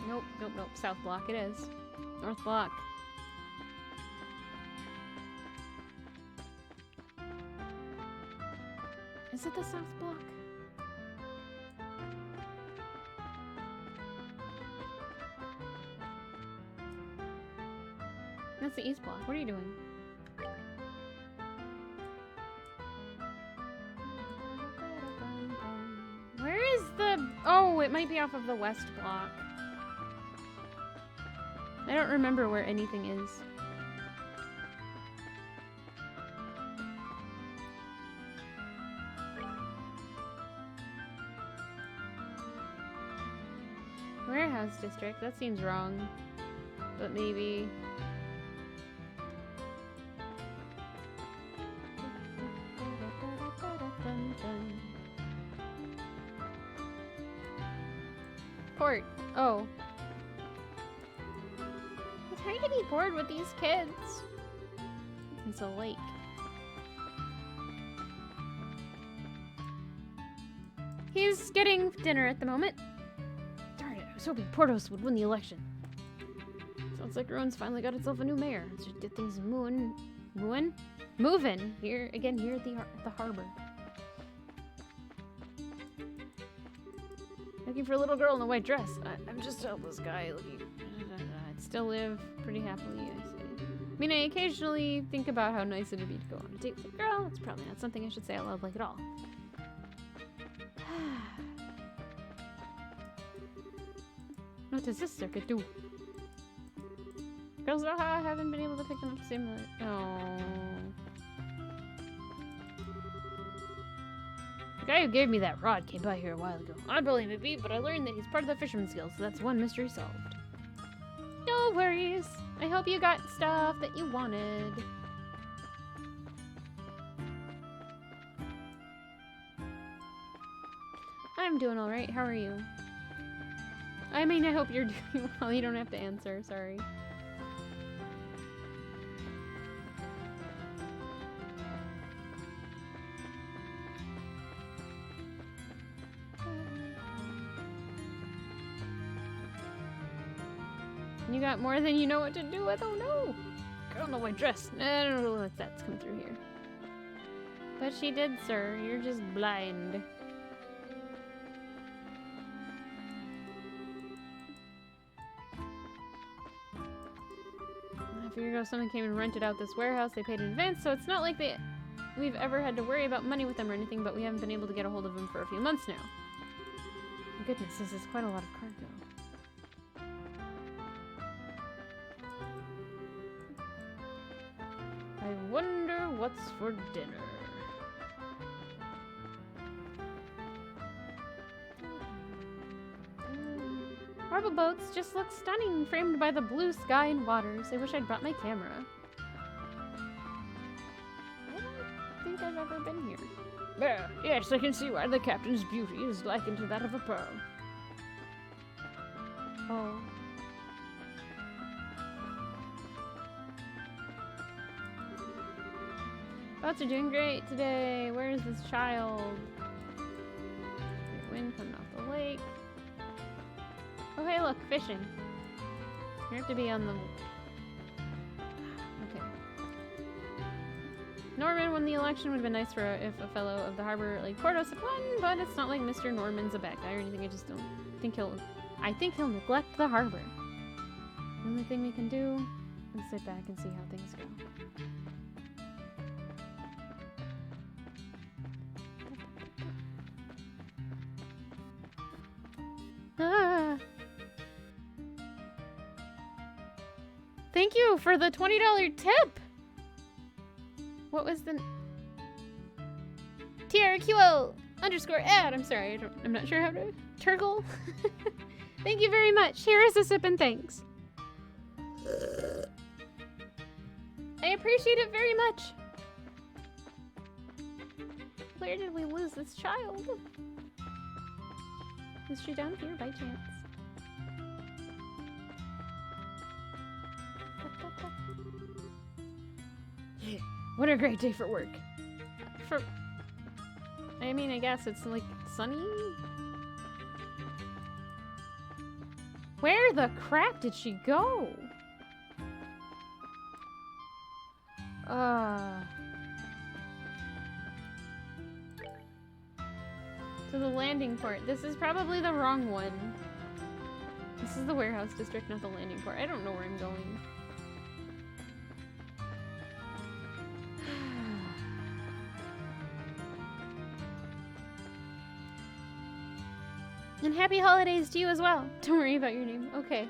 Nope, nope, nope. South block it is. North block. Is it the south block? That's the east block. What are you doing? Where is the... Oh, it might be off of the west block. I don't remember where anything is. Warehouse district, that seems wrong. But maybe... Port. Oh. It's hard to be bored with these kids. It's a lake. He's getting dinner at the moment. Darn it, I was hoping Portos would win the election. Sounds like Ruin's finally got itself a new mayor. Let's just get things moving Here again, here at the harbor. Looking for a little girl in a white dress. I'm just a helpless guy looking. I'd still live pretty happily, I say. I mean, I occasionally think about how nice it'd be to go on a date with a girl. It's probably not something I should say out loud like at all. What does this circuit do? Girls haven't been able to pick them up the same way. Oh. The guy who gave me that rod came by here a while ago. I believe it be, but I learned that he's part of the Fisherman's Guild, so that's one mystery solved. No worries. I hope you got stuff that you wanted. I'm doing alright. How are you? I mean, I hope you're doing well. You don't have to answer. Sorry. You got more than you know what to do with? Oh no! Girl in the white dress. I don't know if that's come through here. But she did, sir. You're just blind. I figured if someone came and rented out this warehouse, they paid in advance, so it's not like we've ever had to worry about money with them or anything, but we haven't been able to get a hold of them for a few months now. My goodness, this is quite a lot of cargo. I wonder what's for dinner. Marble boats just look stunning, framed by the blue sky and waters. I wish I'd brought my camera. I don't think I've ever been here. There, yes, I can see why the captain's beauty is likened to that of a pearl. Oh. Boats are doing great today. Where is this child? Great wind coming off the lake. Oh, hey, look, fishing. You have to be on the... Okay. Norman won the election. Would have been nice for if a fellow of the harbor like Portos had won, but it's not like Mr. Norman's a bad guy or anything. I just don't think he'll... I think he'll neglect the harbor. The only thing we can do is sit back and see how things go. Ah. Thank you for the $20 tip. What was the TRQL _ad? I'm sorry, I'm not sure how to turgle. Thank you very much. Here is a sip and thanks. I appreciate it very much. Where did we lose this child? Is she down here by chance? What a great day for work. I mean, I guess it's like sunny. Where the crap did she go? To the landing port. This is probably the wrong one. This is the warehouse district, not the landing port. I don't know where I'm going. And happy holidays to you as well. Don't worry about your name. Okay.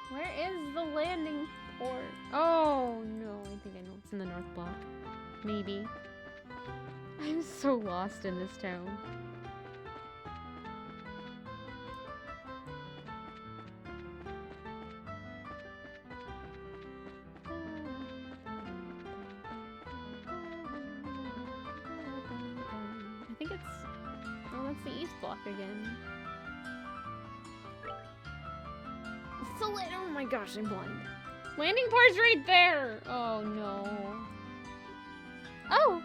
Where is the landing port? Oh no, I think I know. It's in the north block. Maybe. I'm so lost in this town. I think it's... Oh, that's the east block again. So late. Oh my gosh, I'm blind. Landing port's right there! Oh no. Oh!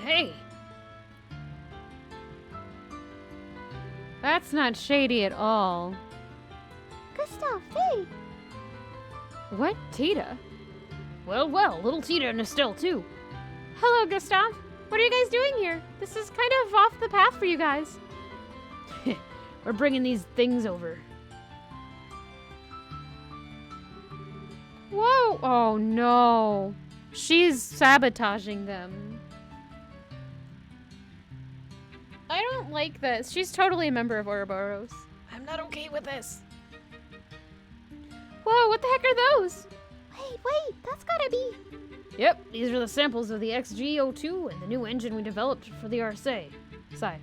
Hey! That's not shady at all. Gustav, hey! What? Tita? Well, little Tita and Estelle too. Hello, Gustav. What are you guys doing here? This is kind of off the path for you guys. We're bringing these things over. Whoa! Oh no. She's sabotaging them. I don't like this. She's totally a member of Ouroboros. I'm not okay with this. Whoa, what the heck are those? Wait, that's gotta be... Yep, these are the samples of the XG02 and the new engine we developed for the RSA. Sigh.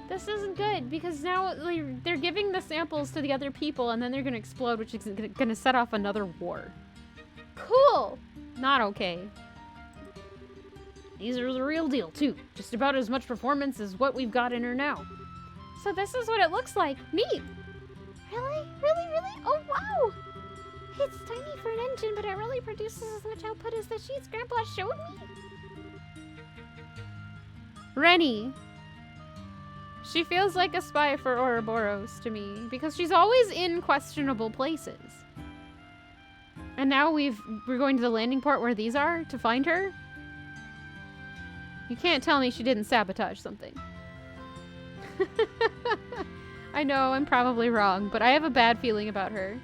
This isn't good because now they're giving the samples to the other people and then they're gonna explode, which is gonna set off another war. Cool! Not okay. These are the real deal too. Just about as much performance as what we've got in her now. So this is what it looks like. Neat! Really? Oh, wow! It's tiny for an engine, but it really produces as much output as the sheets Grandpa showed me. Rennie. She feels like a spy for Ouroboros to me because she's always in questionable places. And now we're going to the landing port where these are to find her. You can't tell me she didn't sabotage something. I know, I'm probably wrong, but I have a bad feeling about her.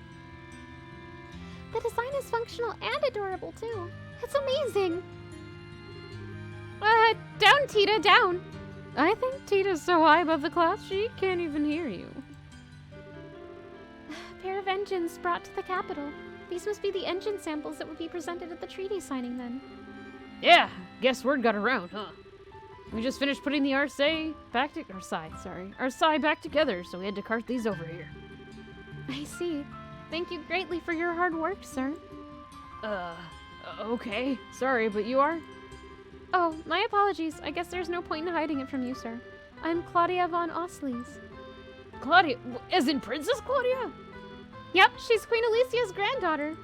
The design is functional and adorable, too. It's amazing. Down, Tita, down. I think Tita's so high above the class she can't even hear you. A pair of engines brought to the capital. These must be the engine samples that would be presented at the treaty signing then. Yeah, guess word got around, huh? We just finished putting the RSA back together, so we had to cart these over here. I see. Thank you greatly for your hard work, sir. Okay. Sorry, but you are? Oh, my apologies. I guess there's no point in hiding it from you, sir. I'm Claudia von Osleys. Claudia? As in Princess Claudia? Yep, she's Queen Alicia's granddaughter.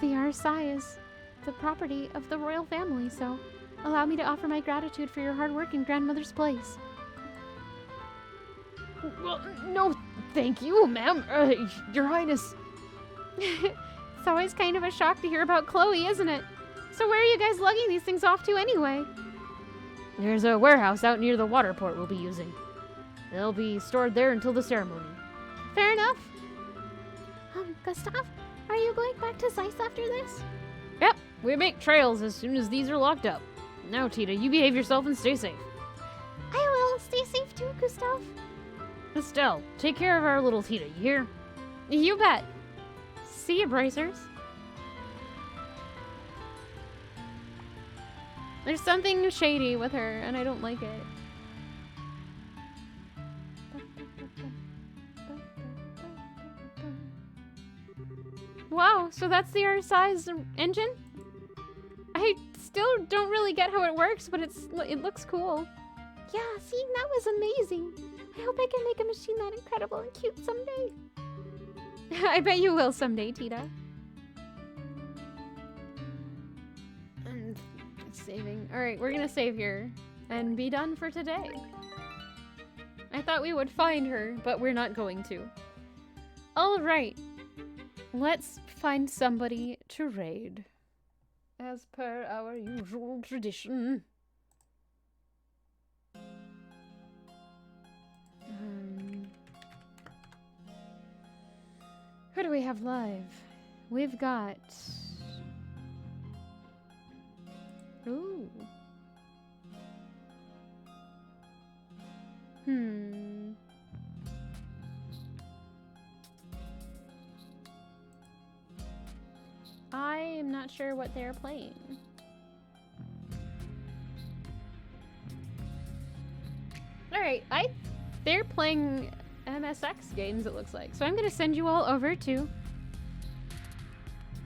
The RSI is the property of the royal family, so allow me to offer my gratitude for your hard work in grandmother's place. Well, no, thank you, ma'am. Your Highness. It's always kind of a shock to hear about Chloe, isn't it? So where are you guys lugging these things off to anyway? There's a warehouse out near the water port we'll be using. They'll be stored there until the ceremony. Fair enough. Gustav, are you going back to Zeiss after this? Yep, we make trails as soon as these are locked up. Now, Tita, you behave yourself and stay safe. I will. Stay safe too, Gustav. Estelle, take care of our little Tita, you hear? You bet. See ya, bracers. There's something shady with her, and I don't like it. Wow, so that's the R-size engine? I still don't really get how it works, but it looks cool. Yeah, see, that was amazing. I hope I can make a machine that incredible and cute someday. I bet you will someday, Tita. And saving. Alright, we're gonna save here and be done for today. I thought we would find her, but we're not going to. Alright. Let's find somebody to raid. As per our usual tradition. Who do we have live? We've got... Ooh. I am not sure what they're playing. Alright, they're playing MSX games, it looks like. So I'm gonna send you all over to...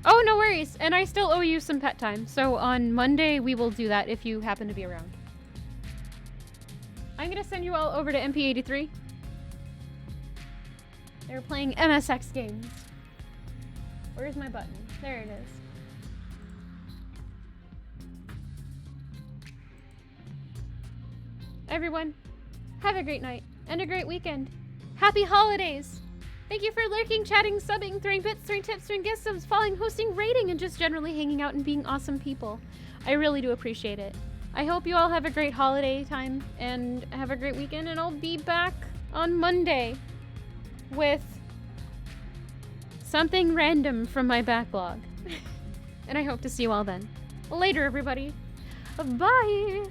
Oh, no worries! And I still owe you some pet time. So on Monday, we will do that if you happen to be around. I'm gonna send you all over to MP83. They're playing MSX games. Where's my button? There it is. Everyone, have a great night and a great weekend. Happy holidays! Thank you for lurking, chatting, subbing, throwing bits, throwing tips, throwing gifts, subs, following, hosting, rating, and just generally hanging out and being awesome people. I really do appreciate it. I hope you all have a great holiday time and have a great weekend, and I'll be back on Monday with something random from my backlog. And I hope to see you all then. Later, everybody. Bye!